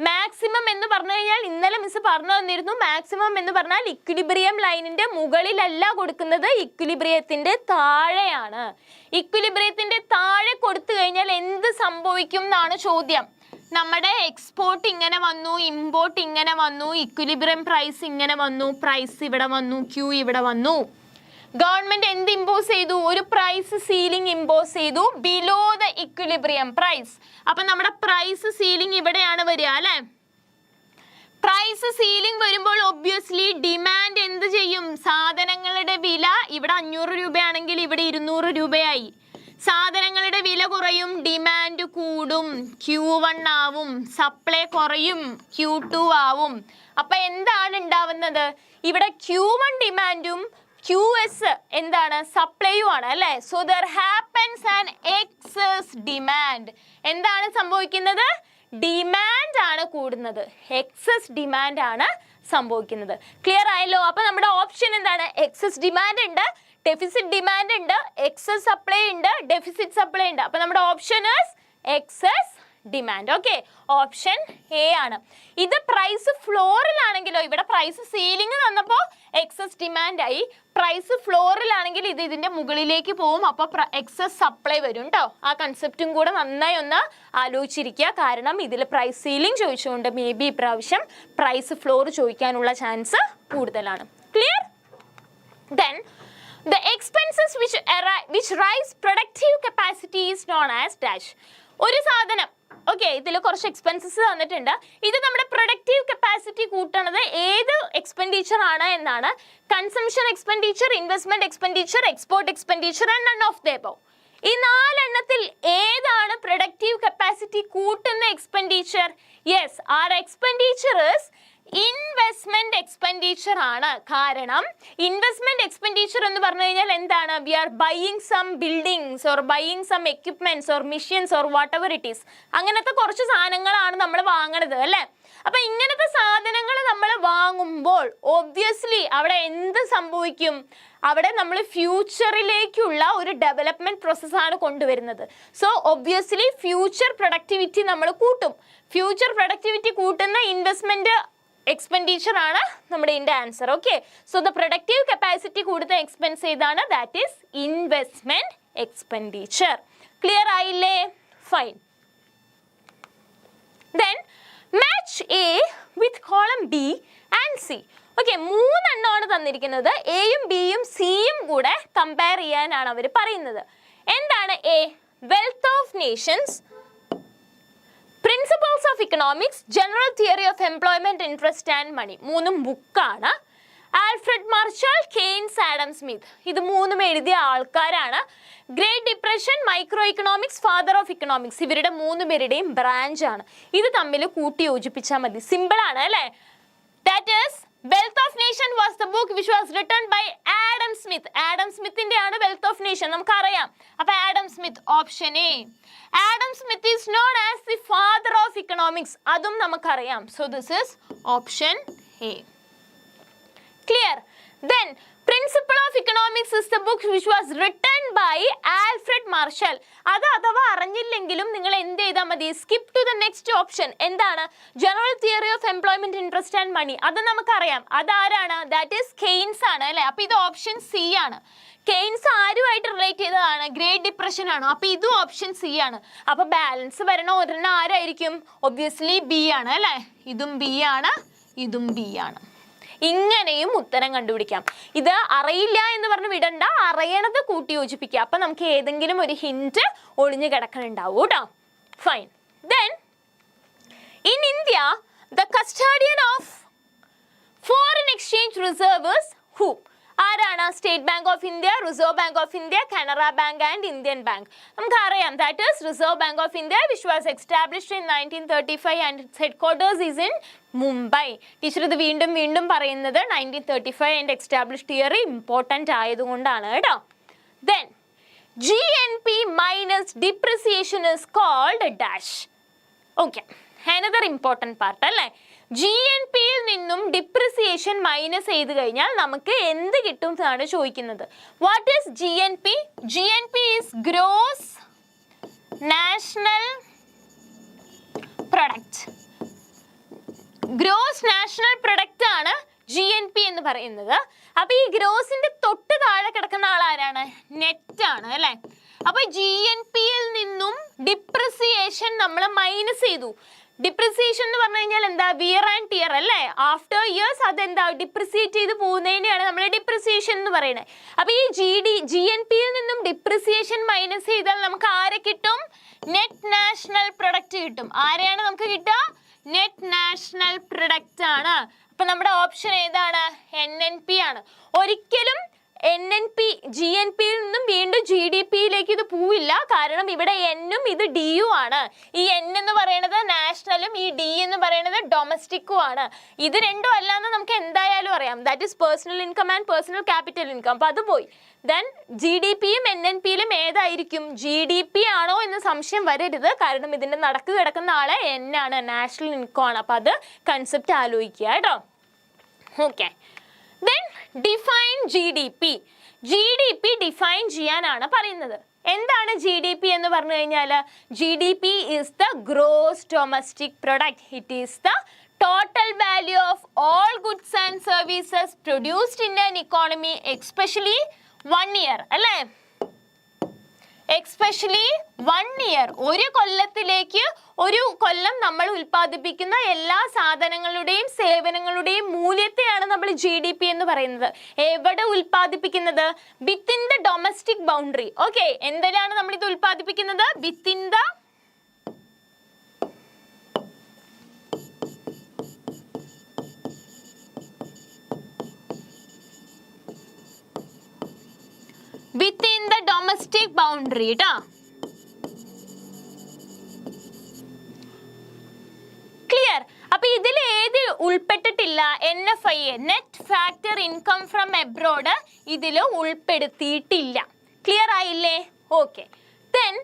മാക്സിമം എന്ന് പറഞ്ഞു കഴിഞ്ഞാൽ ഇന്നലെ മിസ് പറഞ്ഞു തന്നിരുന്നു, മാക്സിമം എന്ന് പറഞ്ഞാൽ ഇക്വിലിബ്രിയം ലൈനിന്റെ മുകളിലല്ല കൊടുക്കുന്നത്, ഇക്വിലിബ്രിയത്തിന്റെ താഴെയാണ്. ഇക്വിലിബ്രിയത്തിന്റെ താഴെ കൊടുത്തു കഴിഞ്ഞാൽ എന്ത് സംഭവിക്കും എന്നാണ് ചോദ്യം. നമ്മുടെ എക്സ്പോർട്ട് ഇങ്ങനെ വന്നു, ഇമ്പോർട്ട് ഇങ്ങനെ വന്നു, ഇക്വിലിബ്രിയം പ്രൈസ് ഇങ്ങനെ വന്നു, പ്രൈസ് ഇവിടെ വന്നു, ക്യൂ ഇവിടെ വന്നു. ഗവൺമെന്റ് എന്ത് ഇമ്പോസ് ചെയ്തു? ഒരു പ്രൈസ് സീലിംഗ് ഇമ്പോസ് ചെയ്തു ബിലോ ദ ഇക്വിലിബ്രിയം പ്രൈസ്. അപ്പൊ നമ്മുടെ പ്രൈസ് സീലിംഗ് ഇവിടെയാണ് വരിക അല്ലെ? പ്രൈസ് സീലിംഗ് വരുമ്പോൾ ഒബ്വിയസ്ലി ഡിമാൻഡ് എന്ത് ചെയ്യും? സാധനങ്ങളുടെ വില ഇവിടെ 500 രൂപയാണെങ്കിൽ ഇവിടെ 200 രൂപയായി. സാധനങ്ങളുടെ വില കുറയും, ഡിമാൻഡ് കൂടും, Q1 ആവും, സപ്ലൈ കുറയും, Q2 ആവും. അപ്പൊ എന്താണ് ഉണ്ടാവുന്നത്? ഇവിടെ Q1 ഡിമാൻഡും QS എന്താണ്? സപ്ലൈയും ആണ് അല്ലേ? So there happens an excess demand. എന്താണ് സംഭവിക്കുന്നത്? ഡിമാൻഡ് ആണ് കൂടുന്നത്, എക്സസ് ഡിമാൻഡ് ആണ് സംഭവിക്കുന്നത്. ക്ലിയർ ആയല്ലോ? അപ്പൊ നമ്മുടെ ഓപ്ഷൻ എന്താണ്? എക്സസ് ഡിമാൻഡ് ഉണ്ട്, ഡെഫിസിറ്റ് ഡിമാൻഡ് ഉണ്ട്, എക്സസ് സപ്ലൈ ഉണ്ട്, ഡെഫിസിറ്റ് സപ്ലൈ ഉണ്ട്. അപ്പൊ നമ്മുടെ option is excess demand. Okay, option A ആണ്. ഇത് പ്രൈസ് ഫ്ലോറിലാണെങ്കിലോ, ഇവിടെ പ്രൈസ് സീലിംഗ് തന്നപ്പോൾ എക്സസ് ഡിമാൻഡ് ആയി. പ്രൈസ് ഫ്ലോറിലാണെങ്കിൽ ഇത് ഇതിന്റെ മുകളിലേക്ക് പോകും, അപ്പൊ എക്സസ് സപ്ലൈ വരും കേട്ടോ. ആ കൺസെപ്റ്റും കൂടെ നന്നായി ഒന്ന് ആലോചിച്ചിരിക്കുക. കാരണം ഇതിൽ പ്രൈസ് സീലിംഗ് ചോദിച്ചുകൊണ്ട് മേ ബി ഇപ്രാവശ്യം പ്രൈസ് ഫ്ലോർ ചോദിക്കാനുള്ള ചാൻസ് കൂടുതലാണ്. Clear? Then the expenses which rise productive capacity is known as dash. ഒരു സാധനം, ഓക്കെ, ഇതിൽ കുറച്ച് എക്സ്പെൻസസ് തന്നിട്ടുണ്ട്. ഇത് നമ്മുടെ പ്രൊഡക്റ്റീവ് കപ്പാസിറ്റി കൂട്ടണത് ഏത് എക്സ്പെൻഡിച്ചർ ആണ് എന്നാണ്. Consumption expenditure, investment expenditure, export expenditure and none of the above. ഈ 4 എണ്ണത്തിൽ ഏതാണ് പ്രൊഡക്റ്റീവ് കപ്പാസിറ്റി കൂട്ടുന്ന expenditure? Yes, our expenditure is investment expenditure ആണ്. കാരണം ഇൻവെസ്റ്റ്മെന്റ് എക്സ്പെൻഡിച്ചർ എന്ന് പറഞ്ഞു കഴിഞ്ഞാൽ എന്താണ്? We are buying some buildings or buying some equipments or machines or whatever it is. അങ്ങനത്തെ കുറച്ച് സാധനങ്ങളാണ് നമ്മൾ വാങ്ങണത് അല്ലേ? അപ്പൊ ഇങ്ങനത്തെ സാധനങ്ങൾ നമ്മൾ വാങ്ങുമ്പോൾ ഒബ്വിയസ്ലി അവിടെ എന്ത് സംഭവിക്കും? അവിടെ നമ്മൾ ഫ്യൂച്ചറിലേക്കുള്ള ഒരു ഡെവലപ്മെന്റ് പ്രോസസ്സാണ് കൊണ്ടുവരുന്നത്. സോ ഒബ്വിയസ്ലി ഫ്യൂച്ചർ പ്രൊഡക്ടിവിറ്റി നമ്മൾ കൂട്ടും. ഫ്യൂച്ചർ പ്രൊഡക്ടിവിറ്റി കൂട്ടുന്ന ഇൻവെസ്റ്റ്മെന്റ് എക്സ്പെൻഡിച്ചർ ആണ് നമ്മുടെ ഇതിന്റെ answer. Okay, so the productive capacity കൂടുന്ന എക്സ്പെൻസ് ഏതാണ്? That is investment expenditure. Clear ആയില്ലേ? Fine. Then match A with column B and C. Okay, 3 എണ്ണമാണ് തന്നിരിക്കുന്നത്. എയും ബിയും സിയും കൂടെ കമ്പയർ ചെയ്യാനാണ് അവർ പറയുന്നത്. എന്താണ് A? Wealth of nations, principles of economics, general theory of employment, interest and money. 3 ബുക്കാണ്. Alfred Marshall, Keynes, Adam Smith, ഇത് 3 എഴുതിയ ആൾക്കാരാണ്. Great depression, micro economics, father of economics, ഇവരുടെ 3 പേരുടെയും ബ്രാഞ്ച് ആണ്. ഇത് തമ്മിൽ കൂട്ടി യോജിപ്പിച്ചാൽ മതി. സിമ്പിൾ ആണ് അല്ലേ? That is wealth of nation was the book which was written by Adam Smith. Adam സ്മിത്തിന്റെ ആണ് വെൽത്ത് ഓഫ് നേഷൻ, നമുക്കറിയാം. അപ്പൊ Adam Smith option A. Adam Smith is known as the father of economics, അതും നമുക്കറിയാം. So this is option A. Clear? Then Principle of Economics is the book which was written by Alfred Marshall. അത് അഥവാ അറിഞ്ഞില്ലെങ്കിലും നിങ്ങൾ എന്ത് ചെയ്താൽ മതി? Skip to the next option. എന്താണ്? General theory of employment, interest and money. അത് നമുക്കറിയാം. അതാരാണ്? ദാറ്റ് ഈസ് കെയ്ൻസ് ആണ് അല്ലെ? അപ്പൊ ഇത് ഓപ്ഷൻ സി ആണ്. കെയ്ൻസ് ആരുമായിട്ട് റിലേറ്റ് ചെയ്തതാണ്? ഗ്രേറ്റ് ഡിപ്രഷൻ ആണ്. അപ്പൊ ഇതും ഓപ്ഷൻ സി ആണ്. അപ്പൊ ബാലൻസ് വരണ ഒരെണ്ണം ആരായിരിക്കും? ഒബ്വിയസ്ലി ബി ആണ് അല്ലെ? ഇതും ബി ആണ്, ഇതും ബി ആണ്. ഇങ്ങനെയും ഉത്തരം കണ്ടുപിടിക്കാം. ഇത് അറിയില്ല എന്ന് പറഞ്ഞ് വിടണ്ട, അറിയണത് കൂട്ടി യോജിപ്പിക്കുക. അപ്പൊ നമുക്ക് ഏതെങ്കിലും ഒരു ഹിന്റ് ഒളിഞ്ഞു കിടക്കണുണ്ടാവും കേട്ടോ. Fine. Then in India the custodian of foreign exchange reserve is who? ആരാണ്? State Bank of India, Reserve Bank of India, Canara bank and Indian bank. നമുക്കറിയാം that is Reserve Bank of India which was established in 1935 and its headquarters is in Mumbai. Teacher ഇത് വീണ്ടും വീണ്ടും പറയുന്നത് 1935 ആൻഡ് എസ്റ്റാബ്ലിഷ്ഡ് ഇയർ ഇമ്പോർട്ടൻ്റ് ആയതുകൊണ്ടാണ് കേട്ടോ. Then GNP minus depreciation is called dash. Okay, another important part അല്ലേ? GNPയിൽ നിന്നും ഡിപ്രിസിയേഷൻ മൈനസ് ചെയ്ത് കഴിഞ്ഞാൽ നമുക്ക് എന്ത് കിട്ടും എന്നാണ് ചോദിക്കുന്നത്. What is GNP? GNP is gross national product. Gross national product ആണ് GNP എന്ന് പറയുന്നത്. അപ്പൊ ഈ ഗ്രോസിന്റെ തൊട്ട് താഴെ കിടക്കുന്ന ആളാരാണ്? നെറ്റ് ആണ് അല്ലെ? അപ്പൊ GNPയിൽ നിന്നും ഡിപ്രിസിയേഷൻ നമ്മൾ മൈനസ് ചെയ്തു. ഡിപ്രിസിയേഷൻ എന്ന് പറഞ്ഞു കഴിഞ്ഞാൽ എന്താ? വിയർ ആൻഡ് ടിയർ അല്ലേ? ആഫ്റ്റർ ഇയേഴ്സ് അതെന്താ? ഡിപ്രിസിയേറ്റ് ചെയ്ത് പോകുന്നതിനെയാണ് നമ്മൾ ഡിപ്രിസിയേഷൻ എന്ന് പറയുന്നത്. അപ്പൊ ഈ GNPയിൽ നിന്നും ഡിപ്രിസിയേഷൻ മൈനസ് ചെയ്താൽ നമുക്ക് ആരെ കിട്ടും? നെറ്റ് നാഷണൽ പ്രൊഡക്റ്റ് കിട്ടും. ആരെയാണ് നമുക്ക് കിട്ടുക? നെറ്റ് നാഷണൽ പ്രൊഡക്റ്റ് ആണ്. അപ്പൊ നമ്മുടെ ഓപ്ഷൻ ഏതാണ്? NNP ആണ്. ഒരിക്കലും NNP GNP യിൽ നിന്നും വീണ്ടും GDP യിലേക്ക് ഇത് പോവില്ല. കാരണം ഇവിടെ N-ഉം ഇത് D-യും ആണ്. ഈ N എന്ന് പറയുന്നത് നാഷണലും ഈ D എന്ന് പറയുന്നത് ഡൊമസ്റ്റിക്കും ആണ്. ഇത് രണ്ടും അല്ലാന്ന് നമുക്ക് എന്തായാലും അറിയാം. That is personal income and personal capital income. അപ്പോൾ അത് പോയി. ദെൻ GDP-യും NNP-യിലും ഏതായിരിക്കും? GDP ആണോ എന്ന് സംശയം വരരുത്. കാരണം ഇതിൻ്റെ നടക്ക് കിടക്കുന്ന ആളെ N ആണ്, നാഷണൽ ഇൻകം ആണ്. അപ്പോൾ അത് കൺസെപ്റ്റ് ആലോചിക്കുക കേട്ടോ. Okay. Then define GDP. GDP define ചെയ്യാനാണ് പറയുന്നത്. എന്താണ് GDP എന്ന് പറഞ്ഞു കഴിഞ്ഞാൽ? GDP is the gross domestic product. It is the total value of all goods and services produced in an economy, especially 1 year. അല്ലേ? എക്സ്പെഷ്യലി 1 ഇയർ, ഒരു കൊല്ലത്തിലേക്ക് ഒരു കൊല്ലം നമ്മൾ ഉൽപ്പാദിപ്പിക്കുന്ന എല്ലാ സാധനങ്ങളുടെയും സേവനങ്ങളുടെയും മൂല്യത്തെയാണ് നമ്മൾ GDP എന്ന് പറയുന്നത്. എവിടെ ഉൽപ്പാദിപ്പിക്കുന്നത്? Within the domestic boundary. Okay, എന്തിനാണ് നമ്മൾ ഇത് ഉൽപ്പാദിപ്പിക്കുന്നത്? വിത്തിൻ ദ ഡൊമസ്റ്റിക് ബൗണ്ടറി ട്ടോ. ക്ലിയർ? അപ്പൊ ഇതിൽ ഏത് ഉൾപ്പെട്ടിട്ടില്ല? NFI, net factor income from abroad, ഇതിൽ ഉൾപ്പെടുത്തിയിട്ടില്ല. ക്ലിയർ ആയില്ലേ? Okay. Then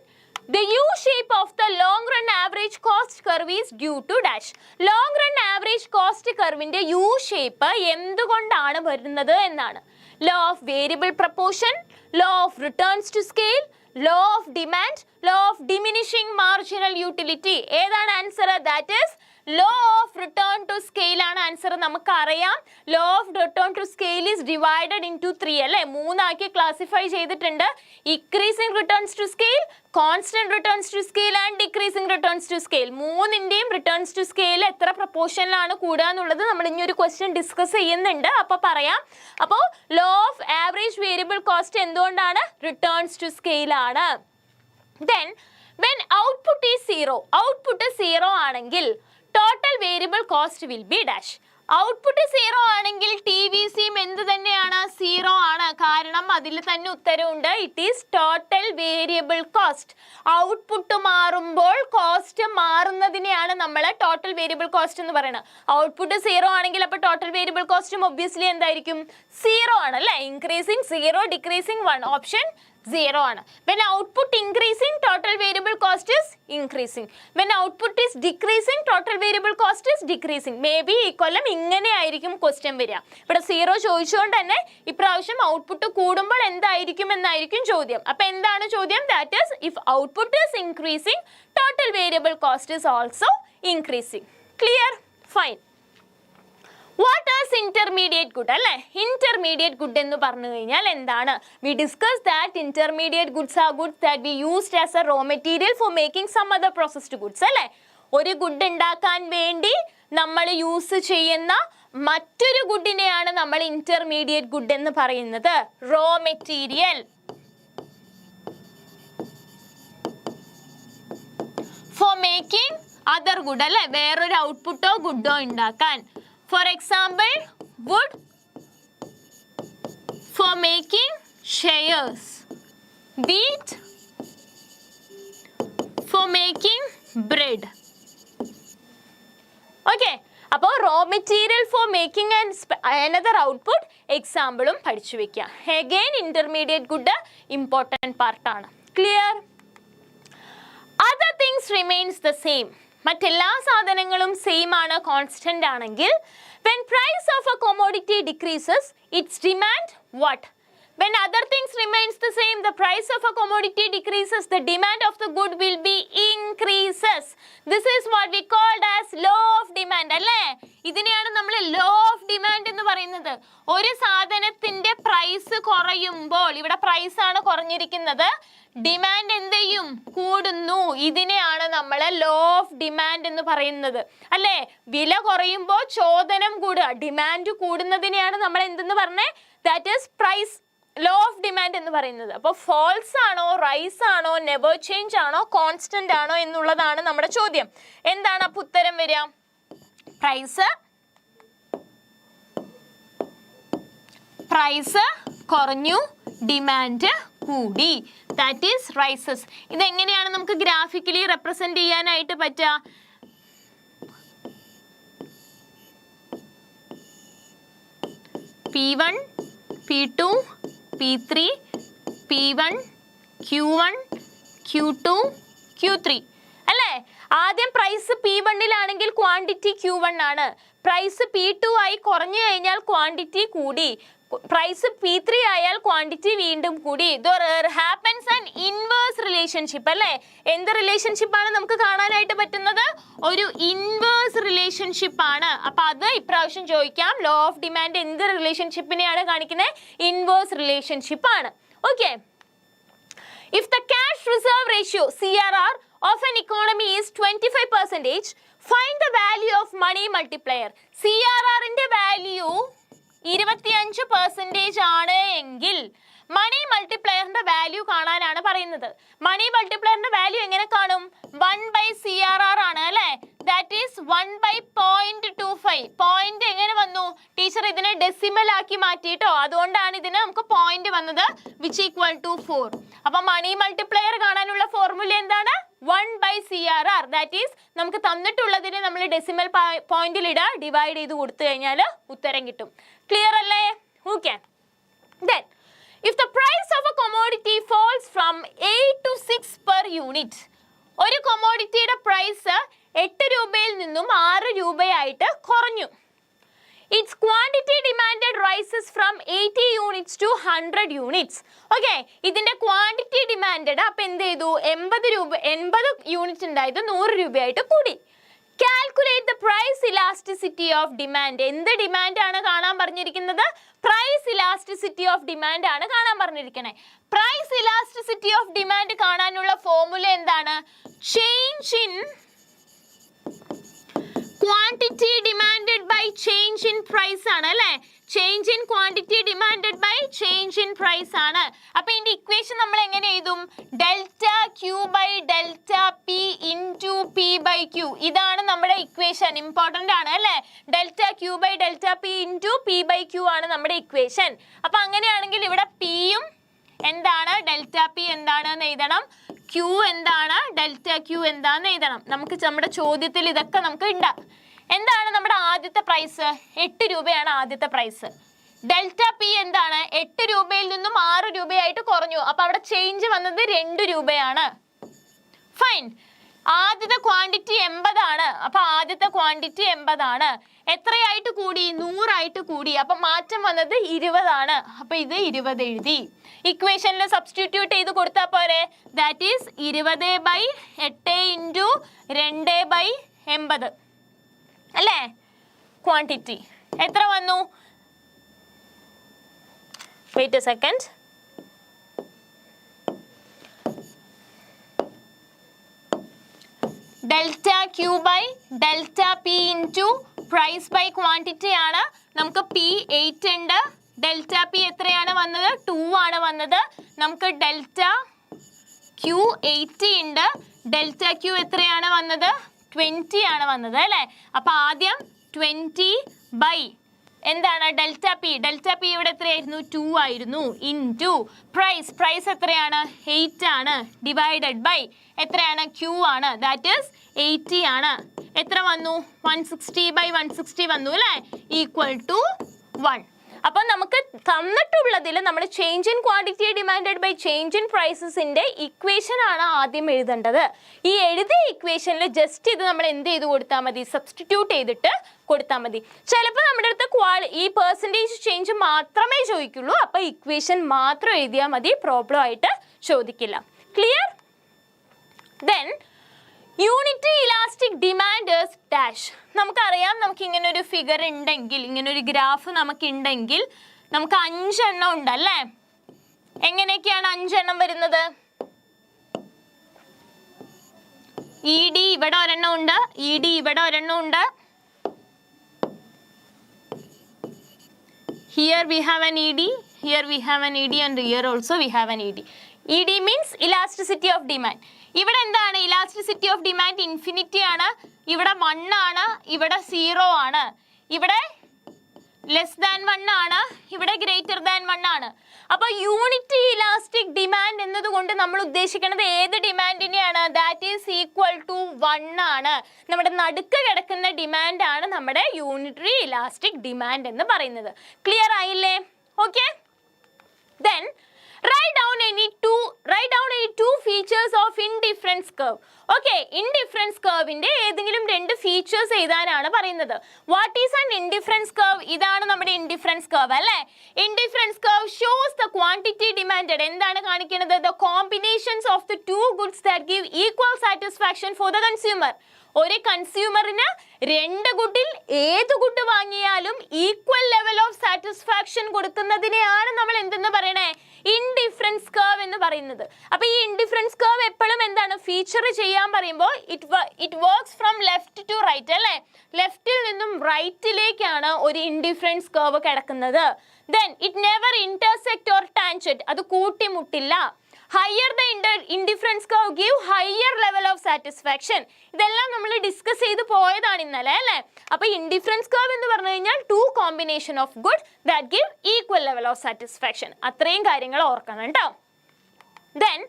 the U shape of the long run average cost curve is due to dash. long run average cost curve-ന്റെ U shape എന്തുകൊണ്ടാണ് വരുന്നത് എന്നാണ്. law of variable proportion, law of returns to scale, law of demand, law of diminishing marginal utility. ഏതാണ് answer? That is law of return to scale ആണ് ആൻസർ. നമുക്കറിയാം law of return to scale is divided into 3 അല്ലേ? 3 ആക്കി ക്ലാസിഫൈ ചെയ്തിട്ടുണ്ട്. Increasing returns to scale, constant returns to scale and decreasing returns to scale. മൂന്നിൻ്റെയും റിട്ടേൺസ് ടു സ്കെയിൽ എത്ര പ്രൊപ്പോർഷനിലാണ് കൂടുക എന്നുള്ളത് നമ്മൾ ഇനി ഒരു ക്വസ്റ്റ്യൻ ഡിസ്കസ് ചെയ്യുന്നുണ്ട്. അപ്പോൾ പറയാം. അപ്പോൾ law of average variable cost എന്തുകൊണ്ടാണ്? റിട്ടേൺസ് ടു സ്കെയിൽ ആണ്. Then when output is 0, output 0 ആണെങ്കിൽ total variable cost will be dash. Output 0 ആണെങ്കിൽ TVCയും എന്ത് തന്നെയാണ്? 0 ആണ്. കാരണം അതിൽ തന്നെ ഉത്തരവുണ്ട്. It is total variable cost. Output മാറുമ്പോൾ കോസ്റ്റ് മാറുന്നതിനെയാണ് നമ്മൾ ടോട്ടൽ വേരിയബിൾ കോസ്റ്റ് എന്ന് പറയുന്നത്. ഔട്ട്പുട്ട് 0 ആണെങ്കിൽ അപ്പോൾ ടോട്ടൽ വേരിയബിൾ കോസ്റ്റും ഒബ്വിയസ്ലി എന്തായിരിക്കും? 0 ആണ് അല്ലേ? Increasing 0, decreasing 1. ഓപ്ഷൻ 0 ആണ്. when output increasing, total variable cost is increasing. when output is decreasing, total variable cost is decreasing. maybe ഈ കൊല്ലം ഇങ്ങനെ ആയിരിക്കും ക്വസ്റ്റ്യൻ വരിക. ഇവിടെ 0 ചോദിച്ചുകൊണ്ട് തന്നെ ഇപ്രാവശ്യം ഔട്ട്പുട്ട് കൂടുമ്പോൾ എന്തായിരിക്കും എന്നായിരിക്കും ചോദ്യം. അപ്പൊ എന്താണ് ചോദ്യം? That is if output is increasing, total variable cost is also increasing. Clear? Fine. What is intermediate good അല്ലേ? ഇന്റർമീഡിയറ്റ് ഗുഡ് എന്ന് പറഞ്ഞു കഴിഞ്ഞാൽ എന്താണ്? We discuss that intermediate goods are goods that we used as a raw material for making some other processed goods അല്ലേ? ഒരു ഗുഡ് ഉണ്ടാക്കാൻ വേണ്ടി നമ്മൾ യൂസ് ചെയ്യുന്ന മറ്റൊരു ഗുഡിനെയാണ് നമ്മൾ ഇന്റർമീഡിയറ്റ് ഗുഡ് എന്ന് പറയുന്നത്. Raw material for making other good അല്ലേ? വേറൊരു ഔട്ട്പുട്ടോ ഗുഡോ ഉണ്ടാക്കാൻ. For example, wood for making chairs, wheat for making bread. Okay, അപ്പോൾ raw material for making another output എക്സാമ്പിളും പഠിച്ചു വെക്കുക. അഗെയിൻ ഇന്റർമീഡിയറ്റ് ഗുഡ് ഇമ്പോർട്ടൻറ്റ് പാർട്ടാണ്. Clear? Other things remains the same. മറ്റെല്ലാ സാധനങ്ങളും സെയിം ആണ്, കോൺസ്റ്റന്റ് ആണെങ്കിൽ when price of a commodity decreases, its demand what? When other things remains the same, the price of a commodity decreases, the demand of the good will be increases. This is what we called as law of demand അല്ലേ? ഇതിനെയാണ് നമ്മൾ law of demand എന്ന് പറയുന്നത്. ഒരു സാധനത്തിന്റെ പ്രൈസ് കുറയുമ്പോൾ, ഇവിടെ പ്രൈസ് ആണ് കുറഞ്ഞിരിക്കുന്നത്, ഡിമാൻഡ് എന്ത് ചെയ്യും? കൂടുന്നു. ഇതിനെയാണ് നമ്മൾ ലോ ഓഫ് ഡിമാൻഡ് എന്ന് പറയുന്നത് അല്ലേ? വില കുറയുമ്പോൾ ചോദനം കൂടുക, ഡിമാൻഡ് കൂടുന്നതിനെയാണ് നമ്മൾ എന്തെന്ന് പറഞ്ഞേ? That is price, law of demand എന്ന് പറയുന്നത്. അപ്പോൾ ഫോൾസ് ആണോ, റൈസ് ആണോ, നെവർ ചേഞ്ച് ആണോ, കോൺസ്റ്റന്റ് ആണോ എന്നുള്ളതാണ് നമ്മുടെ ചോദ്യം. എന്താണ് അപ്പോൾ ഉത്തരം വരിക? പ്രൈസ് കുറഞ്ഞു, ഡിമാൻഡ് കൂടി. That is rises. ഇതെങ്ങനെയാണ് നമുക്ക് ഗ്രാഫിക്കലി റെപ്രസെന്റ് ചെയ്യാനായിട്ട് പറ്റുക? P1, P2, P3, P1, Q1, Q2, Q3 അല്ലേ? ആദ്യം പ്രൈസ് P1-ലാണെങ്കിൽ ക്വാണ്ടിറ്റി Q1 ആണ്. പ്രൈസ് P2 ആയി കുറഞ്ഞു കഴിഞ്ഞാൽ ക്വാണ്ടിറ്റി കൂടി. പ്രൈസ് P3 ആയാൽ ക്വാണ്ടിറ്റി വീണ്ടും കൂടി. There happens an inverse relationship അല്ലേ? എന്ത് റിലേഷൻഷിപ്പ് ആണ് നമുക്ക് കാണാനായിട്ട് പറ്റുന്നത്? ഒരു ഇൻവേഴ്സ് റിലേഷൻഷിപ്പ് ആണ്. അപ്പൊ അത് ഇപ്രാവശ്യം ചോദിക്കാം. ലോ ഓഫ് ഡിമാൻഡ് എന്ത് റിലേഷൻഷിപ്പിനെയാണ് കാണിക്കുന്നത്? ഇൻവേഴ്സ് റിലേഷൻഷിപ്പ് ആണ്. Okay. If the cash reserve ratio CRR of an economy is 25%, find the value of money multiplier. CRR-ന്റെ വാല്യൂ 25% ആണ് എങ്കിൽ മണി മൾട്ടിപ്ലയറിന്റെ വാല്യൂ കാണാനാണ് പറയുന്നത്. മണി മൾട്ടിപ്ലയറിന്റെ വാല്യൂ എങ്ങനെ കാണും? 1/CRR ആണ് അല്ലേ? That is 1/0.25. പോയിന്റ് എങ്ങനെ വന്നു? ടീച്ചർ ഇതിനെ ഡെസിമൽ ആക്കി മാറ്റിയിട്ടോ, അതുകൊണ്ടാണ് ഇതിന് നമുക്ക് പോയിന്റ് വന്നത് വിച്ച് ഈക്വൽ ടു 4. അപ്പൊ മണി മൾട്ടിപ്ലയർ കാണാനുള്ള ഫോർമുല എന്താണ്? 1/CRR. ദാറ്റ് ഈസ് നമുക്ക് തന്നിട്ടുള്ളതിനെ നമ്മൾ ഡെസിമൽ പോയിന്റിൽ ഇടുക, ഡിവൈഡ് ചെയ്ത് കൊടുത്തു കഴിഞ്ഞാൽ ഉത്തരം കിട്ടും. ക്ലിയർ അല്ലേ? Okay. Then if the price of a commodity falls from 8 to 6 per unit, ഒരു കൊമോഡിറ്റിയുടെ പ്രൈസ് 8 രൂപയിൽ നിന്നും 6 രൂപയായിട്ട് കുറഞ്ഞു. Its quantity demanded rises from 80 units to 100 units. Okay, ഇതിന്റെ ക്വാണ്ടിറ്റി ഡിമാൻഡ് അപ്പൊ എന്ത് ചെയ്തു? 80 യൂണിറ്റ് ഉണ്ടായത് 100 രൂപയായിട്ട് കൂടി. Calculate the price elasticity of demand. എന്ത് ഡിമാൻഡ് ആണ് കാണാൻ പറഞ്ഞിരിക്കുന്നത്? പ്രൈസ് ഇലാസ്റ്റിസിറ്റി ഓഫ് ഡിമാൻഡ് ആണ് കാണാൻ പറഞ്ഞിരിക്കുന്നത്. പ്രൈസ് ഇലാസ്റ്റിസിറ്റി ഓഫ് ഡിമാൻഡ് കാണാനുള്ള ഫോർമുല എന്താണ്? Change in quantity demanded by change in price ആണ് അല്ലേ? Change in quantity demanded by change in price ആണ്. അപ്പൊ ഇതിന്റെ ഇക്വേഷൻ നമ്മൾ എങ്ങനെ എഴുതും? Delta Q by delta P into P by Q. ഇതാണ് നമ്മുടെ ഇക്വേഷൻ. ഇമ്പോർട്ടന്റ് ആണ് അല്ലേ? Delta Q by delta P into P by Q ആണ് നമ്മുടെ ഇക്വേഷൻ. അപ്പൊ അങ്ങനെയാണെങ്കിൽ ഇവിടെ പിയും എന്താണ്, ഡെൽറ്റ പി എന്താണെന്ന് എഴുതണം, ക്യൂ എന്താണ്, ഡെൽറ്റ ക്യൂ എന്താണെന്ന് എഴുതണം. നമുക്ക് നമ്മുടെ ചോദ്യത്തിൽ ഇതൊക്കെ നമുക്ക് ഉണ്ടാകും. എന്താണ് നമ്മുടെ ആദ്യത്തെ പ്രൈസ്? 8 രൂപയാണ് ആദ്യത്തെ പ്രൈസ്. ഡെൽറ്റ പി എന്താണ്? 8 രൂപയിൽ നിന്നും 6 രൂപയായിട്ട് കുറഞ്ഞു. അപ്പൊ അവിടെ ചേഞ്ച് വന്നത് 2 രൂപയാണ്. ഫൈൻ. ആദ്യത്തെ ക്വാണ്ടിറ്റി 80 ആണ്. അപ്പൊ ആദ്യത്തെ ക്വാണ്ടിറ്റി 80 ആണ്. എത്രയായിട്ട് കൂടി? 100 ആയിട്ട് കൂടി. അപ്പൊ മാറ്റം വന്നത് 20 ആണ്. അപ്പൊ ഇത് 20 എഴുതി. ഇക്വേഷനിൽ സബ്സ്റ്റിറ്റ്യൂട്ട് ചെയ്ത് കൊടുത്താൽ പോരെ? ദാറ്റ് ഈസ് 20/8 ഇൻറ്റു 2/80 അല്ലേ? ക്വാണ്ടിറ്റി എത്ര വന്നു? Wait a second. Delta Q by delta P into price by quantity ആണ്. നമുക്ക് പി 8 ഉണ്ട്. ഡെൽറ്റ പി എത്രയാണ് വന്നത്? 2 ആണ് വന്നത്. നമുക്ക് ഡെൽറ്റ ക്യൂ 80 ഉണ്ട്. ഡെൽറ്റ ക്യൂ എത്രയാണ് വന്നത്? 20 ആണ് വന്നത് അല്ലേ? അപ്പൊ ആദ്യം 20 ബൈ എന്താണ് ഡെൽറ്റ പി? ഡെൽറ്റ പി ഇവിടെ എത്രയായിരുന്നു? 2 ആയിരുന്നു. ഇൻറ്റു പ്രൈസ് എത്രയാണ്? 8 ആണ്. ഡിവൈഡഡ് ബൈ എത്രയാണ്? ക്യൂ ആണ്. ദാറ്റ് ഈസ് 80 ആണ്. എത്ര വന്നു? 160/160 വന്നു അല്ലേ? Equal to 1. അപ്പൊ നമുക്ക് തന്നിട്ടുള്ളതിൽ നമ്മൾ change in quantity demanded by change in പ്രൈസസിന്റെ ഇക്വേഷൻ ആണ് ആദ്യം എഴുതേണ്ടത്. ഈ എഴുതിയ ഇക്വേഷനിൽ ജസ്റ്റ് ഇത് നമ്മൾ എന്ത് ചെയ്ത് കൊടുത്താൽ മതി? സബ്സ്റ്റിറ്റ്യൂട്ട് ചെയ്തിട്ട് കൊടുത്താൽ മതി. ചിലപ്പോൾ നമ്മുടെ അടുത്ത് ഈ പെർസെൻറ്റേജ് ചേഞ്ച് മാത്രമേ ചോദിക്കുള്ളൂ. അപ്പൊ ഇക്വേഷൻ മാത്രം എഴുതിയാൽ മതി, പ്രോബ്ലം ആയിട്ട് ചോദിക്കില്ല. Clear? Then unit elastic demand dash. നമുക്കറിയാം, നമുക്ക് ഇങ്ങനെ ഒരു ഫിഗർ ഉണ്ടെങ്കിൽ, ഇങ്ങനെ ഒരു ഗ്രാഫ് നമുക്ക് ഉണ്ടെങ്കിൽ നമുക്ക് 5 എണ്ണം ഉണ്ടല്ലേ? എങ്ങനെയൊക്കെയാണ് 5 എണ്ണം വരുന്നത്? ഇ ഡി ഇവിടെ ഒരെണ്ണം ഉണ്ട്, ഇ ഡി ഇവിടെ ഒരെണ്ണം ഉണ്ട്. Here we have an ED, here we have an ED and here also we have an ED. ED means elasticity of demand. ഇവിടെ എന്താണ്? ഇലാസ്റ്റിസിറ്റി ഓഫ് ഡിമാൻഡ് ഇൻഫിനിറ്റി ആണ്. ഇവിടെ 1 ആണ്, ഇവിടെ 0 ആണ്. ഇവിടെ ലെസ് ദാൻ 1 ആണ്, ഇവിടെ ഗ്രേറ്റർ ദാൻ 1 ആണ്. അപ്പൊ യൂണിറ്റ് ഇലാസ്റ്റിക് ഡിമാൻഡ് എന്നതുകൊണ്ട് നമ്മൾ ഉദ്ദേശിക്കുന്നത് ഏത് ഡിമാൻഡിനെയാണ്? ദാറ്റ് ഈസ് ഈക്വൽ ടു 1 ആണ്. നമ്മുടെ നടുക്ക് കിടക്കുന്ന ഡിമാൻഡ് ആണ് നമ്മുടെ യൂണിറ്ററി ഇലാസ്റ്റിക് ഡിമാൻഡ് എന്ന് പറയുന്നത്. ക്ലിയർ ആയില്ലേ? Okay. Then write down any two features of indifference curve. Okay, indifference curve ന്റെ ഏതെങ്കിലും രണ്ട് ഫീച്ചേഴ്സ് എഴുതാനാണ് പറയുന്നത്. What is an indifference curve? ഇതാണ് നമ്മുടെ indifference curve അല്ലേ? Indifference curve shows the quantity demanded. എന്താണ് കാണിക്കുന്നത്? The combinations of the two goods that give equal satisfaction for the consumer. ഒരു കൺസ്യൂമറിന് രണ്ട് ഗുഡിൽ ഏത് ഗുഡ് വാങ്ങിയാലും ഈക്വൽ ലെവൽ ഓഫ് സാറ്റിസ്ഫാക്ഷൻ കൊടുക്കുന്നതിനെയാണ് നമ്മൾ എന്തെന്ന് പറയണേ? ഇൻഡിഫറൻസ് കർവ് എന്ന് പറയുന്നത്. അപ്പൊ ഈ ഇൻഡിഫറൻസ് കർവ് എപ്പോഴും എന്താണ് ഫീച്ചർ ചെയ്യാൻ പറയുമ്പോൾ it works from left to right അല്ലേ? ലെഫ്റ്റിൽ നിന്നും റൈറ്റിലേക്കാണ് ഒരു ഇൻഡിഫറൻസ് കർവ് കിടക്കുന്നത്. Then it never intersect or tangent, അത് കൂട്ടിമുട്ടില്ല. Higher the indifference curve give higher level of satisfaction. ഇതെല്ലാം നമ്മൾ ഡിസ്കസ് ചെയ്ത് പോയതാണ് ഇന്നലെ അല്ലേ? അപ്പൊ ഇൻഡിഫറൻസ് കർവ് എന്ന് പറഞ്ഞു കഴിഞ്ഞാൽ two combination of good that give equal level of satisfaction. അത്രയും കാര്യങ്ങൾ ഓർക്കണം കേട്ടോ. Then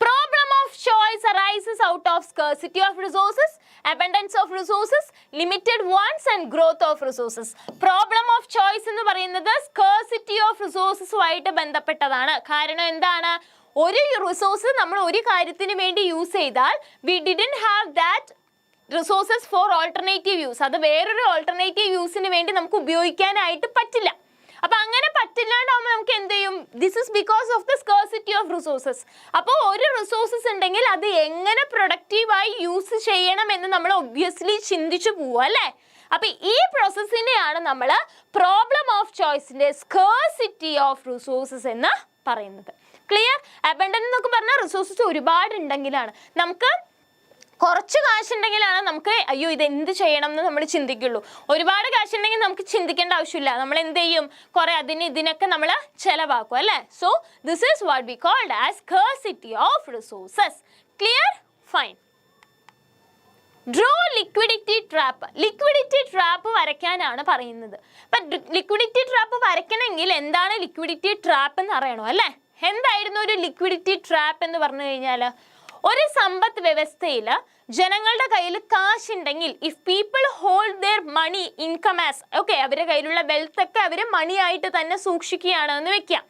problem of choice arises out of scarcity of resources, abundance of resources, limited wants and growth of resources. Problem of choice എന്ന് പറയുന്നത് scarcity of resources ആയിട്ട് ബന്ധപ്പെട്ടതാണ്. കാരണം എന്താണ്? ഒരു റിസോഴ്സ് നമ്മൾ ഒരു കാര്യത്തിന് വേണ്ടി യൂസ് ചെയ്താൽ we didn't have that resources for alternative use. അത് വേറൊരു ഓൾട്ടർനേറ്റീവ് യൂസിന് വേണ്ടി നമുക്ക് ഉപയോഗിക്കാനായിട്ട് പറ്റില്ല. അപ്പൊ അങ്ങനെ പറ്റില്ലാണ്ടാവുമ്പോൾ നമുക്ക് എന്ത് ചെയ്യും? This is because of the scarcity of resources. അപ്പോൾ ഒരു റിസോഴ്സസ് ഉണ്ടെങ്കിൽ അത് എങ്ങനെ പ്രൊഡക്റ്റീവായി യൂസ് ചെയ്യണം എന്ന് നമ്മൾ ഒബ്വിയസ്ലി ചിന്തിച്ചു പോവുക അല്ലേ? അപ്പൊ ഈ പ്രോസസ്സിനെയാണ് നമ്മൾ പ്രോബ്ലം ഓഫ് ചോയ്സിന്റെ സ്കേഴ്സിറ്റി ഓഫ് റിസോഴ്സസ് എന്ന് പറയുന്നത്. ക്ലിയർ? അബണ്ടന്റ് എന്നൊക്കെ പറഞ്ഞാൽ റിസോഴ്സസ് ഒരുപാട് ഉണ്ടെങ്കിലാണ്, നമുക്ക് കുറച്ച് കാശുണ്ടെങ്കിലാണ് നമുക്ക് അയ്യോ ഇത് എന്ത് ചെയ്യണം എന്ന് നമ്മൾ ചിന്തിക്കുള്ളൂ. ഒരുപാട് കാശുണ്ടെങ്കിൽ നമുക്ക് ചിന്തിക്കേണ്ട ആവശ്യമില്ല, നമ്മൾ എന്ത് ചെയ്യും? കുറെ ഇതിനൊക്കെ നമ്മൾ ചെലവാക്കും അല്ലേ? So this is what we called as scarcity of resources. Clear? Fine. Draw liquidity trap. Liquidity trap വരയ്ക്കാനാണ് പറയുന്നത്. അപ്പം ലിക്വിഡിറ്റി ട്രാപ്പ് വരയ്ക്കണമെങ്കിൽ എന്താണ് ലിക്വിഡിറ്റി ട്രാപ്പ് എന്ന് അറിയണോ അല്ലേ? എന്തായിരുന്നു ഒരു ലിക്വിഡിറ്റി ട്രാപ്പ് എന്ന് പറഞ്ഞു കഴിഞ്ഞാൽ, ഒരു സമ്പദ് വ്യവസ്ഥയിൽ ജനങ്ങളുടെ കയ്യിൽ കാശുണ്ടെങ്കിൽ if people hold their money income as okay, അവരുടെ കയ്യിലുള്ള വെൽത്ത് ഒക്കെ അവർ മണി ആയിട്ട് തന്നെ സൂക്ഷിക്കുകയാണ് എന്ന് വെക്കാം.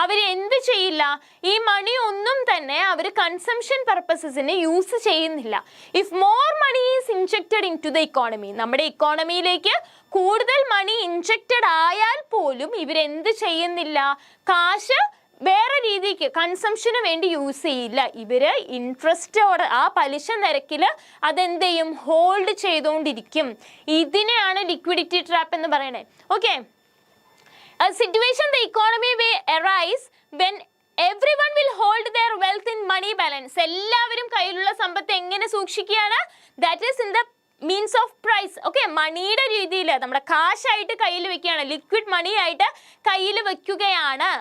അവർ എന്ത് ചെയ്യില്ല? ഈ മണി ഒന്നും തന്നെ അവർ കൺസംഷൻ പർപ്പസസിന് യൂസ് ചെയ്യുന്നില്ല. If more money is injected into the economy, നമ്മുടെ ഇക്കോണമിയിലേക്ക് കൂടുതൽ മണി ഇൻജെക്റ്റഡ് ആയാൽ പോലും ഇവരെന്ത് ചെയ്യുന്നില്ല? കാശ് വേറെ രീതിക്ക് കൺസംഷന് വേണ്ടി യൂസ് ചെയ്യില്ല. ഇവര് ഇൻട്രസ്റ്റോടെ ആ പലിശ നിരക്കിൽ അതെന്ത് ചെയ്യും? ഹോൾഡ് ചെയ്തുകൊണ്ടിരിക്കും. ഇതിനെയാണ് ലിക്വിഡിറ്റി ട്രാപ്പ് എന്ന് പറയണേ. Okay. A situation the economy will arise when everyone will hold their wealth in money balance. എല്ലാവരും കയ്യിലുള്ള സമ്പത്ത് എങ്ങനെ സൂക്ഷിക്കുകയാണ്? That is in the means of price. Okay, മണിയുടെ രീതിയിൽ നമ്മുടെ കാശായിട്ട് കയ്യിൽ വെക്കുകയാണ്, ലിക്വിഡ് മണി ആയിട്ട് കയ്യിൽ വെക്കുകയാണ്.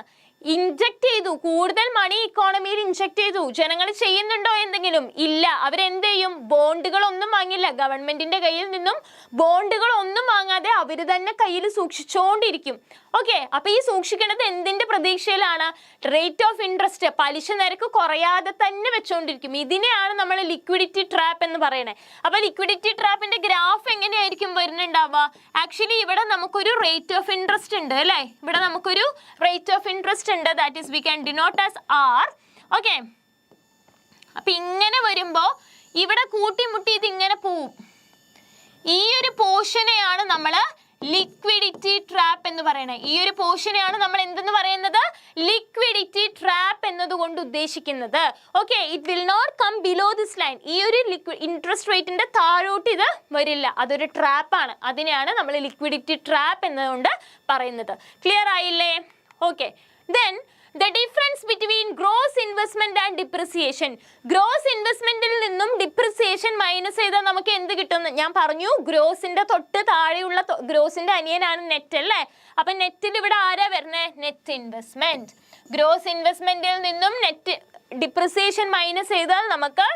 ഇൻജെക്ട് ചെയ്തു, കൂടുതൽ മണി ഇക്കോണമിയിൽ ഇൻജെക്ട് ചെയ്തു. ജനങ്ങൾ ചെയ്യുന്നുണ്ടോ എന്തെങ്കിലും? ഇല്ല. അവരെന്ത് ചെയ്യും? ബോണ്ടുകളൊന്നും വാങ്ങില്ല. ഗവൺമെന്റിന്റെ കയ്യിൽ നിന്നും ബോണ്ടുകളൊന്നും വാങ്ങാതെ അവർ തന്നെ കയ്യിൽ സൂക്ഷിച്ചുകൊണ്ടിരിക്കും. ഓക്കെ, അപ്പൊ ഈ സൂക്ഷിക്കേണ്ടത് എന്തിന്റെ പ്രതീക്ഷയിലാണ്? റേറ്റ് ഓഫ് ഇൻട്രസ്റ്റ്, പലിശ നിരക്ക് കുറയാതെ തന്നെ വെച്ചുകൊണ്ടിരിക്കും. ഇതിനെയാണ് നമ്മൾ ലിക്വിഡിറ്റി ട്രാപ്പ് എന്ന് പറയണേ. അപ്പൊ ലിക്വിഡിറ്റി ട്രാപ്പിന്റെ ഗ്രാഫ് എങ്ങനെയായിരിക്കും വരുന്നുണ്ടാവുക? ആക്ച്വലി ഇവിടെ നമുക്കൊരു റേറ്റ് ഓഫ് ഇൻട്രസ്റ്റ് ഉണ്ട് അല്ലേ? ഇവിടെ നമുക്കൊരു റേറ്റ് ഓഫ് ഇൻട്രസ്റ്റ് ഉണ്ട്, that is we can denote as R. Okay, അപ്പൊ ഇങ്ങനെ വരുമ്പോ ഇവിടെ കൂട്ടിമുട്ടി ഇത് ഇങ്ങനെ പോവും. ഈ ഒരു പോർഷനെയാണ് നമ്മൾ ലിക്വിഡിറ്റി ട്രാപ്പ് എന്ന് പറയുന്നത്. ഈ ഒരു പോർഷനെയാണ് നമ്മൾ എന്തെന്ന് പറയുന്നത്? ലിക്വിഡിറ്റി ട്രാപ്പ് എന്നതുകൊണ്ട് ഉദ്ദേശിക്കുന്നത്. Okay, it will not come below this line. ഈ ഒരു ഇൻട്രസ്റ്റ് റേറ്റിന്റെ താഴോട്ട് ഇത് വരില്ല, അതൊരു ട്രാപ്പാണ്. അതിനെയാണ് നമ്മൾ ലിക്വിഡിറ്റി ട്രാപ്പ് എന്നതുകൊണ്ട് പറയുന്നത്. ക്ലിയർ ആയില്ലേ? Okay. Then the difference between gross investment and depreciation. Gross investmentൽ നിന്നും ഡിപ്രിസിയേഷൻ മൈനസ് ചെയ്താൽ നമുക്ക് എന്ത് കിട്ടും? ഞാൻ പറഞ്ഞു ഗ്രോസിന്റെ തൊട്ട് താഴെയുള്ള ഗ്രോസിന്റെ അനിയനാണ് നെറ്റ് അല്ലേ? അപ്പൊ നെറ്റിൽ ഇവിടെ ആരാ വരുന്നത്? Net investment. ഗ്രോസ് ഇൻവെസ്റ്റ്മെന്റിൽ നിന്നും നെറ്റ് ഡിപ്രിസിയേഷൻ മൈനസ് ചെയ്താൽ നമുക്ക്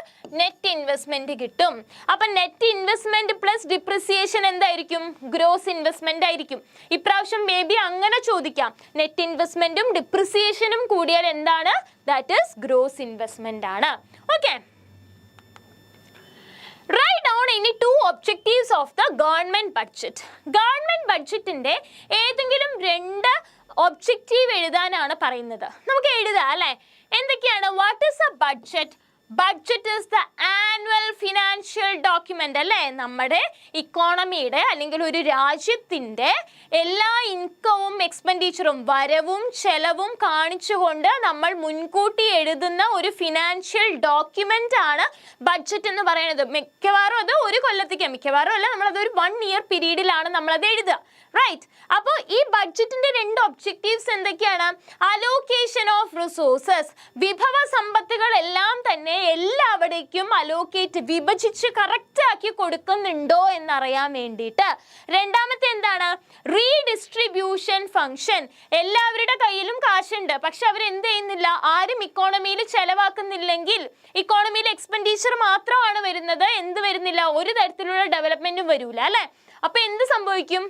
നെറ്റ് ഇൻവെസ്റ്റ്മെന്റ് കിട്ടും. അപ്പൊ നെറ്റ് ഇൻവെസ്റ്റ്മെന്റ് പ്ലസ് ഡിപ്രിസിയേഷൻ എന്തായിരിക്കും? ഗ്രോസ് ഇൻവെസ്റ്റ്മെന്റ് ആയിരിക്കും. ഇപ്രാവശ്യം മേ ബി അങ്ങനെ ചോദിക്കാം. നെറ്റ് ഇൻവെസ്റ്റ്മെന്റും ഡിപ്രിസിയേഷനും കൂടിയാൽ എന്താണ്? ദാറ്റ് ഈസ് ഗ്രോസ് ഇൻവെസ്റ്റ്മെന്റ് ആണ്. Okay, Write down any two objectives of the government budget. Government ബഡ്ജറ്റിന്റെ ഏതെങ്കിലും രണ്ട് ഒബ്ജക്റ്റീവ് എഴുതാനാണ് പറയുന്നത്. നമുക്ക് എഴുതാം അല്ലെ? എന്തൊക്കെയാണ്? What is a budget? Budget is the annual financial document അല്ലേ? നമ്മുടെ ഇക്കോണമിയുടെ അല്ലെങ്കിൽ ഒരു രാജ്യത്തിൻ്റെ എല്ലാ ഇൻകവും എക്സ്പെൻഡിച്ചറും വരവും ചെലവും കാണിച്ചുകൊണ്ട് നമ്മൾ മുൻകൂട്ടി എഴുതുന്ന ഒരു ഫിനാൻഷ്യൽ ഡോക്യുമെന്റ് ആണ് ബഡ്ജറ്റ് എന്ന് പറയുന്നത്. മിക്കവാറും അത് ഒരു കൊല്ലത്തേക്ക്, മിക്കവാറും അല്ല, നമ്മളത് ഒരു 1 year പീരീഡിലാണ് നമ്മളത് എഴുതുക. റൈറ്റ്. അപ്പോൾ ഈ ബഡ്ജറ്റിന്റെ രണ്ട് ഒബ്ജക്റ്റീവ്സ് എന്തൊക്കെയാണ്? അലോക്കേഷൻ ഓഫ് റിസോഴ്സസ്, വിഭവ സമ്പത്തുകളെല്ലാം തന്നെ എല്ലാവിടേക്കും അലോക്കേറ്റ്, വിഭജിച്ച് കറക്റ്റ് ആക്കി കൊടുക്കുന്നുണ്ടോ എന്നറിയാൻ വേണ്ടിയിട്ട്. രണ്ടാമത്തെ എന്താണ്? Redistribution function. എല്ലാവരുടെ കയ്യിലും കാശുണ്ട്, പക്ഷെ അവർ എന്ത് ചെയ്യുന്നില്ല? ആരും ഇക്കോണമിയിൽ ചെലവാക്കുന്നില്ലെങ്കിൽ, ഇക്കോണമിയിൽ എക്സ്പെൻഡിച്ചർ മാത്രമാണ് വരുന്നത്, എന്ത് വരുന്നില്ല? ഒരു തരത്തിലുള്ള ഡെവലപ്മെന്റും വരൂല അല്ലെ? അപ്പൊ എന്ത് സംഭവിക്കും?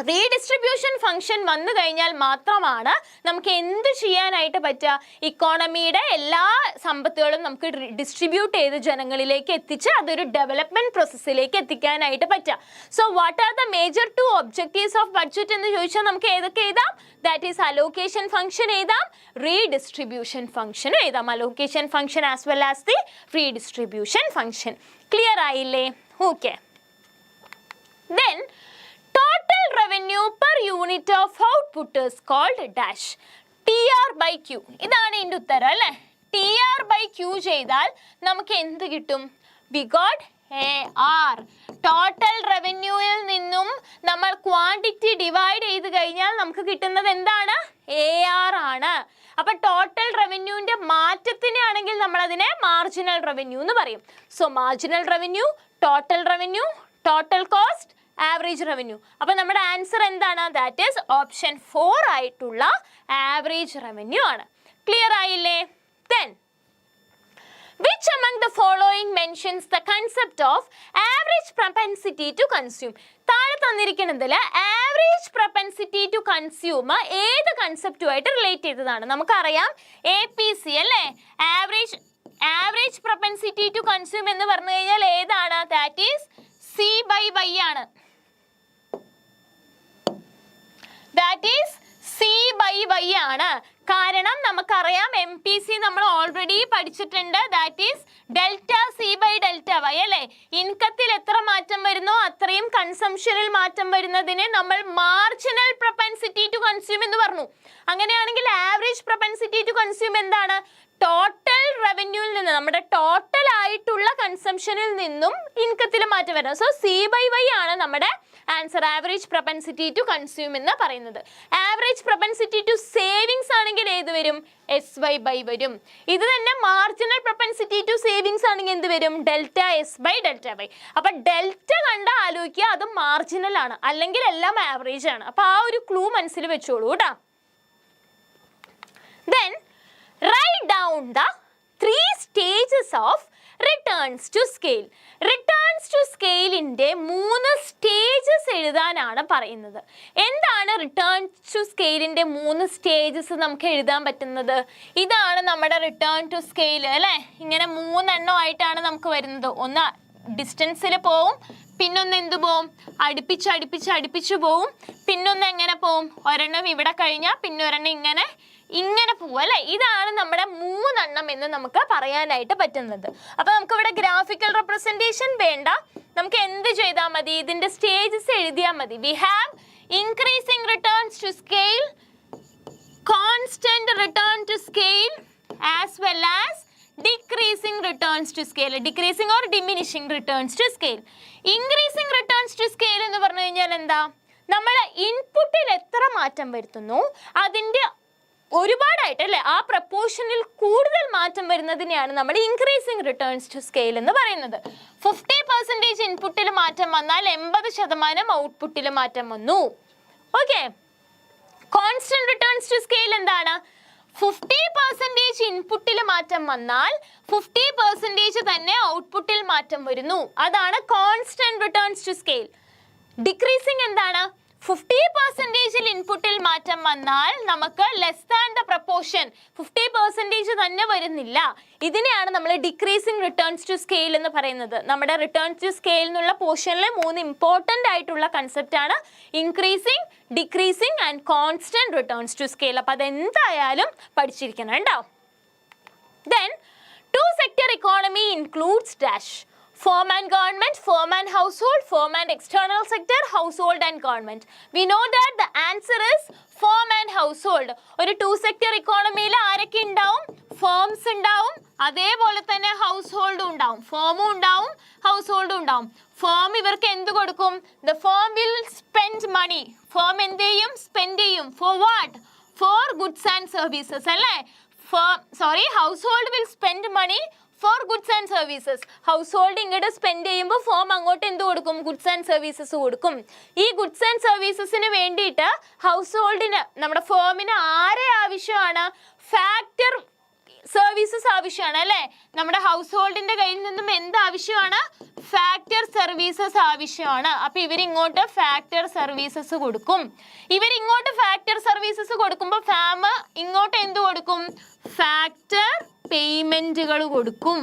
റീഡിസ്ട്രിബ്യൂഷൻ ഫംഗ്ഷൻ വന്നു കഴിഞ്ഞാൽ മാത്രമാണ് നമുക്ക് എന്ത് ചെയ്യാനായിട്ട് പറ്റുക? ഇക്കോണമിയുടെ എല്ലാ സമ്പത്തുകളും നമുക്ക് ഡിസ്ട്രിബ്യൂട്ട് ചെയ്ത് ജനങ്ങളിലേക്ക് എത്തിച്ച് അതൊരു ഡെവലപ്മെന്റ് പ്രോസസ്സിലേക്ക് എത്തിക്കാനായിട്ട് പറ്റുക. So what are the major 2 objectives of budget എന്ന് ചോദിച്ചാൽ നമുക്ക് ഏതൊക്കെ എഴുതാം? ദാറ്റ് ഈസ് അലോക്കേഷൻ ഫംഗ്ഷൻ എഴുതാം, റീഡിസ്ട്രിബ്യൂഷൻ ഫംഗ്ഷൻ എഴുതാം. Allocation function as well as the redistribution function. Clear ആയില്ലേ? Okay. Then total revenue per unit of output is called dash. TR by Q. ഇതാണ് ഇതിൻ്റെ ഉത്തരം അല്ലേ? TR by Q ചെയ്താൽ നമുക്ക് എന്ത് കിട്ടും? We got AR. ടോട്ടൽ റവന്യൂയിൽ നിന്നും നമ്മൾ ക്വാണ്ടിറ്റി ഡിവൈഡ് ചെയ്ത് കഴിഞ്ഞാൽ നമുക്ക് കിട്ടുന്നത് എന്താണ്? AR ആണ്. അപ്പൊ ടോട്ടൽ റവന്യൂവിന്റെ മാറ്റത്തിനെ ആണെങ്കിൽ നമ്മൾ അതിനെ മാർജിനൽ റവന്യൂ എന്ന് പറയും. So marginal revenue, total revenue, total cost, average revenue. അപ്പൊ നമ്മുടെ ആൻസർ എന്താണ്? ദാറ്റ് ഈസ് ഓപ്ഷൻ 4 ആയിട്ടുള്ള ആവറേജ് റവന്യൂ ആണ്. ക്ലിയർ ആയില്ലേ? Then which among the following mentions the concept of average propensity to consume? താഴെ തന്നിരിക്കുന്നതിൽ ആവറേജ് propensity to consume ഏത് കൺസെപ്റ്റുമായിട്ട് റിലേറ്റ് ചെയ്തതാണ്? നമുക്കറിയാം APC അല്ലേ? ആവറേജ് propensity to consume എന്ന് പറഞ്ഞു കഴിഞ്ഞാൽ ഏതാണ്? ദാറ്റ് ഈസ് C/Y ആണ്. ദാറ്റ് ഈസ് C/Y ആണ്. കാരണം നമുക്കറിയാം MPC നമ്മൾ ഓൾറെഡി പഠിച്ചിട്ടുണ്ട്. ദാറ്റ് ഈസ് ഡെൽറ്റ C/Δy അല്ലേ? ഇൻകത്തിൽ എത്ര മാറ്റം വരുന്നോ അത്രയും കൺസംഷനിൽ മാറ്റം വരുന്നതിനെ നമ്മൾ മാർജിനൽ പ്രൊപ്പൻസിറ്റി ടു കൺസ്യൂം എന്ന് പറഞ്ഞു. അങ്ങനെയാണെങ്കിൽ ആവറേജ് പ്രൊപ്പൻസിറ്റി ടു കൺസ്യൂം എന്താണ്? ടോട്ടൽ റവന്യൂവിൽ നിന്ന്, നമ്മുടെ ടോട്ടൽ ആയിട്ടുള്ള കൺസംഷനിൽ നിന്നും ഇൻകത്തിൽ മാറ്റം വരുന്നത്. സോ C/Y ആണ് നമ്മുടെ answer. Average propensity to consume എന്ന് പറയുന്നത്. ആവറേജ് പ്രൊപ്പൻസിറ്റി ടു സേവിങ്സ് ആണെങ്കിൽ ഏത് വരും? SY വരും. ഇത് തന്നെ മാർജിനൽ പ്രൊപ്പൻസിറ്റി ടു സേവിങ്സ് ആണെങ്കിൽ എന്ത് വരും? Delta S/Δy. അപ്പൊ ഡെൽറ്റ കണ്ട ആലോചിക്കുക, അത് മാർജിനൽ ആണ്, അല്ലെങ്കിൽ എല്ലാം ആവറേജ് ആണ്. അപ്പൊ ആ ഒരു ക്ലൂ മനസ്സിൽ വെച്ചോളൂ കേട്ടോ. Then write down the 3 stages of returns to scale. Returns to scale ന്റെ 3 സ്റ്റേജസ് എഴുതാനാണ് പറയുന്നത്. എന്താണ് റിട്ടേൺ ടു സ്കെയിലിന്റെ 3 സ്റ്റേജസ് നമുക്ക് എഴുതാൻ പറ്റുന്നത്? ഇതാണ് നമ്മുടെ റിട്ടേൺ ടു സ്കെയിൽ അല്ലേ? ഇങ്ങനെ 3 എണ്ണമായിട്ടാണ് നമുക്ക് വരുന്നത്. ഒന്ന് ഡിസ്റ്റൻസിൽ പോവും, പിന്നൊന്ന് എന്ത് പോവും? അടുപ്പിച്ച് പോവും. പിന്നൊന്ന് എങ്ങനെ പോവും? ഒരെണ്ണം ഇവിടെ കഴിഞ്ഞാൽ പിന്നെ ഒരെണ്ണം ഇങ്ങനെ പോവും അല്ലേ? ഇതാണ് നമ്മുടെ 3 എണ്ണം എന്ന് നമുക്ക് പറയാനായിട്ട് പറ്റുന്നത്. അപ്പൊ നമുക്ക് ഇവിടെ ഗ്രാഫിക്കൽ റെപ്രസെന്റേഷൻ വേണ്ട, നമുക്ക് എന്ത് ചെയ്താൽ മതി? ഇതിന്റെ സ്റ്റേജസ് എഴുതിയാൽ മതി. We have increasing returns to scale, constant return to scale, as well as decreasing returns to scale, decreasing or diminishing returns to scale. increasing returns to scale എന്ന് പറഞ്ഞു കഴിഞ്ഞാൽ എന്താ? നമ്മൾ ഇൻപുട്ടിൽ എത്ര മാറ്റം വരുത്തുന്നു അതിന്റെ ഒരുപാടായിട്ട് അല്ലേ, ആ പ്രപ്പോർഷനിൽ കൂടുതൽ മാറ്റം വരുന്നതിനെയാണ് നമ്മൾ ഇൻക്രീസിംഗ് റിട്ടേൺസ് ടു സ്കെയിൽ എന്ന് പറയുന്നത്. 50% ഇൻപുട്ടിൽ മാറ്റം വന്നാൽ 80% ഔട്ട്പുട്ടിൽ മാറ്റം വന്നു. Okay. Constant returns to scale എന്താണ്? 50% ഇൻപുട്ടിൽ മാറ്റം വന്നാൽ 50% തന്നെ ഔട്ട്പുട്ടിൽ മാറ്റം വരുന്നു. അതാണ് constant returns to scale. Decreasing എന്താണ്? 50% ഇൻപുട്ടിൽ മാറ്റം വന്നാൽ നമുക്ക് ലെസ് ദാൻ ദ പ്രപ്പോർഷൻ 50% തന്നെ വരുന്നില്ല. ഇതിനെയാണ് നമ്മൾ ഡിക്രീസിങ് റിട്ടേൺസ് ടു സ്കെയിൽ എന്ന് പറയുന്നത്. നമ്മുടെ റിട്ടേൺസ് ടു സ്കെയിൽ എന്നുള്ള പോർഷനിലെ 3 ഇമ്പോർട്ടൻ്റ് ആയിട്ടുള്ള കൺസെപ്റ്റ് ആണ് increasing, decreasing and constant returns to scale. അപ്പോൾ അതെന്തായാലും പഠിച്ചിരിക്കണം കേട്ടോ. Then, two-sector economy includes dash. Firm and government, firm and household, firm and external sector, household and government. We know that the answer is firm and household. ഒരു two-sector economy ആരൊക്കെ ഉണ്ടാവും? Firms ഉണ്ടാവും, അതേപോലെ തന്നെ ഹൗസ്ഹോൾഡും ഉണ്ടാവും. ഫേമും ഉണ്ടാവും, ഹൗസ്ഹോൾഡും ഉണ്ടാവും. ഫേം ഇവർക്ക് എന്ത് കൊടുക്കും? The firm will spend money. Firm എന്ത് ചെയ്യും? സ്പെൻഡ് ചെയ്യും. For what? For goods and services അല്ലേ? household will spend money for goods and services. household ഇങ്ങോട്ട് സ്പെൻഡ് ചെയ്യുമ്പോൾ ഫേം അങ്ങോട്ട് എന്ത് കൊടുക്കും? ഗുഡ്സ് ആൻഡ് സർവീസസ് കൊടുക്കും. ഈ ഗുഡ്സ് ആൻഡ് സർവീസസിന് വേണ്ടിയിട്ട് ഹൗസ്ഹോൾഡിന്, നമ്മുടെ ഫേമിന് ആരെ ആവശ്യമാണ്? ഫാക്ടർ സർവീസസ് ആവശ്യമാണ് അല്ലേ? നമ്മുടെ ഹൗസ്ഹോൾഡിന്റെ കയ്യിൽ നിന്നും എന്ത് ആവശ്യമാണ്? ഫാക്ടർ സർവീസസ് ആവശ്യമാണ്. അപ്പൊ ഇവരിങ്ങോട്ട് ഫാക്ടർ സർവീസസ് കൊടുക്കും. ഇവരിങ്ങോട്ട് ഫാക്ടർ സർവീസസ് കൊടുക്കുമ്പോൾ ഫാം ഇങ്ങോട്ട് എന്ത് കൊടുക്കും? ഫാക്ടർ പേയ്മെന്റുകൾ കൊടുക്കും.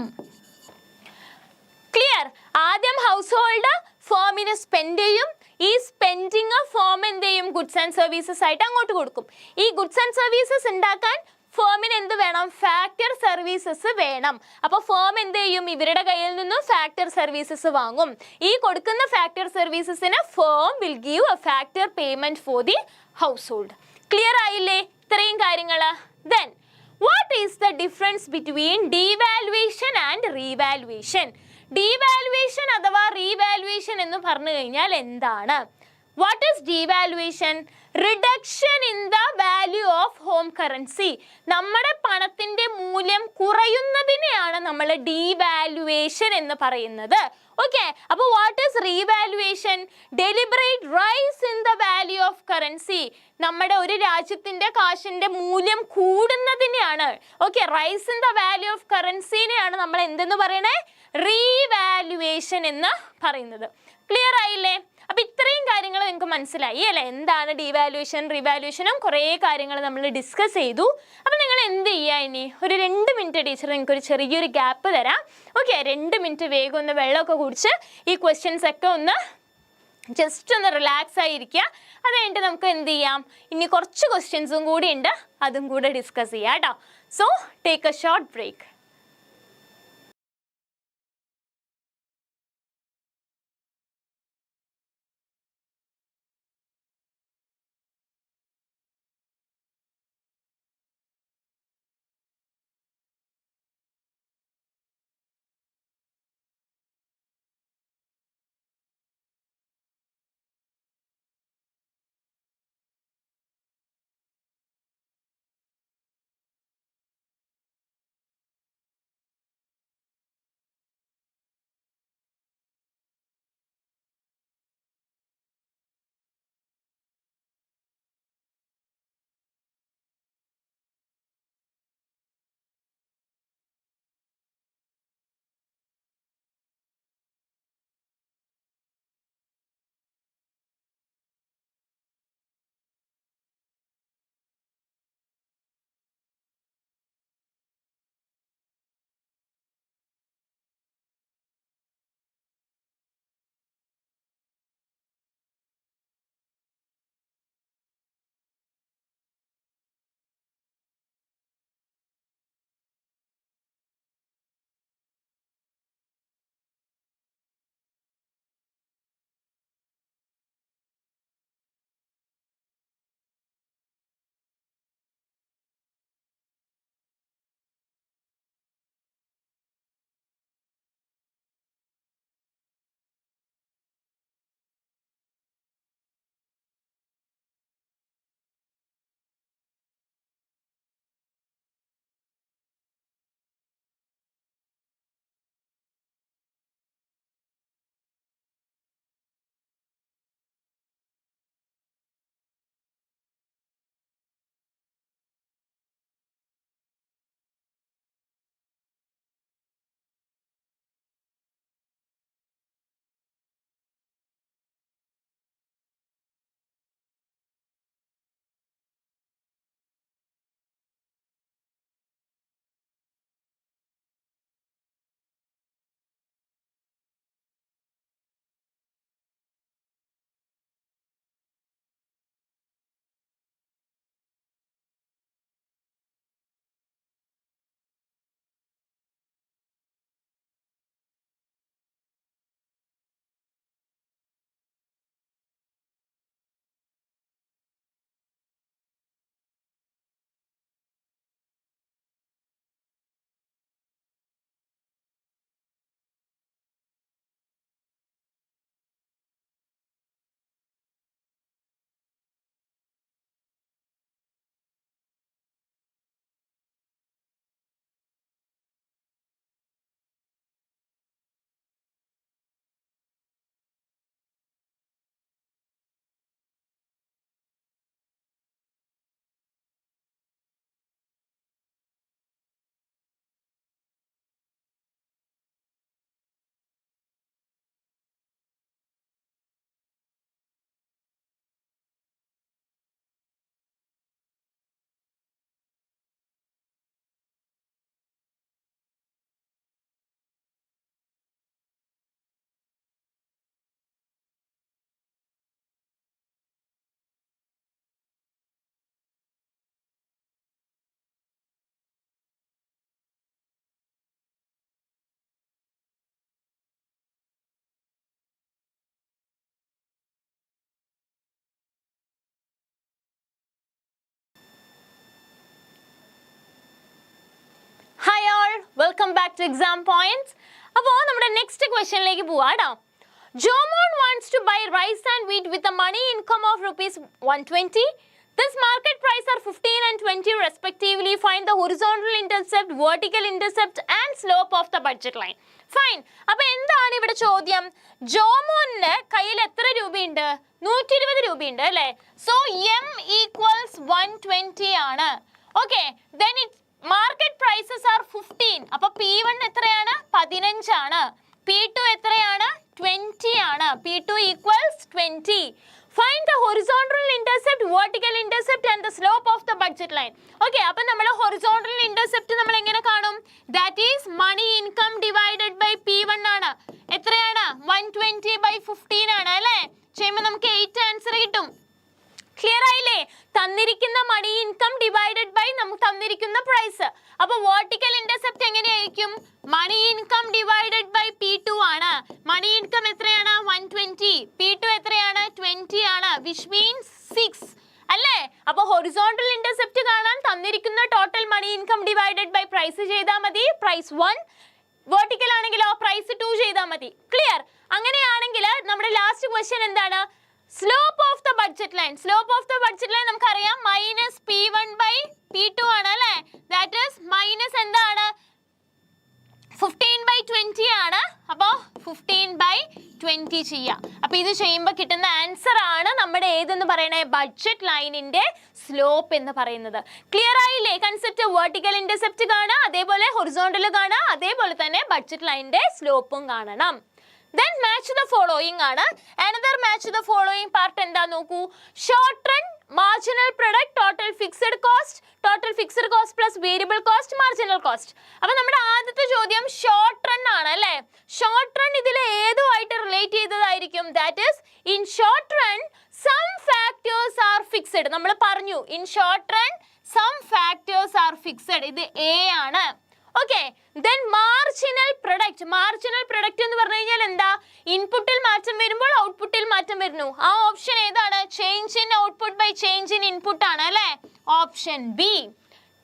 ക്ലിയർ? ആദ്യം ഹൗസ്ഹോൾഡ് ഫേമിന് സ്പെൻഡ് ചെയ്യും. ഈ സ്പെൻഡിങ് ഫേം എന്ത് ചെയ്യും? ഗുഡ്സ് ആൻഡ് സർവീസസ് ആയിട്ട് അങ്ങോട്ട് കൊടുക്കും. ഈ ഗുഡ്സ് ആൻഡ് സർവീസസ് ഉണ്ടാക്കാൻ ഫേമിന് എന്ത് വേണം? ഫാക്ടർ സർവീസസ് വേണം. അപ്പോൾ ഫേം എന്ത് ചെയ്യും? ഇവരുടെ കയ്യിൽ നിന്നും ഫാക്ടർ സർവീസസ് വാങ്ങും. ഈ കൊടുക്കുന്ന ഫാക്ടർ സർവീസസിന് firm will give a factor payment for the household. Clear ആയില്ലേ ഇത്രയും കാര്യങ്ങൾ? Then what is the difference between devaluation and revaluation? Devaluation അഥവാ റീവാലുവേഷൻ എന്ന് പറഞ്ഞു കഴിഞ്ഞാൽ എന്താണ്? What is devaluation? Reduction in the value of home currency. നമ്മുടെ പണത്തിന്റെ മൂല്യം കുറയുന്നതിനെയാണ് നമ്മൾ ഡീവാലുവേഷൻ എന്ന് പറയുന്നത്. ഓക്കെ, അപ്പോൾ what is revaluation? Deliberate rise in the value of currency. നമ്മുടെ ഒരു രാജ്യത്തിന്റെ കാശിന്റെ മൂല്യം കൂടുന്നതിനെയാണ്, okay, rise in the value of കറൻസിനെയാണ് നമ്മൾ എന്തെന്ന് പറയണേ? റീവാലുവേഷൻ എന്ന് പറയുന്നത്. ക്ലിയർ ആയില്ലേ? അപ്പൊ ഇത്രയും കാര്യങ്ങൾ നിങ്ങൾക്ക് മനസ്സിലായി അല്ലേ? എന്താണ് ഡീവാലുവേഷൻ, റീവാലുവേഷനും കുറേ കാര്യങ്ങൾ നമ്മൾ ഡിസ്കസ് ചെയ്തു. അപ്പൊ നിങ്ങൾ എന്ത് ചെയ്യുക? ഇനി ഒരു 2 മിനിറ്റ് ടീച്ചർ നിങ്ങൾക്ക് ഒരു ചെറിയൊരു ഗ്യാപ്പ് തരാം. ഓക്കെ, 2 മിനിറ്റ് വേഗം ഒന്ന് വെള്ളമൊക്കെ കുടിച്ച് ഈ ക്വസ്റ്റ്യൻസ് ഒക്കെ ഒന്ന് ജസ്റ്റ് ഒന്ന് റിലാക്സ് ആയിരിക്കുക. അത് കഴിഞ്ഞിട്ട് നമുക്ക് എന്ത് ചെയ്യാം? ഇനി കുറച്ച് ക്വസ്റ്റ്യൻസും കൂടി ഉണ്ട്, അതും കൂടെ ഡിസ്കസ് ചെയ്യാം കേട്ടോ. So take a short break. Welcome back to exam points. അപ്പോൾ നമ്മുടെ നെക്സ്റ്റ് ക്വസ്റ്റ്യനിലേക്ക് പോവാട്ടോ. Jomon wants to buy rice and wheat with a money income of rupees 120. This market price are 15 and 20 respectively. Find the horizontal intercept, vertical intercept and slope of the budget line. Fine. അപ്പോൾ എന്താണ് ഇവിടെ ചോദ്യം? ജോമോന് കയ്യിൽ എത്ര രൂപയുണ്ട്? 120 രൂപയുണ്ട് അല്ലേ? സോ M equals 120 ആണ്. Okay. Then it market prices are 15. അപ്പോൾ P1 എത്രയാണ്? 15 ആണ്. P2 എത്രയാണ്? 20 ആണ്. P2 equals 20. Find the horizontal intercept, vertical intercept and the slope of the budget line. Okay, അപ്പോൾ നമ്മൾ horizontal intercept നമ്മൾ എങ്ങനെ കാണും? That is money income divided by P1 ആണ്. എത്രയാണ്? 120 by 15 ആണ് അല്ലേ? ചെയ്യുമ്പോൾ നമുക്ക് 8 ആൻസർ കിട്ടും. ക്ലിയർ ആയില്ലേ? തന്നിരിക്കുന്ന മണി ഇൻകം ഡിവൈഡഡ് ബൈ നമുക്ക് തന്നിരിക്കുന്ന പ്രൈസ്. അപ്പോൾ വെർട്ടിക്കൽ ഇന്റർസെപ്റ്റ് എങ്ങനെയായിരിക്കും? മണി ഇൻകം ഡിവൈഡഡ് ബൈ P2 ആണ്. മണി ഇൻകം എത്രയാണ്? 120. P2 എത്രയാണ്? 20 ആണ്. വിച്ച് മീൻസ് 6 അല്ലേ? അപ്പോൾ ഹൊറിസോണ്ടൽ ഇന്റർസെപ്റ്റ് കാണാൻ തന്നിരിക്കുന്ന total money income divided by price ചെയ്താൽ മതി. പ്രൈസ് 1. വെർട്ടിക്കൽ ആണെങ്കിലോ പ്രൈസ് 2 ചെയ്താൽ മതി. ക്ലിയർ? അങ്ങനെയാണെങ്കിൽ നമ്മുടെ ലാസ്റ്റ് ക്വസ്റ്റ്യൻ എന്താണ്? Slope of the budget line. Slope of the budget line നമുക്കറിയാം മൈനസ് P1 ബൈ P2 ആണ് അല്ലേ? ദാറ്റ് ഈസ് മൈനസ് എന്താണ്? 15 ബൈ 20 ആണ്. അപ്പോൾ 15 ബൈ 20 ചെയ്യാം. അപ്പോൾ ഇത് ചെയ്യുമ്പോൾ കിട്ടുന്ന ആൻസർ ആണ് നമ്മുടെ ഏതെന്ന് പറയണേ? ബഡ്ജറ്റ് ലൈനിന്റെ സ്ലോപ്പ് എന്ന് പറയുന്നത്. ക്ലിയർ ആയില്ലേ? കൺസെപ്റ്റ് വെർട്ടിക്കൽ ഇന്റർസെപ്റ്റ് കാണാം, അതേപോലെ ഹൊറിസോണ്ടൽ കാണാം, അതേപോലെ തന്നെ ബഡ്ജറ്റ് ലൈനിന്റെ സ്ലോപ്പും കാണണം. Then match the following ആണ്. Another match the following part എന്താ നോക്കൂ. Short run, marginal product, total fixed cost plus variable cost, marginal cost. അപ്പോൾ നമ്മുടെ ആദ്യത്തെ ചോദ്യം ഷോർട്ട് റൺ ആണ് അല്ലേ? ഷോർട്ട് റൺ ഇതിൽ ഏതുമായിട്ട് റിലേറ്റ് ചെയ്തതായിരിക്കും? That is in short run some factors are fixed. നമ്മൾ പറഞ്ഞു in short run some factors are fixed. ഇത് A ആണ്. Okay, then marginal product എന്ന് പറഞ്ഞു കഴിഞ്ഞാൽ എന്താ? ഇൻപുട്ടിൽ മാറ്റം വരുമ്പോൾ ഔട്ട്പുട്ടിൽ മാറ്റം വരുന്നു. ആ ഓപ്ഷൻ ഏതാണ്? Change in output by change in input ആണ് അല്ലേ? Option B.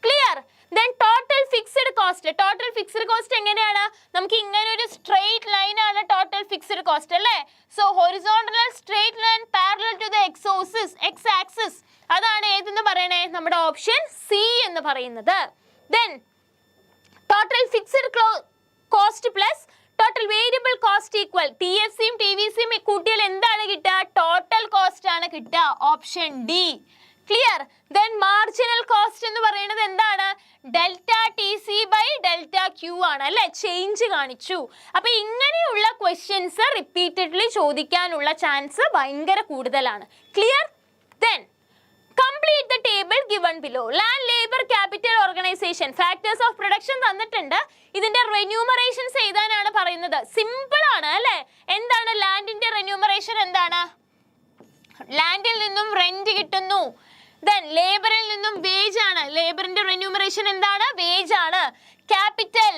Clear? then total fixed cost എങ്ങനെയാണ്? നമുക്ക് ഇങ്ങനെ ഒരു സ്ട്രെയിറ്റ് ലൈൻ ആണ് ടോട്ടൽ ഫിക്സ്ഡ് കോസ്റ്റ് അല്ലേ? So horizontal straight line parallel to the x axis. അതാണ് ഏതെന്ന് പറയണേ? നമ്മുടെ ഓപ്ഷൻ സി എന്ന് പറയുന്നത്. then total fixed cost plus total variable cost equal TFCയും TVCയും കൂട്ടിയാൽ എന്താണ് കിട്ടുക? ടോട്ടൽ കോസ്റ്റ് ആണ് കിട്ടുക. Option D. Clear? then marginal cost എന്ന് പറയുന്നത് എന്താണ്? Delta TC by delta Q ആണ് അല്ലേ? ചേഞ്ച് കാണിച്ചു. അപ്പോൾ ഇങ്ങനെയുള്ള ക്വസ്റ്റ്യൻസ് റിപ്പീറ്റഡ്ലി ചോദിക്കാനുള്ള ചാൻസ് ഭയങ്കര കൂടുതലാണ്. Clear? then complete the table given below. Land, labor, capital, organization, factors of production തന്നിട്ടുണ്ട്. ഇതിന്റെ റെന്യൂമറേഷൻസ് എഴുതാനാണ് പറയുന്നത്. സിമ്പിൾ ആണ് അല്ലേ? എന്താണ് ലാൻഡിന്റെ റെന്യൂമറേഷൻ? എന്താണ്? ലാൻഡിൽ നിന്നും റെന്റ് കിട്ടുന്നു. then ലേബറിൽ നിന്നും വേജ് ആണ്. ലേബറിന്റെ റെന്യൂമറേഷൻ എന്താണ്? വേജ് ആണ്. Capital,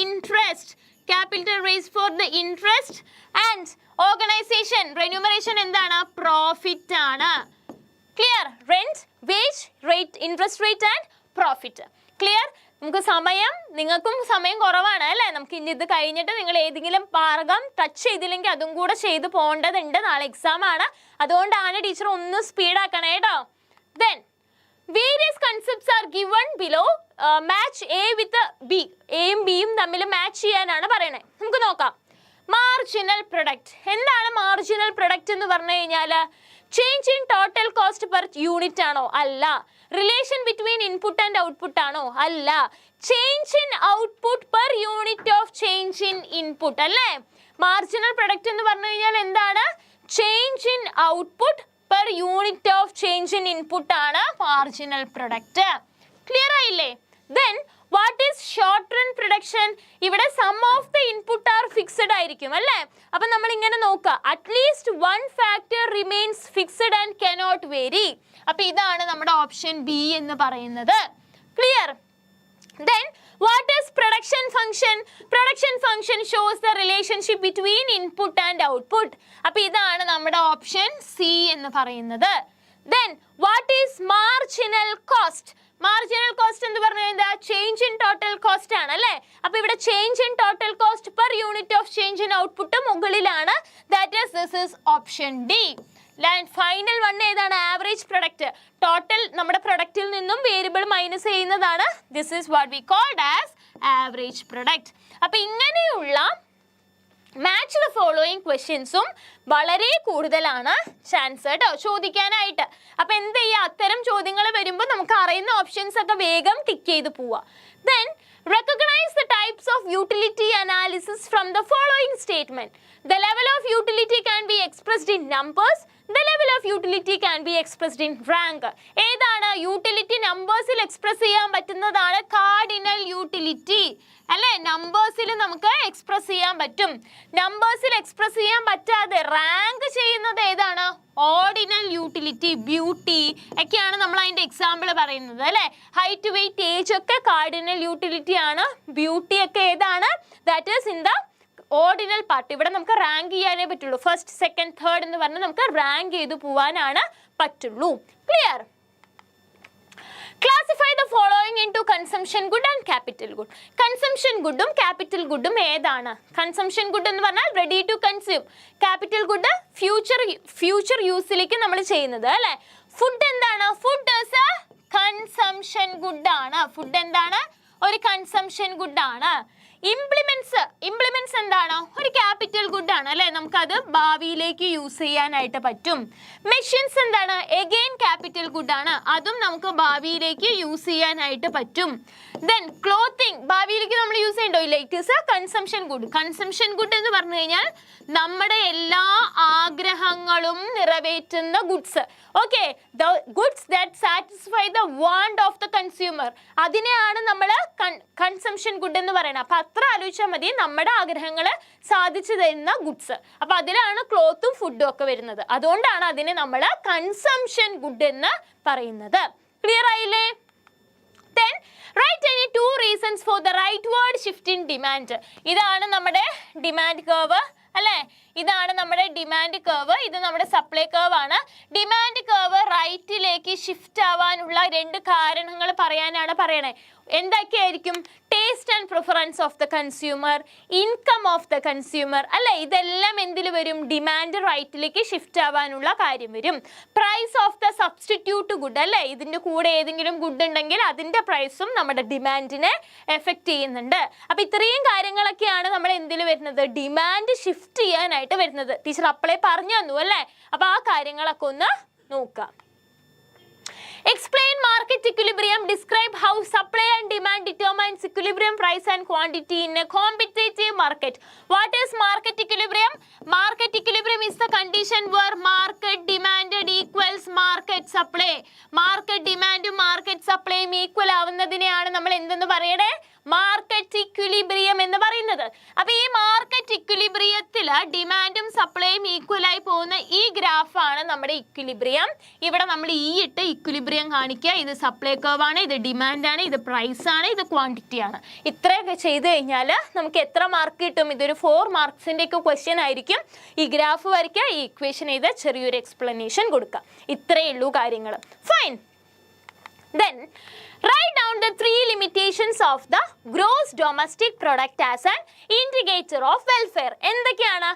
interest, capital race for the interest and organisation remuneration എന്താണ്? പ്രോഫിറ്റ് ആണ്. Clear? Rent, wage, rate, interest rate and profit. Clear? നമുക്ക് നിങ്ങൾക്കും സമയം കുറവാണ് അല്ലേ? നമുക്ക് ഇനി ഇത് കഴിഞ്ഞിട്ട് നിങ്ങൾ ഏതെങ്കിലും ഭാഗം ടച്ച് ചെയ്തില്ലെങ്കിൽ അതും കൂടെ ചെയ്ത് പോകേണ്ടതുണ്ട്. നാളെ എക്സാം ആണ്. അതുകൊണ്ടാണ് ടീച്ചർ ഒന്ന് സ്പീഡാക്കണേ കേട്ടോ. then various concepts are given below. match A with B. എയും ബിയും തമ്മിൽ മാച്ച് ചെയ്യാനാണ് പറയണേ. നമുക്ക് നോക്കാം. Marginal product. എന്താണ് മാർജിനൽ പ്രൊഡക്റ്റ് എന്ന് പറഞ്ഞു കഴിഞ്ഞാൽ change in total cost per unit ആണോ? അല്ല. Relation between input and output ആണോ? അല്ല. Change in output per unit of change in input അല്ലേ? മാർജിനൽ പ്രൊഡക്റ്റ് എന്ന് പറഞ്ഞു കഴിഞ്ഞാൽ എന്താണ്? Change in output per unit of change in input ആണ് മാർജിനൽ പ്രൊഡക്റ്റ്. ക്ലിയർ ആയില്ലേ? then what is short run production? ഇവിടെ some of the input are fixed ആയിരിക്കും അല്ലേ? അപ്പം നമ്മൾ ഇങ്ങനെ നോക്കുക. At least one factor remains fixed and cannot vary. അപ്പം ഇതാണ് നമ്മുടെ ഓപ്ഷൻ ബി എന്ന് പറയുന്നത്. Clear? then what is production function? Production function shows the relationship between input and output. അപ്പം ഇതാണ് നമ്മുടെ ഓപ്ഷൻ സി എന്ന് പറയുന്നത്. then what is marginal cost? Marginal cost എന്ന് പറഞ്ഞാൽ എന്താ? ചേഞ്ച് ഇൻ ടോട്ടൽ കോസ്റ്റ് ആണ് അല്ലേ? അപ്പൊ ഇവിടെ change in total cost per unit of change in output മുകളിലാണ്. That is this is option D. Final one ഏതാണ്? Average product. ടോട്ടൽ നമ്മുടെ പ്രൊഡക്റ്റിൽ നിന്നും വേരിയബിൾ മൈനസ് ചെയ്യുന്നതാണ്. This is what we called as average product. അപ്പൊ ഇങ്ങനെയുള്ള മാച്ച് ദ ഫോളോയിങ് ക്വസ്റ്റ്യൻസും വളരെ കൂടുതലാണ് ചാൻസ് കേട്ടോ ചോദിക്കാനായിട്ട്. അപ്പൊ എന്ത് ചെയ്യുക? അത്തരം ചോദ്യങ്ങൾ വരുമ്പോൾ നമുക്ക് അറിയുന്ന ഓപ്ഷൻസ് ഒക്കെ വേഗം ടിക്ക് ചെയ്ത് പോവുക. Then recognize the types of utility analysis from the following statement. The level of utility can be expressed in numbers. The level of utility can be expressed in rank. ഏതാണ് യൂട്ടിലിറ്റി? നമ്പേഴ്സിൽ എക്സ്പ്രസ് ചെയ്യാൻ പറ്റുന്നതാണ് കാർഡിനൽ യൂട്ടിലിറ്റി അല്ലേ? നമ്പേഴ്സിൽ നമുക്ക് എക്സ്പ്രസ് ചെയ്യാൻ പറ്റും. നമ്പേഴ്സിൽ എക്സ്പ്രസ് ചെയ്യാൻ പറ്റാതെ റാങ്ക് ചെയ്യുന്നത് ഏതാണ്? ഓർഡിനൽ യൂട്ടിലിറ്റി, ബ്യൂട്ടി ഒക്കെയാണ് നമ്മൾ അതിന്റെ എക്സാമ്പിൾ പറയുന്നത് അല്ലേ? ഹൈറ്റ്, വെയിറ്റ്, ഏജ് ഒക്കെ കാർഡിനൽ യൂട്ടിലിറ്റി ആണ്. ബ്യൂട്ടി ഒക്കെ ഏതാണ്? That is in the ordinal part. ഇവിടെ നമുക്ക് റാങ്ക് ചെയ്യാനേ പറ്റുള്ളൂ. ഫസ്റ്റ്, സെക്കൻഡ്, തേർഡ് എന്ന് പറഞ്ഞാൽ നമുക്ക് റാങ്ക് ചെയ്ത് പോവാനാണ് പറ്റുള്ളൂ. Clear? Classify the following into consumption good and capital good. Consumption goodും capital goodും ഏതാണ്? Consumption good എന്ന് പറഞ്ഞാൽ ready to consume. Capital good future യൂസിലേക്ക് നമ്മൾ ചെയ്യുന്നത് അല്ലേ? ഫുഡ് എന്താണ്? Food is a consumption good ആണ്. ഫുഡ് എന്താണ്? ഒരു കൺസംഷൻ ഗുഡ് ആണ്. ഇംപ്ലിമെന്റ്സ് എന്താണ്? ഒരു ക്യാപിറ്റൽ ഗുഡ് ആണ് അല്ലെ? നമുക്കത് ഭാവിയിലേക്ക് യൂസ് ചെയ്യാനായിട്ട് പറ്റും. മെഷീൻസ് എന്താണ്? എഗെയിൻ ക്യാപിറ്റൽ ഗുഡ് ആണ്. അതും നമുക്ക് ഭാവിയിലേക്ക് യൂസ് ചെയ്യാനായിട്ട് പറ്റും. ദെൻ ക്ലോത്തിങ് ഭാവിയിലേക്ക് നമ്മൾ യൂസ് ചെയ്യണ്ടോ? ഇല്ല. It is A consumption good. Consumption good എന്ന് പറഞ്ഞു കഴിഞ്ഞാൽ നമ്മുടെ എല്ലാ ആഗ്രഹങ്ങളും നിറവേറ്റുന്ന goods. Okay, the goods that satisfy the want of the consumer, അതിനെയാണ് നമ്മൾ കൺസംഷൻ ഗുഡ് എന്ന് പറയുന്നത്. അപ്പൊ അത്ര ആലോചിച്ചാൽ മതി, നമ്മുടെ ആഗ്രഹങ്ങൾ സാധിച്ചു തരുന്ന ഗുഡ്സ്. അപ്പൊ അതിലാണ് ക്ലോത്തും ഫുഡും ഒക്കെ വരുന്നത്. അതുകൊണ്ടാണ് അതിനെ നമ്മൾ കൺസംഷൻ ഗുഡ് എന്ന് പറയുന്നത്. ക്ലിയർ ആയില്ലേ? Then write any two reasons for the rightward shift in demand. ഇതാണ് നമ്മുടെ ഡിമാൻഡ് കർവ് അല്ലേ? ഇതാണ് നമ്മുടെ ഡിമാൻഡ് കർവ്. ഇത് നമ്മുടെ സപ്ലൈ കർവ് ആണ്. ഡിമാൻഡ് കർവ് റൈറ്റിലേക്ക് ഷിഫ്റ്റ് ആവാനുള്ള രണ്ട് കാരണങ്ങൾ പറയാനാണ് പറയണേ. എന്തൊക്കെയായിരിക്കും? Taste and preference of the consumer, income of the consumer അല്ലെ? ഇതെല്ലാം എന്തിൽ വരും? ഡിമാൻഡ് റൈറ്റിലേക്ക് ഷിഫ്റ്റ് ആവാനുള്ള കാര്യം വരും. Price of the substitute good അല്ലെ? ഇതിന്റെ കൂടെ ഏതെങ്കിലും ഗുഡ് ഉണ്ടെങ്കിൽ അതിന്റെ പ്രൈസും നമ്മുടെ ഡിമാൻഡിനെ എഫക്ട് ചെയ്യുന്നുണ്ട്. അപ്പൊ ഇത്രയും കാര്യങ്ങളൊക്കെയാണ് നമ്മൾ എന്തിൽ വരുന്നത്? ഡിമാൻഡ് ഷിഫ്റ്റ് ചെയ്യാനായിട്ട് വരുന്നത്. ടീച്ചർ അപ്പളേ പറഞ്ഞു തന്നു അല്ലേ? അപ്പൊ ആ കാര്യങ്ങളൊക്കെ ഒന്ന് നോക്കാം. Explain market equilibrium. Describe how supply and demand determines equilibrium price and quantity in a competitive market. What is market equilibrium? Market equilibrium is the condition where market demanded equals market supply. Market demand market supply equal ആവുന്നതിനെയാണ് നമ്മൾ എന്തെന്ന് പറയണേ? മാർക്കറ്റ് ഇക്വിലിബ്രിയം എന്ന് പറയുന്നത്. അപ്പൊ ഈ മാർക്കറ്റ് ഇക്വിലിബ്രിയത്തിൽ ഡിമാൻഡും സപ്ലൈയും ഈക്വൽ ആയി പോകുന്ന ഈ ഗ്രാഫാണ് നമ്മുടെ ഇക്വിലിബ്രിയം. ഇവിടെ നമ്മൾ ഈ ഇട്ട് ഇക്വിലിബ്രിയം കാണിക്കുക. ഇത് സപ്ലൈ കർവ് ആണ്, ഇത് ഡിമാൻഡ് ആണ്, ഇത് പ്രൈസ് ആണ്, ഇത് ക്വാണ്ടിറ്റി ആണ്. ഇത്രയൊക്കെ ചെയ്ത് കഴിഞ്ഞാൽ നമുക്ക് എത്ര മാർക്ക് കിട്ടും? ഇതൊരു 4 മാർക്സിന്റെ ഒക്കെ ക്വസ്റ്റ്യൻ ആയിരിക്കും. ഈ ഗ്രാഫ് വരയ്ക്കുക, ഈ ഇക്വേഷൻ ചെയ്ത് ചെറിയൊരു എക്സ്പ്ലനേഷൻ കൊടുക്കുക. ഇത്രയേ ഉള്ളൂ കാര്യങ്ങൾ. Fine. Then write down the 3 limitations of the gross domestic product as an indicator of welfare. എന്തൊക്കെയാണ്?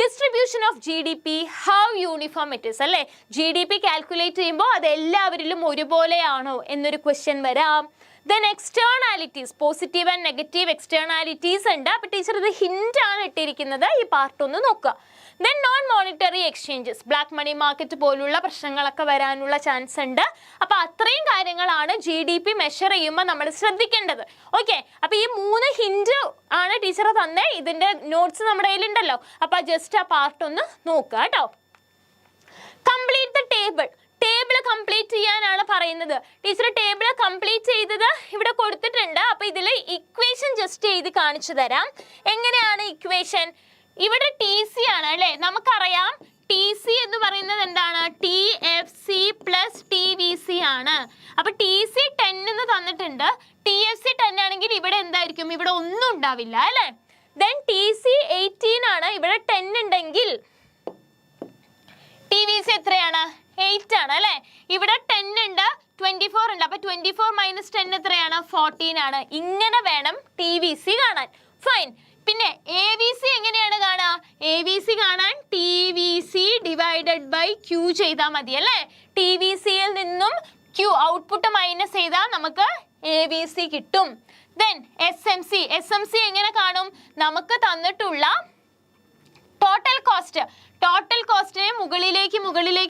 Distribution of GDP, how uniform it is അല്ലേ? GDP കാൽക്കുലേറ്റ് ചെയ്യുമ്പോൾ അത് എല്ലാവരിലും ഒരുപോലെയാണോ എന്നൊരു ക്വസ്റ്റ്യൻ വരാം. Then externalities, positive and negative externalities ഉണ്ട്. അപ്പൊ ടീച്ചർ ഇത് ഹിന്റ് ആണ് ഇട്ടിരിക്കുന്നത്. ഈ പാർട്ട് ഒന്ന് നോക്കുക. Then non monetary exchanges, black money market പോലുള്ള പ്രശ്നങ്ങളൊക്കെ വരാനുള്ള ചാൻസ് ഉണ്ട്. അപ്പൊ അത്രയും കാര്യങ്ങളാണ് GDP മെഷർ ചെയ്യുമ്പോൾ നമ്മൾ ശ്രദ്ധിക്കേണ്ടത്. ഓക്കെ, അപ്പൊ ഈ 3 ഹിന്റ് ആണ് ടീച്ചർ തന്നെ. ഇതിന്റെ നോട്ട്സ് നമ്മുടെ കയ്യിലുണ്ടല്ലോ. അപ്പൊ ജസ്റ്റ് ആ പാർട്ട് ഒന്ന് നോക്കുക കേട്ടോ. Complete the table. Table complete ചെയ്യാനാണ് പറയുന്നത്. ടീച്ചർ ടേബിൾ കംപ്ലീറ്റ് ചെയ്തത് ഇവിടെ കൊടുത്തിട്ടുണ്ട്. അപ്പൊ ഇതിൽ ഇക്വേഷൻ ജസ്റ്റ് ചെയ്ത് കാണിച്ചു തരാം. എങ്ങനെയാണ് ഇക്വേഷൻ? ഇവിടെ TC ആണ് അല്ലെ? നമുക്കറിയാം TC എന്ന് പറയുന്നത് എന്താണ്? TFC പ്ലസ് TVC ആണ്. അപ്പൊ TC 10 എന്ന് തന്നിട്ടുണ്ട്. TFC 10 ആണെങ്കിൽ ഇവിടെ എന്തായിരിക്കും? ഇവിടെ ഒന്നും ഉണ്ടാവില്ല അല്ലെ? Then TC 18 ആണ്. ഇവിടെ 10 ഉണ്ടെങ്കിൽ TVC എത്രയാണ്? 8 ആണ് അല്ലെ? ഇവിടെ 10 ഉണ്ട്, 24 ഉണ്ട്. അപ്പൊ 24 മൈനസ് 10 എത്രയാണ്? 14 ആണ്. ഇങ്ങനെ വേണം ടി വി സി കാണാൻ. ഫൈൻ. പിന്നെ എ വി സി എങ്ങനെയാണ് കാണുക? എ വി സി കാണാൻ T V C divided by Q ചെയ്താൽ മതി അല്ലേ? ടി വി സിയിൽ നിന്നും ക്യൂ ഔട്ട്പുട്ട് മൈനസ് ചെയ്താൽ നമുക്ക് എ വി സി കിട്ടും. ദെൻ എസ് എം സി എങ്ങനെ കാണും? നമുക്ക് തന്നിട്ടുള്ള ടോട്ടൽ കോസ്റ്റിനെ മുകളിലേക്ക്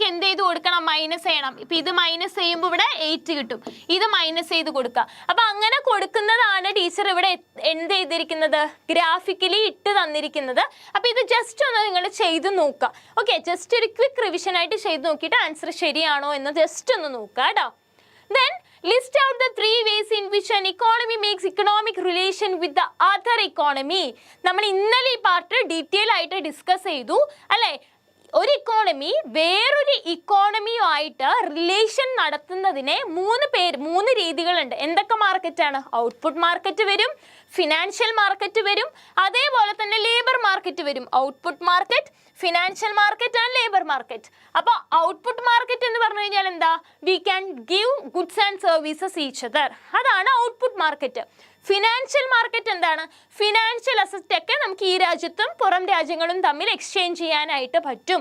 എന്ത് ചെയ്ത് കൊടുക്കണം? മൈനസ് ചെയ്യണം. ഇപ്പൊ ഇത് മൈനസ് ചെയ്യുമ്പോൾ ഇവിടെ 8 കിട്ടും. ഇത് മൈനസ് ചെയ്ത് കൊടുക്കുക. അപ്പൊ അങ്ങനെ കൊടുക്കുന്നതാണ് ടീച്ചർ ഇവിടെ എന്ത് ചെയ്തിരിക്കുന്നത്? ഗ്രാഫിക്കലി ഇട്ട് തന്നിരിക്കുന്നത്. അപ്പൊ ഇത് ജസ്റ്റ് ഒന്ന് നിങ്ങൾ ചെയ്ത് നോക്കുക. ഓക്കെ, ജസ്റ്റ് ഒരു ക്വിക്ക് റിവിഷൻ ആയിട്ട് ചെയ്ത് നോക്കിയിട്ട് ആൻസർ ശരിയാണോ എന്ന് ജസ്റ്റ് ഒന്ന് നോക്കുക കേട്ടോ. Then list out the 3 ways in which an economy makes economic relation with the other economy. നമ്മൾ ഇന്നലെ ഈ പാർട്ട് ഡീറ്റെയിൽ ആയിട്ട് ഡിസ്കസ് ചെയ്തു അല്ലേ? ഒരു ഇക്കോണമി വേറൊരു ഇക്കോണമിയുമായിട്ട് റിലേഷൻ നടത്തുന്നതിനെ 3 രീതികളുണ്ട്. എന്തൊക്കെ മാർക്കറ്റാണ്? ഔട്ട്പുട്ട് മാർക്കറ്റ് വരും, ഫിനാൻഷ്യൽ മാർക്കറ്റ് വരും, അതേപോലെ തന്നെ ലേബർ മാർക്കറ്റ് വരും. Output market, financial market and labour market. അപ്പോൾ ഔട്ട്പുട്ട് മാർക്കറ്റ് എന്ന് പറഞ്ഞു കഴിഞ്ഞാൽ എന്താ? We can give goods and services each other. അതാണ് ഔട്ട്പുട്ട് മാർക്കറ്റ്. ഫിനാൻഷ്യൽ മാർക്കറ്റ് എന്താണ്? ഫിനാൻഷ്യൽ അസറ്റ് ഒക്കെ നമുക്ക് ഈ രാജ്യത്തും പുറം രാജ്യങ്ങളും തമ്മിൽ എക്സ്ചേഞ്ച് ചെയ്യാനായിട്ട് പറ്റും.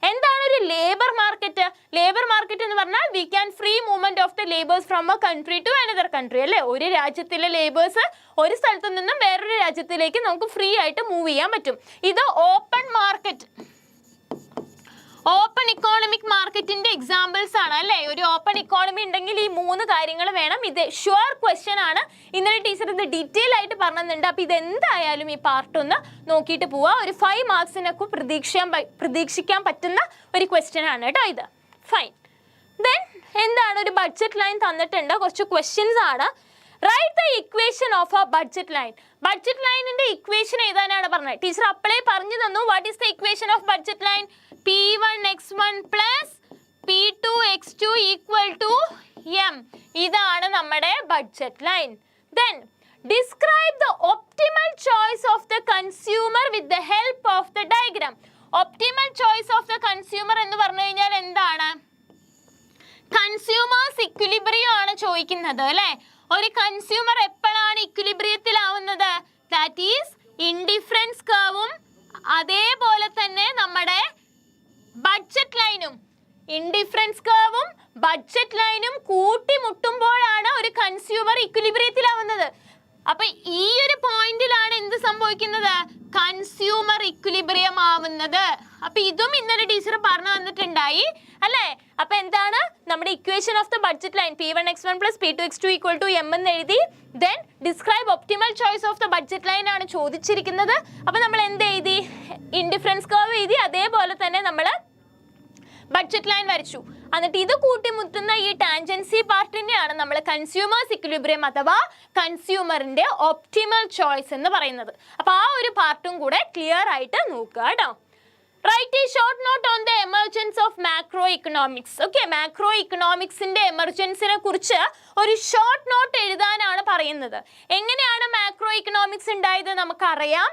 എന്താണ് ഒരു ലേബർ മാർക്കറ്റ്? ലേബർ മാർക്കറ്റ് എന്ന് പറഞ്ഞാൽ we can free movement of the labours from a country to another country അല്ലേ? ഒരു രാജ്യത്തിലെ ലേബേഴ്സ് ഒരു സ്ഥലത്തു നിന്നും വേറൊരു രാജ്യത്തിലേക്ക് നമുക്ക് ഫ്രീ ആയിട്ട് മൂവ് ചെയ്യാൻ പറ്റും. ഇത് ഓപ്പൺ മാർക്കറ്റ്, ഓപ്പൺ ഇക്കോണമിക് മാർക്കറ്റിന്റെ എക്സാമ്പിൾസ് ആണ് അല്ലേ? ഒരു ഓപ്പൺ ഇക്കോണമി ഉണ്ടെങ്കിൽ ഈ 3 കാര്യങ്ങൾ വേണം. ഇത് ഷുവർ ക്വസ്റ്റ്യൻ ആണ്. ഇന്നലെ ടീച്ചർ ഇത് ഡീറ്റെയിൽ ആയിട്ട് പറഞ്ഞിട്ടുണ്ട്. അപ്പൊ ഇത് എന്തായാലും ഈ പാർട്ട് ഒന്ന് നോക്കിയിട്ട് പോവാ. ഒരു 5 മാർക്സിനൊക്കെ പ്രതീക്ഷിക്കാൻ പറ്റുന്ന ഒരു ക്വസ്റ്റ്യൻ ആണ് കേട്ടോ ഇത്. ഫൈൻ. ദെൻ എന്താണ്? ഒരു ബഡ്ജറ്റ് ലൈൻ തന്നിട്ടുണ്ട്. കുറച്ച് ക്വസ്റ്റ്യൻസ് ആണ്. Write the equation of A budget line. Budget ലൈനിന്റെ ഇക്വേഷൻ എഴുതാനാണ് പറഞ്ഞത്. ടീച്ചർ അപ്പളേ പറഞ്ഞു തന്നു. What is the equation of budget line? P1x1 plus P2x2 equal to M. ഇതാണ് നമ്മുടെ budget line. Then describe the optimal choice of the consumer with the help of the diagram. Optimal choice of the consumer എന്ന് പറഞ്ഞു കഴിഞ്ഞാൽ എന്താണ്? കൺസ്യൂമേഴ്സ് ഇക്വിലിബ്രിയം ആണ് ചോദിക്കുന്നത് അല്ലേ? ഒരു കൺസ്യൂമർ എപ്പോഴാണ് ഇക്വിലിബ്രിയത്തിലാവുന്നത്? ദാറ്റ് ഈസ് ഇൻഡിഫറൻസ് കർവും അതേപോലെ തന്നെ നമ്മുടെ ബഡ്ജറ്റ് ലൈനും, ഇൻഡിഫറൻസ് കർവും ബഡ്ജറ്റ് ലൈനും കൂട്ടിമുട്ടുമ്പോഴാണ് ഒരു കൺസ്യൂമർ ഇക്വിലിബ്രിയത്തിലാവുന്നത്. അപ്പൊ ഈ ഒരു പോയിന്റിലാണ് എന്ത് സംഭവിക്കുന്നത്? കൺസ്യൂമർ ഇക്വിലിബ്രിയം ആവുന്നത്. അപ്പൊ ഇതും ഇന്നലെ ടീച്ചർ പറഞ്ഞു തന്നിട്ടുണ്ടായി അല്ലേ? അപ്പൊ എന്താണ് നമ്മുടെ equation of the budget line? P1x1 plus P2x2 equal to M എന്ന് എഴുതി. Then describe optimal choice of the budget line ആണ് ചോദിച്ചിരിക്കുന്നത്. അപ്പൊ നമ്മൾ എന്ത് എഴുതി? ഇൻഡിഫറൻസ് കർവ് എഴുതി. അതേപോലെ തന്നെ നമ്മൾ ബഡ്ജറ്റ് ലൈൻ വരച്ചു. എന്നിട്ട് ഇത് കൂട്ടിമുട്ടുന്ന ഈ ടാൻജൻസി പാർട്ടിനെയാണ് നമ്മൾ കൺസ്യൂമേഴ്സ് ഇക്വിലിബ്രിയം അഥവാ കൺസ്യൂമറിന്റെ ഒപ്റ്റിമൽ ചോയ്സ് എന്ന് പറയുന്നത്. അപ്പൊ ആ ഒരു പാർട്ടും കൂടെ ക്ലിയർ ആയിട്ട് നോക്കുക കേട്ടോ. Write a short note on the emergence of macroeconomics. Okay, macroeconomicsന്റെ എമർജൻസിനെ കുറിച്ച് ഒരു ഷോർട്ട് നോട്ട് എഴുതാനാണ് പറയുന്നത്. എങ്ങനെയാണ് മാക്രോ ഇക്കണോമിക്സ് ഉണ്ടായത്? നമുക്കറിയാം.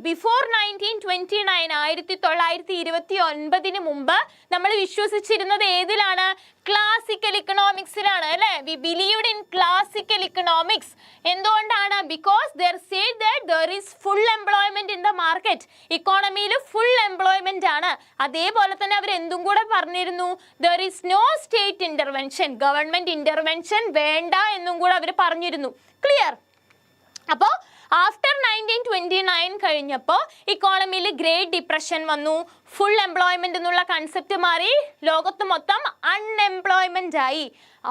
ബിഫോർ 1929 1929 മുമ്പ് നമ്മൾ വിശ്വസിച്ചിരുന്നത് ഏതിലാണ്? ക്ലാസിക്കൽ ഇക്കണോമിക്സിലാണ് അല്ലേ? We believed in classical economics. എന്തുകൊണ്ടാണ്? Because there said that there is full employment in the market. ഇക്കോണമിയിൽ ഫുൾ എംപ്ലോയ്മെന്റ് ആണ്. അതേപോലെ തന്നെ അവർ എന്തും കൂടെ പറഞ്ഞിരുന്നു? There is no state intervention, government intervention വേണ്ട എന്നും കൂടെ അവർ പറഞ്ഞിരുന്നു. ക്ലിയർ? അപ്പോൾ ആഫ്റ്റർ 1929 കഴിഞ്ഞപ്പോൾ ഇക്കോണമിയിൽ ഗ്രേറ്റ് ഡിപ്രഷൻ വന്നു. ഫുൾ എംപ്ലോയ്മെന്റ് എന്നുള്ള കൺസെപ്റ്റ് മാറി. ലോകത്ത് മൊത്തം അൺഎംപ്ലോയ്മെന്റ് ആയി.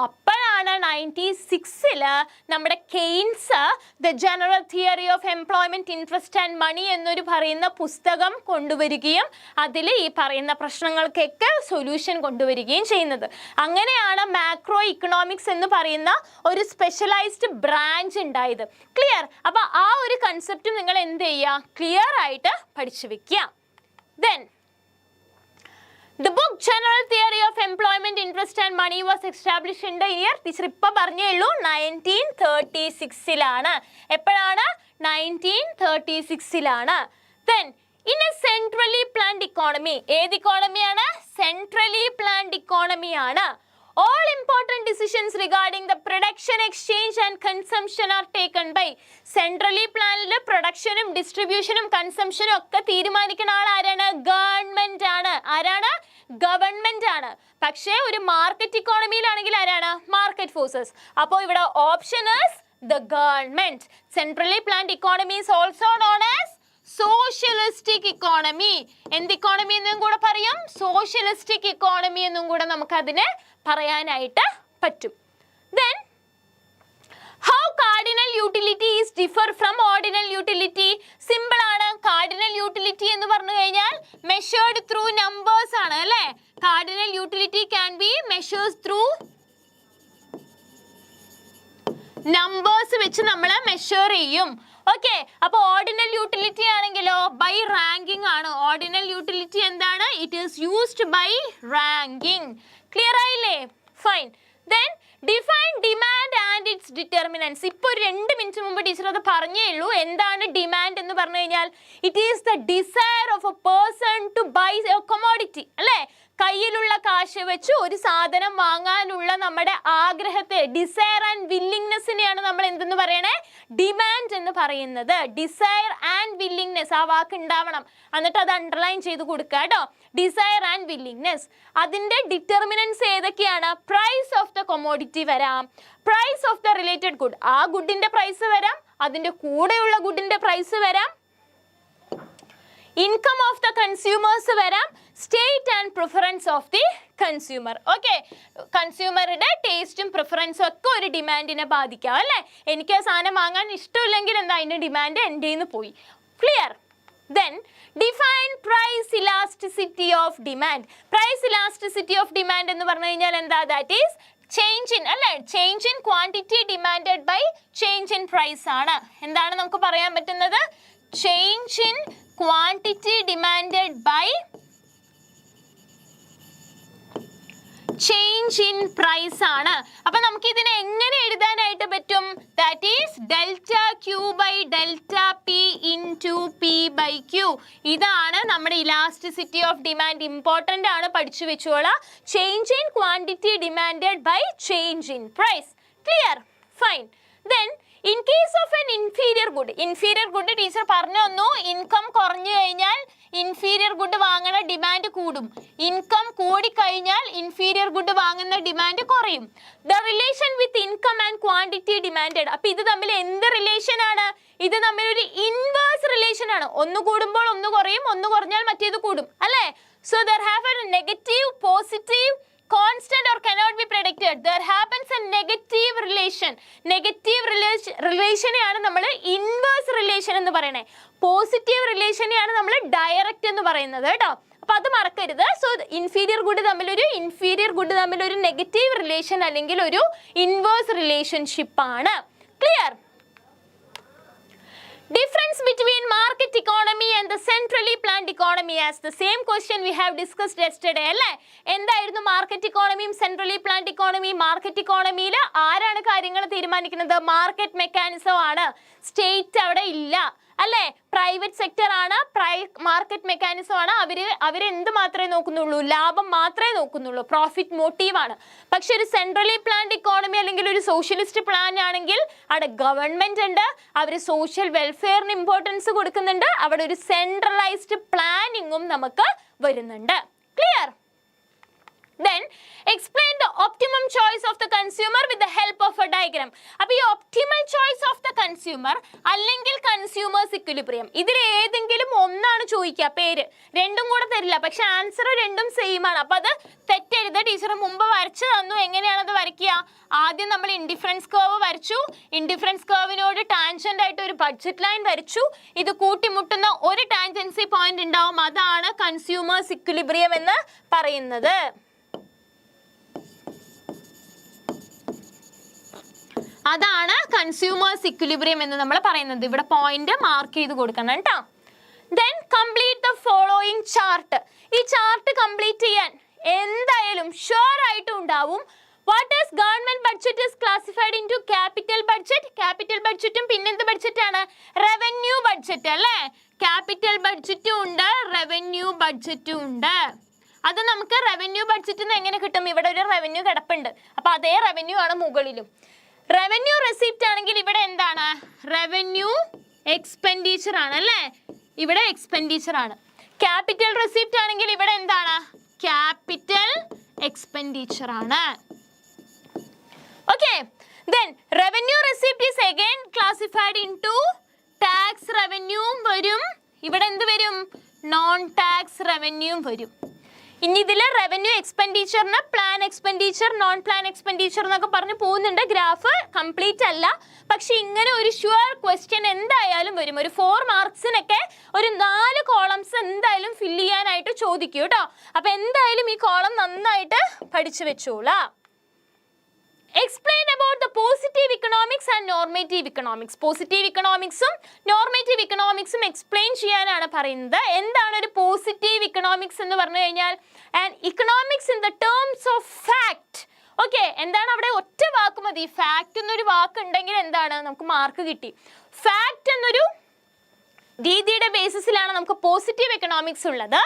അപ്പോഴാണ് 96 നമ്മുടെ Keynes the general theory of employment interest and money എന്നൊരു പറയുന്ന പുസ്തകം കൊണ്ടുവരികയും അതിൽ ഈ പറയുന്ന പ്രശ്നങ്ങൾക്കൊക്കെ സൊല്യൂഷൻ കൊണ്ടുവരികയും ചെയ്യുന്നത്. അങ്ങനെയാണ് മാക്രോ ഇക്കണോമിക്സ് എന്ന് പറയുന്ന ഒരു സ്പെഷ്യലൈസ്ഡ് ബ്രാഞ്ച് ഉണ്ടായത്. ക്ലിയർ? അപ്പൊ ആ ഒരു കൺസെപ്റ്റ് നിങ്ങൾ എന്ത് ചെയ്യുക? ക്ലിയർ ആയിട്ട് പഠിച്ചു വെക്കുക. Then The book General Theory of Employment, Interest and Money was established in the year, teacher ഇപ്പൊ പറഞ്ഞേ ഉള്ളൂ, 1936 എപ്പോഴാണ്? 1936 Then in a centrally planned economy, ഏത് ഇക്കോണമിയാണ്? സെൻട്രലി പ്ലാൻഡ് ഇക്കോണമിയാണ്. All important decisions regarding the production, exchange and consumption are taken by centrally planned production, distribution, consumption ഒക്കെ തീരുമാനിക്കുന്ന ആൾ ആരാണ്? ഗവൺമെന്റ് ആണ്. ആരാണ്? ഗവൺമെന്റ് ആണ്. പക്ഷേ ഒരു മാർക്കറ്റ് ഇക്കോണമിയിലാണെങ്കിൽ ആരാണ്? Market forces. അപ്പോൾ ഇവിടെ option is the government. Centrally planned economy is also known as socialistic economy. എന്ത് ഇക്കോണമി എന്നും കൂടെ പറയും? സോഷ്യലിസ്റ്റിക് ഇക്കോണമി എന്നും കൂടെ നമുക്ക് അതിനെ പറയാനായിട്ട് പറ്റും. Then how cardinal utilities differ from ordinal utility? Simple ആണ്. കാർഡിനൽ യൂട്ടിലിറ്റി എന്ന് പറഞ്ഞു കഴിഞ്ഞാൽ മെഷേർഡ് ത്രൂ നമ്പേഴ്സ് ആണ് അല്ലേ? Cardinal utility can be measures through numbers വെച്ച് നമ്മൾ മെഷർ ചെയ്യും. ഓക്കെ, അപ്പൊ ഓർഡിനൽ യൂട്ടിലിറ്റി ആണെങ്കിലോ ബൈ റാങ്കിങ് ആണ്. ഓർഡിനൽ യൂട്ടിലിറ്റി എന്താണ്? It is used by ranking. Clear ആയില്ലേ? Fine. Then define demand and its determinants. ഇപ്പോൾ ഒരു 2 മിനിറ്റ് മുമ്പ് ടീച്ചർ അത് പറഞ്ഞേ ഉള്ളൂ. എന്താണ് ഡിമാൻഡ് എന്ന് പറഞ്ഞു കഴിഞ്ഞാൽ it is the desire of a person to buy a commodity അല്ലേ? കയ്യിലുള്ള കാശ് വെച്ച് ഒരു സാധനം വാങ്ങാനുള്ള നമ്മുടെ ആഗ്രഹത്തെ, ഡിസയർ ആൻഡ് വില്ലിങ്നെസ്സിനെയാണ് നമ്മൾ എന്തെന്ന് പറയണേ? ഡിമാൻഡ് എന്ന് പറയുന്നത്. ഡിസയർ ആൻഡ് വില്ലിങ്നെസ്, ആ വാക്ക് ഉണ്ടാവണം. എന്നിട്ട് അത് അണ്ടർലൈൻ ചെയ്ത് കൊടുക്കുക കേട്ടോ. Desire and willingness. അതിന്റെ ഡിറ്റർമിനൻസ് ഏതൊക്കെയാണ്? പ്രൈസ് ഓഫ് ദ കൊമോഡിറ്റി വരാം, price of the related good, ആ ഗുഡിന്റെ പ്രൈസ് വരാം, അതിന്റെ കൂടെയുള്ള ഗുഡിന്റെ പ്രൈസ് വരാം, ഇൻകം ഓഫ് ദ കൺസ്യൂമേഴ്സ് വരാം, state and preference of the consumer. Okay, കൺസ്യൂമറുടെ ടേസ്റ്റും പ്രിഫറൻസും ഒക്കെ ഒരു ഡിമാൻഡിനെ ബാധിക്കാം അല്ലേ? എനിക്ക് ആ സാധനം വാങ്ങാൻ ഇഷ്ടമില്ലെങ്കിൽ എന്താ അതിന്റെ ഡിമാൻഡ് എൻ്റെ നിന്ന് പോയി. Clear? Then define price elasticity of demand. Price elasticity of demand എന്ന് പറഞ്ഞു കഴിഞ്ഞാൽ എന്താ? That is change in അല്ലേ? Change in quantity demanded by change in price ആണ്. എന്താണ് നമുക്ക് പറയാൻ പറ്റുന്നത്? Change in quantity demanded by change in price ആണ്. അപ്പൊ നമുക്ക് ഇതിനെ എങ്ങനെ എഴുതാനായിട്ട് പറ്റും? That is delta Q by delta P into P by Q. ഇതാണ് നമ്മുടെ ഇലാസ്റ്റിസിറ്റി ഓഫ് ഡിമാൻഡ്. ഇമ്പോർട്ടൻ്റ് ആണ്, പഠിച്ചു വെച്ചോളാം. Change in quantity demanded by change in price. Clear? Fine. Then in case of an inferior good, inferior good teacher പറഞ്ഞു തന്നു. ഇൻകം കുറഞ്ഞു കഴിഞ്ഞാൽ ഇൻഫീരിയർ ഗുഡ് വാങ്ങുന്ന ഡിമാൻഡ് കൂടും. ഇൻകം കൂടിക്കഴിഞ്ഞാൽ ഇൻഫീരിയർ ഗുഡ് വാങ്ങുന്ന ഡിമാൻഡ് കുറയും. The relation with income and quantity demanded. അപ്പൊ ഇത് തമ്മിൽ എന്ത് റിലേഷൻ ആണ്? ഇത് തമ്മിൽ ഒരു ഇൻവേഴ്സ് റിലേഷൻ ആണ്. ഒന്ന് കൂടുമ്പോൾ ഒന്ന് കുറയും, ഒന്ന് കുറഞ്ഞാൽ മറ്റേത് കൂടും അല്ലേ? So there have a negative, positive, constant or cannot be predicted. There happens a negative relation. Negative relation ആണ് നമ്മൾ ഇൻവേഴ്സ് റിലേഷൻ എന്ന് പറയണേ. പോസിറ്റീവ് റിലേഷനെയാണ് നമ്മൾ ഡയറക്റ്റ് എന്ന് പറയുന്നത് കേട്ടോ. അപ്പൊ അത് മറക്കരുത്. സോ ഇൻഫീരിയർ ഗുഡ് തമ്മിലൊരു നെഗറ്റീവ് റിലേഷൻ അല്ലെങ്കിൽ ഒരു ഇൻവേഴ്സ് റിലേഷൻഷിപ്പ് ആണ്. Clear? Difference between market economy and the centrally planned economy, as the same question we have discussed yesterday അല്ലേ? എന്തായിരുന്നു മാർക്കറ്റ് ഇക്കോണമിയും സെൻട്രലി പ്ലാൻഡ് ഇക്കോണമിയും? മാർക്കറ്റ് ഇക്കോണമിയിൽ ആരാണ് കാര്യങ്ങൾ തീരുമാനിക്കുന്നത്? മാർക്കറ്റ് മെക്കാനിസം ആണ്. സ്റ്റേറ്റ് അവിടെ ഇല്ല അല്ലേ? പ്രൈവറ്റ് സെക്ടർ ആണ്, മാർക്കറ്റ് മെക്കാനിസം ആണ്. അവരെന്ത് മാത്രമേ നോക്കുന്നുള്ളൂ? ലാഭം മാത്രമേ നോക്കുന്നുള്ളൂ. പ്രോഫിറ്റ് മോട്ടീവ് ആണ്. പക്ഷെ ഒരു സെൻട്രലി പ്ലാൻഡ് ഇക്കോണമി അല്ലെങ്കിൽ ഒരു സോഷ്യലിസ്റ്റ് പ്ലാൻ ആണെങ്കിൽ അവിടെ ഗവൺമെന്റ് ഉണ്ട്, അവർ സോഷ്യൽ വെൽഫെയറിന് ഇമ്പോർട്ടൻസ് കൊടുക്കുന്നുണ്ട്, അവിടെ ഒരു സെൻട്രലൈസ്ഡ് പ്ലാനിങ്ങും നമുക്ക് വരുന്നുണ്ട്. Clear? Then explain the optimum choice of the consumer with the help of a diagram. അപ്പോൾ ഈ optimal choice of the consumer അല്ലെങ്കിൽ consumers equilibrium, ഇതിൽ ഏതെങ്കിലും ഒന്നാണ് ചോദിക്കുക പേര്. രണ്ടും കൂടെ തരില്ല, പക്ഷെ ആൻസർ രണ്ടും സെയിം ആണ്. അപ്പോൾ അത് തെറ്റരുത്. ടീച്ചർ മുമ്പ് വരച്ചു തന്നു. എങ്ങനെയാണ് അത് വരയ്ക്കുക? ആദ്യം നമ്മൾ ഇൻഡിഫറൻസ് കർവ് വരച്ചു. ഇൻഡിഫറൻസ് കർവിനോട് ടാൻജന്റ് ആയിട്ട് ഒരു ബഡ്ജറ്റ് ലൈൻ വരച്ചു. ഇത് കൂട്ടിമുട്ടുന്ന ഒരു ടാൻജൻസി പോയിന്റ് ഉണ്ടാവും. അതാണ് കൺസ്യൂമേഴ്സ് ഇക്വിലിബ്രിയം എന്ന് പറയുന്നത്. അതാണ് കൺസ്യൂമേഴ്സ് ഇക്വിലിബ്രിയം എന്ന് നമ്മൾ പറയുന്നത്. ഇവിടെ പോയിന്റ് മാർക്ക് ചെയ്ത് കൊടുക്കണം കേട്ടോ. Then complete the following chart. ഈ ചാർട്ട് കംപ്ലീറ്റ് ചെയ്യാൻ എന്തായാലും ഷുവർ ആയിട്ടും ഉണ്ടാവും. What is government budget is classified into capital budget. Capital budgeറ്റും പിന്നെന്ത് ബഡ്ജറ്റാണ്? റവന്യൂ ബഡ്ജറ്റ് അല്ലേ? ക്യാപിറ്റൽ ബഡ്ജറ്റും ഉണ്ട്, റവന്യൂ ബഡ്ജറ്റും ഉണ്ട്. അത് നമുക്ക് റവന്യൂ ബഡ്ജറ്റിൽ നിന്ന് എങ്ങനെ കിട്ടും? ഇവിടെ ഒരു റവന്യൂ കിടപ്പുണ്ട്, അപ്പൊ അതേ റവന്യൂ ആണ് മുകളിലും. റവന്യൂ റെസിപ്റ്റ് ആണെങ്കിൽ ഇവിടെ എന്താണ്? റവന്യൂ എക്സ്പെൻഡിച്ചർ ആണ് അല്ലേ, ഇവിടെ എക്സ്പെൻഡിച്ചർ ആണ്. ക്യാപിറ്റൽ റെസിപ്റ്റ് ആണെങ്കിൽ ഇവിടെ എന്താണ്? ക്യാപിറ്റൽ എക്സ്പെൻഡിച്ചർ ആണ്. Okay, then revenue receipt is again classified into tax revenue വരും, ഇവിടെ എന്ത് വരും? നോൺ ടാക്സ് റവന്യൂ വരും. ഇനി ഇതിൽ റവന്യൂ എക്സ്പെൻഡിച്ചറിന് plan expenditure, non plan expenditure എന്നൊക്കെ പറഞ്ഞ് പോകുന്നുണ്ട്. ഗ്രാഫ് കംപ്ലീറ്റ് അല്ല, പക്ഷെ ഇങ്ങനെ ഒരു ഷുവർ ക്വസ്റ്റ്യൻ എന്തായാലും വരും. ഒരു 4 മാർക്സിനൊക്കെ ഒരു 4 കോളംസ് എന്തായാലും ഫില്ല് ചെയ്യാനായിട്ട് ചോദിക്കും കേട്ടോ. അപ്പൊ എന്തായാലും ഈ കോളം നന്നായിട്ട് പഠിച്ചു വെച്ചോളാം. Explain about the positive economics and normative economics. Positive economicsഉം normative economicsഉം explain ചെയ്യാനാണ് പറയുന്നത്. എന്താണ് ഒരു പോസിറ്റീവ് ഇക്കണോമിക്സ് എന്ന് പറഞ്ഞു കഴിഞ്ഞാൽ? And economics in the terms of fact. Okay, എന്താണ് അവിടെ? ഒറ്റ വാക്ക് മതി. ഫാക്ട് എന്നൊരു വാക്ക് ഉണ്ടെങ്കിൽ എന്താണ്? നമുക്ക് മാർക്ക് കിട്ടി. ഫാക്ട് എന്നൊരു രീതിയുടെ ബേസിസിലാണ് നമുക്ക് പോസിറ്റീവ് എക്കണോമിക്സ് ഉള്ളത്.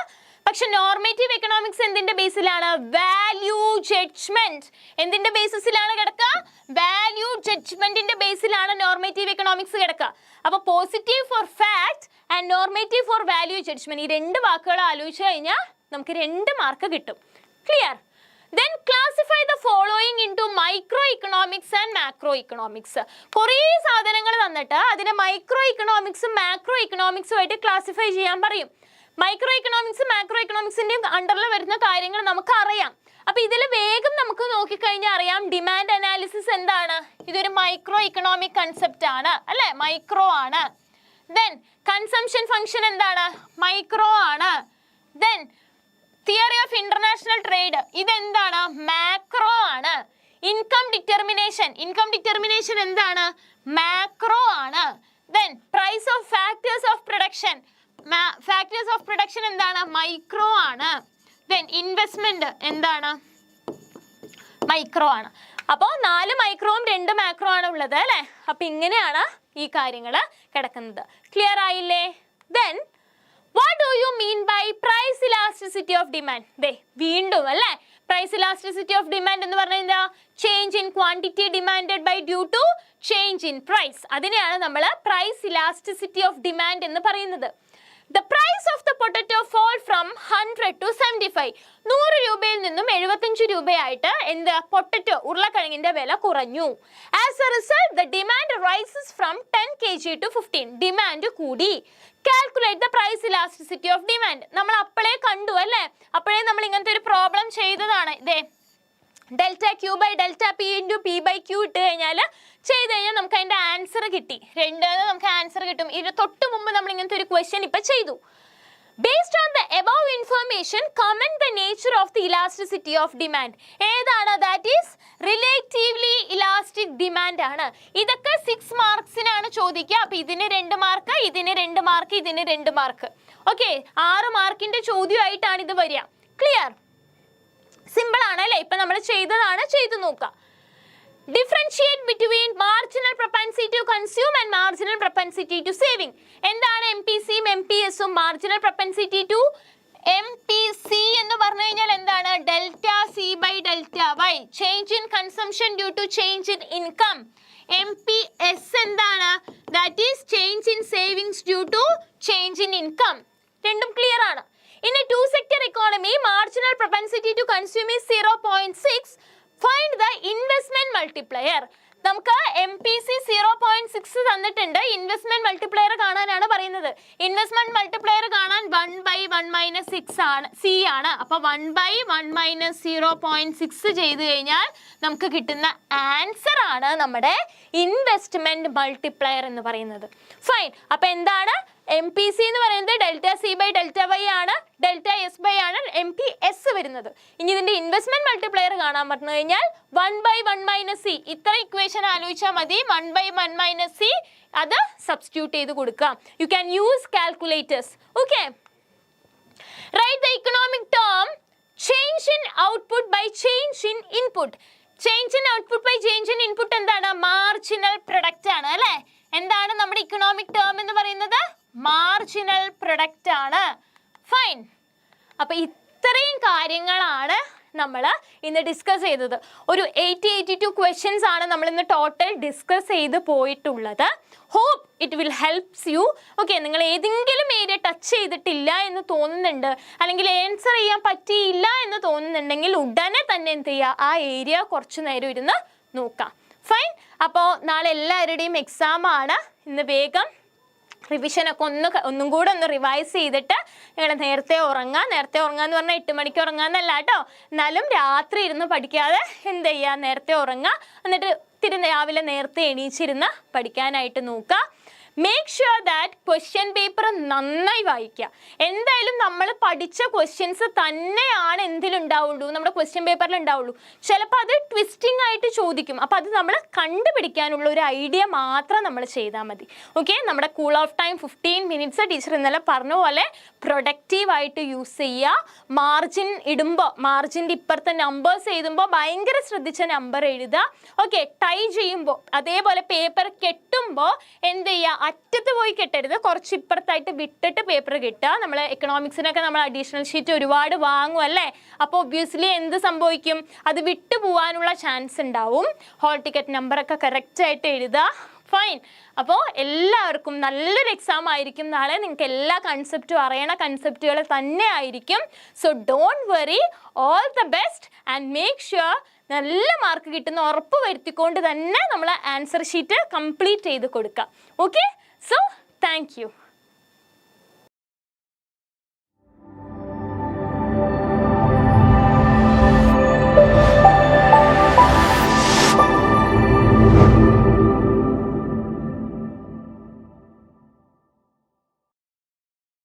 പക്ഷെ നോർമേറ്റീവ് എക്കണോമിക്സ് എന്തിന്റെ ബേസിലാണ്? Value judgement. എന്തിന്റെ ബേസിസിലാണ് കിടക്കുക? വാല്യൂ ജഡ്ജ്മെന്റിന്റെ ബേസിലാണ് നോർമേറ്റീവ് എക്കണോമിക്സ് കിടക്കുക. അപ്പൊ positive for fact and normative for value judgement, ഈ 2 വാക്കുകൾ ആലോചിച്ച് കഴിഞ്ഞാൽ നമുക്ക് 2 മാർക്ക് കിട്ടും. Clear? Then classify the following into microeconomics and macroeconomics. കുറേ സാധനങ്ങൾ തന്നിട്ട് അതിനെ മൈക്രോ ഇക്കണോമിക്സും മാക്രോ ഇക്കണോമിക്സും ആയിട്ട് ക്ലാസിഫൈ ചെയ്യാൻ പറയും. മൈക്രോ ഇക്കണോമിക്സും മാക്രോ ഇക്കണോമിക്സിന്റെയും അണ്ടറിൽ വരുന്ന കാര്യങ്ങൾ നമുക്ക് അറിയാം. അപ്പൊ ഇതിൽ വേഗം നമുക്ക് നോക്കിക്കഴിഞ്ഞാൽ അറിയാം ഡിമാൻഡ് അനാലിസിസ് എന്താണ്? ഇതൊരു മൈക്രോ ഇക്കണോമിക് കൺസെപ്റ്റ് ആണ് അല്ലെ, മൈക്രോ ആണ്. ദെൻ കൺസംഷൻ ഫംഗ്ഷൻ എന്താണ്? മൈക്രോ ആണ്. Then theory of international trade ഇതെന്താണ്? മാക്രോ ആണ്. ഇൻകം ഡിറ്റർമിനേഷൻ എന്താണ്? മാക്രോ ആണ്. Then price of factors of production എന്താണ്? മൈക്രോ ആണ്. ദെൻ ഇൻവെസ്റ്റ്മെന്റ് എന്താണ്? മൈക്രോ ആണ്. അപ്പോൾ 4 മൈക്രോവും 2 മാക്രോ ആണ് ഉള്ളത് അല്ലേ. അപ്പൊ ഇങ്ങനെയാണ് ഈ കാര്യങ്ങൾ കിടക്കുന്നത്. ക്ലിയർ ആയില്ലേ? Then what do you mean by price elasticity of demand? ദേ വീണ്ടും അല്ലേ, പ്രൈസ് ഇലാസ്റ്റിസിറ്റി ഓഫ് ഡിമാൻഡ് എന്ന് പറഞ്ഞാൽ എന്താ? Change in quantity demanded by due to change in price. അതിനെയാണ് നമ്മൾ പ്രൈസ് ഇലാസ്റ്റിസിറ്റി ഓഫ് ഡിമാൻഡ് എന്ന് പറയുന്നത്. The price of the potato fall from 100 to 75. 100 രൂപയിൽ നിന്നും 75 രൂപയായിട്ട് എന്ത്? പൊട്ടറ്റോ ഉരുളക്കിഴങ്ങിന്റെ വില കുറഞ്ഞു. As a result, the demand rises from 10 kg to 15. Demand കൂടി. Calculate the price elasticity of demand. നമ്മൾ അപ്പോഴേ കണ്ടു അല്ലേ, അപ്പോഴേ നമ്മൾ ഇങ്ങനത്തെ ഒരു പ്രോബ്ലം ചെയ്തതാണ്. ഇതേ delta Q by delta P into P by Q ഇട്ട് കഴിഞ്ഞാൽ ചെയ്ത് കഴിഞ്ഞാൽ നമുക്ക് അതിൻ്റെ ആൻസർ കിട്ടി. 2 നമുക്ക് ആൻസർ കിട്ടും. ഇതിന് തൊട്ട് മുമ്പ് നമ്മൾ ഇങ്ങനത്തെ ഒരു ക്വസ്റ്റ്യൻ ഇപ്പം ചെയ്തു. Based on the above information, comment the nature of the elasticity of demand. ഏതാണ്? That is relatively elastic demand ആണ്. ഇതൊക്കെ 6 മാർക്സിനാണ് ചോദിക്കുക. അപ്പൊ ഇതിന് 2 മാർക്ക്, ഇതിന് 2 മാർക്ക്, ഇതിന് 2 മാർക്ക്. ഓക്കെ, 6 മാർക്കിന്റെ ചോദ്യമായിട്ടാണ് ഇത് വരിക. ക്ലിയർ? സിമ്പിൾ ആണ് അല്ലേ? ഇപ്പൊ നമ്മൾ ചെയ്തതാണ്, ചെയ്തു നോക്കുക. Differentiate between marginal propensity to consume and marginal propensity to saving. എന്താണ് MPCയും MPSഉം? മാർജിനൽ propensity to MPC എന്ന് പറഞ്ഞു കഴിഞ്ഞാൽ എന്താണ്? Delta C by delta Y, change in consumption due to change in income. MPS എന്താണ്? That is change in savings due to change in income. രണ്ടും ക്ലിയർ ആണ്. In a 2-sector economy, marginal propensity to consume is 0.6. Find the investment multiplier. നമുക്ക് MPC 0.6 തന്നിട്ടുണ്ട്. ഇൻവെസ്റ്റ്മെന്റ് മൾട്ടിപ്ലയർ കാണാനാണ് പറയുന്നത്. ഇൻവെസ്റ്റ്മെന്റ് മൾട്ടിപ്ലയർ കാണാൻ 1/1 - 6 ആണ്, C ആണ്. അപ്പൊ 1/1 - 0.6 ചെയ്ത് കഴിഞ്ഞാൽ നമുക്ക് കിട്ടുന്ന ആൻസർ ആണ് നമ്മുടെ ഇൻവെസ്റ്റ്മെന്റ് മൾട്ടിപ്ലയർ എന്ന് പറയുന്നത്. ഫൈൻ. അപ്പൊ എന്താണ് MPC എന്ന് പറയുന്നത്? Delta C by delta Y ആണ്, ഡെൽറ്റ എസ് ബൈ ആണ് MPS വരുന്നത്. ഇനി ഇതിന്റെ ഇൻവെസ്റ്റ്മെന്റ് മൾട്ടിപ്ലയർ കാണാൻ പറഞ്ഞു കഴിഞ്ഞാൽ 1/1 - C. ഇത്ര ഇക്വേഷൻ ആലോചിച്ചാൽ മതി. 1/1 - C അത് സബ്സ്റ്റിറ്റ്യൂട്ട് ചെയ്ത് കൊടുക്കാം. You can use calculators. Okay, write the economic term change in output by change in input. Change in output by change in input എന്താണ്? മാർജിനൽ പ്രൊഡക്റ്റ് ആണ് അല്ലേ. എന്താണ് നമ്മുടെ ഇക്കണോമിക് ടേം എന്ന് പറയുന്നത്? മാർജിനൽ പ്രൊഡക്റ്റ് ആണ്. ഫൈൻ. അപ്പൊ ഇത്രയും കാര്യങ്ങളാണ് നമ്മൾ ഇന്ന് ഡിസ്കസ് ചെയ്തത്. ഒരു 82 ക്വസ്റ്റ്യൻസ് ആണ് നമ്മൾ ഇന്ന് ടോട്ടൽ ഡിസ്കസ് ചെയ്ത് പോയിട്ടുള്ളത്. Hope it will helps you. Okay, നിങ്ങൾ ഏതെങ്കിലും ഏരിയ ടച്ച് ചെയ്തിട്ടില്ല എന്ന് തോന്നുന്നുണ്ട്, അല്ലെങ്കിൽ ആൻസർ ചെയ്യാൻ പറ്റിയില്ല എന്ന് തോന്നുന്നുണ്ടെങ്കിൽ ഉടനെ തന്നെ എന്ത് ചെയ്യുക, ആ ഏരിയ കുറച്ച് നേരം ഇരുന്ന് നോക്കാം. ഫൈൻ. അപ്പോൾ നാളെ എല്ലാവരുടെയും എക്സാം ആണ്. ഇന്ന് വേഗം റിവിഷനൊക്കെ ഒന്നും കൂടെ ഒന്ന് റിവൈസ് ചെയ്തിട്ട് നിങ്ങൾ നേരത്തെ ഉറങ്ങുക. നേരത്തെ ഉറങ്ങുക എന്ന് പറഞ്ഞാൽ 8 മണിക്ക് ഉറങ്ങാന്നല്ല കേട്ടോ, എന്നാലും രാത്രി ഇരുന്ന് പഠിക്കാതെ എന്ത് ചെയ്യുക, നേരത്തെ ഉറങ്ങുക. എന്നിട്ട് രാവിലെ നേരത്തെ എണീച്ചിരുന്ന് പഠിക്കാനായിട്ട് നോക്കുക. Make sure that question paper നന്നായി വായിക്കുക. എന്തായാലും നമ്മൾ പഠിച്ച ക്വസ്റ്റ്യൻസ് തന്നെയാണ് എന്തിലുണ്ടാവുള്ളൂ, നമ്മുടെ ക്വസ്റ്റ്യൻ പേപ്പറിൽ ഉണ്ടാവുള്ളൂ. ചിലപ്പോൾ അത് ട്വിസ്റ്റിംഗ് ആയിട്ട് ചോദിക്കും. അപ്പോൾ അത് നമ്മൾ കണ്ടുപിടിക്കാനുള്ള ഒരു ഐഡിയ മാത്രം നമ്മൾ ചെയ്താൽ മതി. ഓക്കെ, നമ്മുടെ cool off time 15 minutes teacher ഇന്നലെ പറഞ്ഞ പോലെ പ്രൊഡക്റ്റീവായിട്ട് യൂസ് ചെയ്യുക. മാർജിൻ ഇടുമ്പോൾ, മാർജിൻ്റെ ഇപ്പുറത്തെ നമ്പേഴ്സ് എഴുതുമ്പോൾ ഭയങ്കര ശ്രദ്ധിച്ച നമ്പർ എഴുതുക. ഓക്കെ, ടൈ ചെയ്യുമ്പോൾ അതേപോലെ പേപ്പർ കെട്ടുമ്പോൾ എന്ത് ചെയ്യുക, അറ്റത്ത് പോയി കെട്ടരുത്, കുറച്ച് ഇപ്പുറത്തായിട്ട് വിട്ടിട്ട് പേപ്പർ കിട്ടുക. നമ്മൾ എക്കണോമിക്സിനൊക്കെ നമ്മൾ അഡീഷണൽ ഷീറ്റ് ഒരുപാട് വാങ്ങും അല്ലേ, അപ്പോൾ ഒബ്വിയസ്ലി എന്ത് സംഭവിക്കും, അത് വിട്ടു പോകാനുള്ള ചാൻസ് ഉണ്ടാവും. ഹോൾ ടിക്കറ്റ് നമ്പറൊക്കെ കറക്റ്റായിട്ട് എഴുതുക. ഫൈൻ. അപ്പോൾ എല്ലാവർക്കും നല്ലൊരു എക്സാം ആയിരിക്കും നാളെ. നിങ്ങൾക്ക് എല്ലാ കൺസെപ്റ്റും അറിയണ കൺസെപ്റ്റുകൾ തന്നെ ആയിരിക്കും. So don't worry, all the best and make sure നല്ല മാർക്ക് കിട്ടുന്ന ഉറപ്പ് വരുത്തിക്കൊണ്ട് തന്നെ നമ്മൾ ആൻസർ ഷീറ്റ് കംപ്ലീറ്റ് ചെയ്ത് കൊടുക്കുക. Okay, so thank you.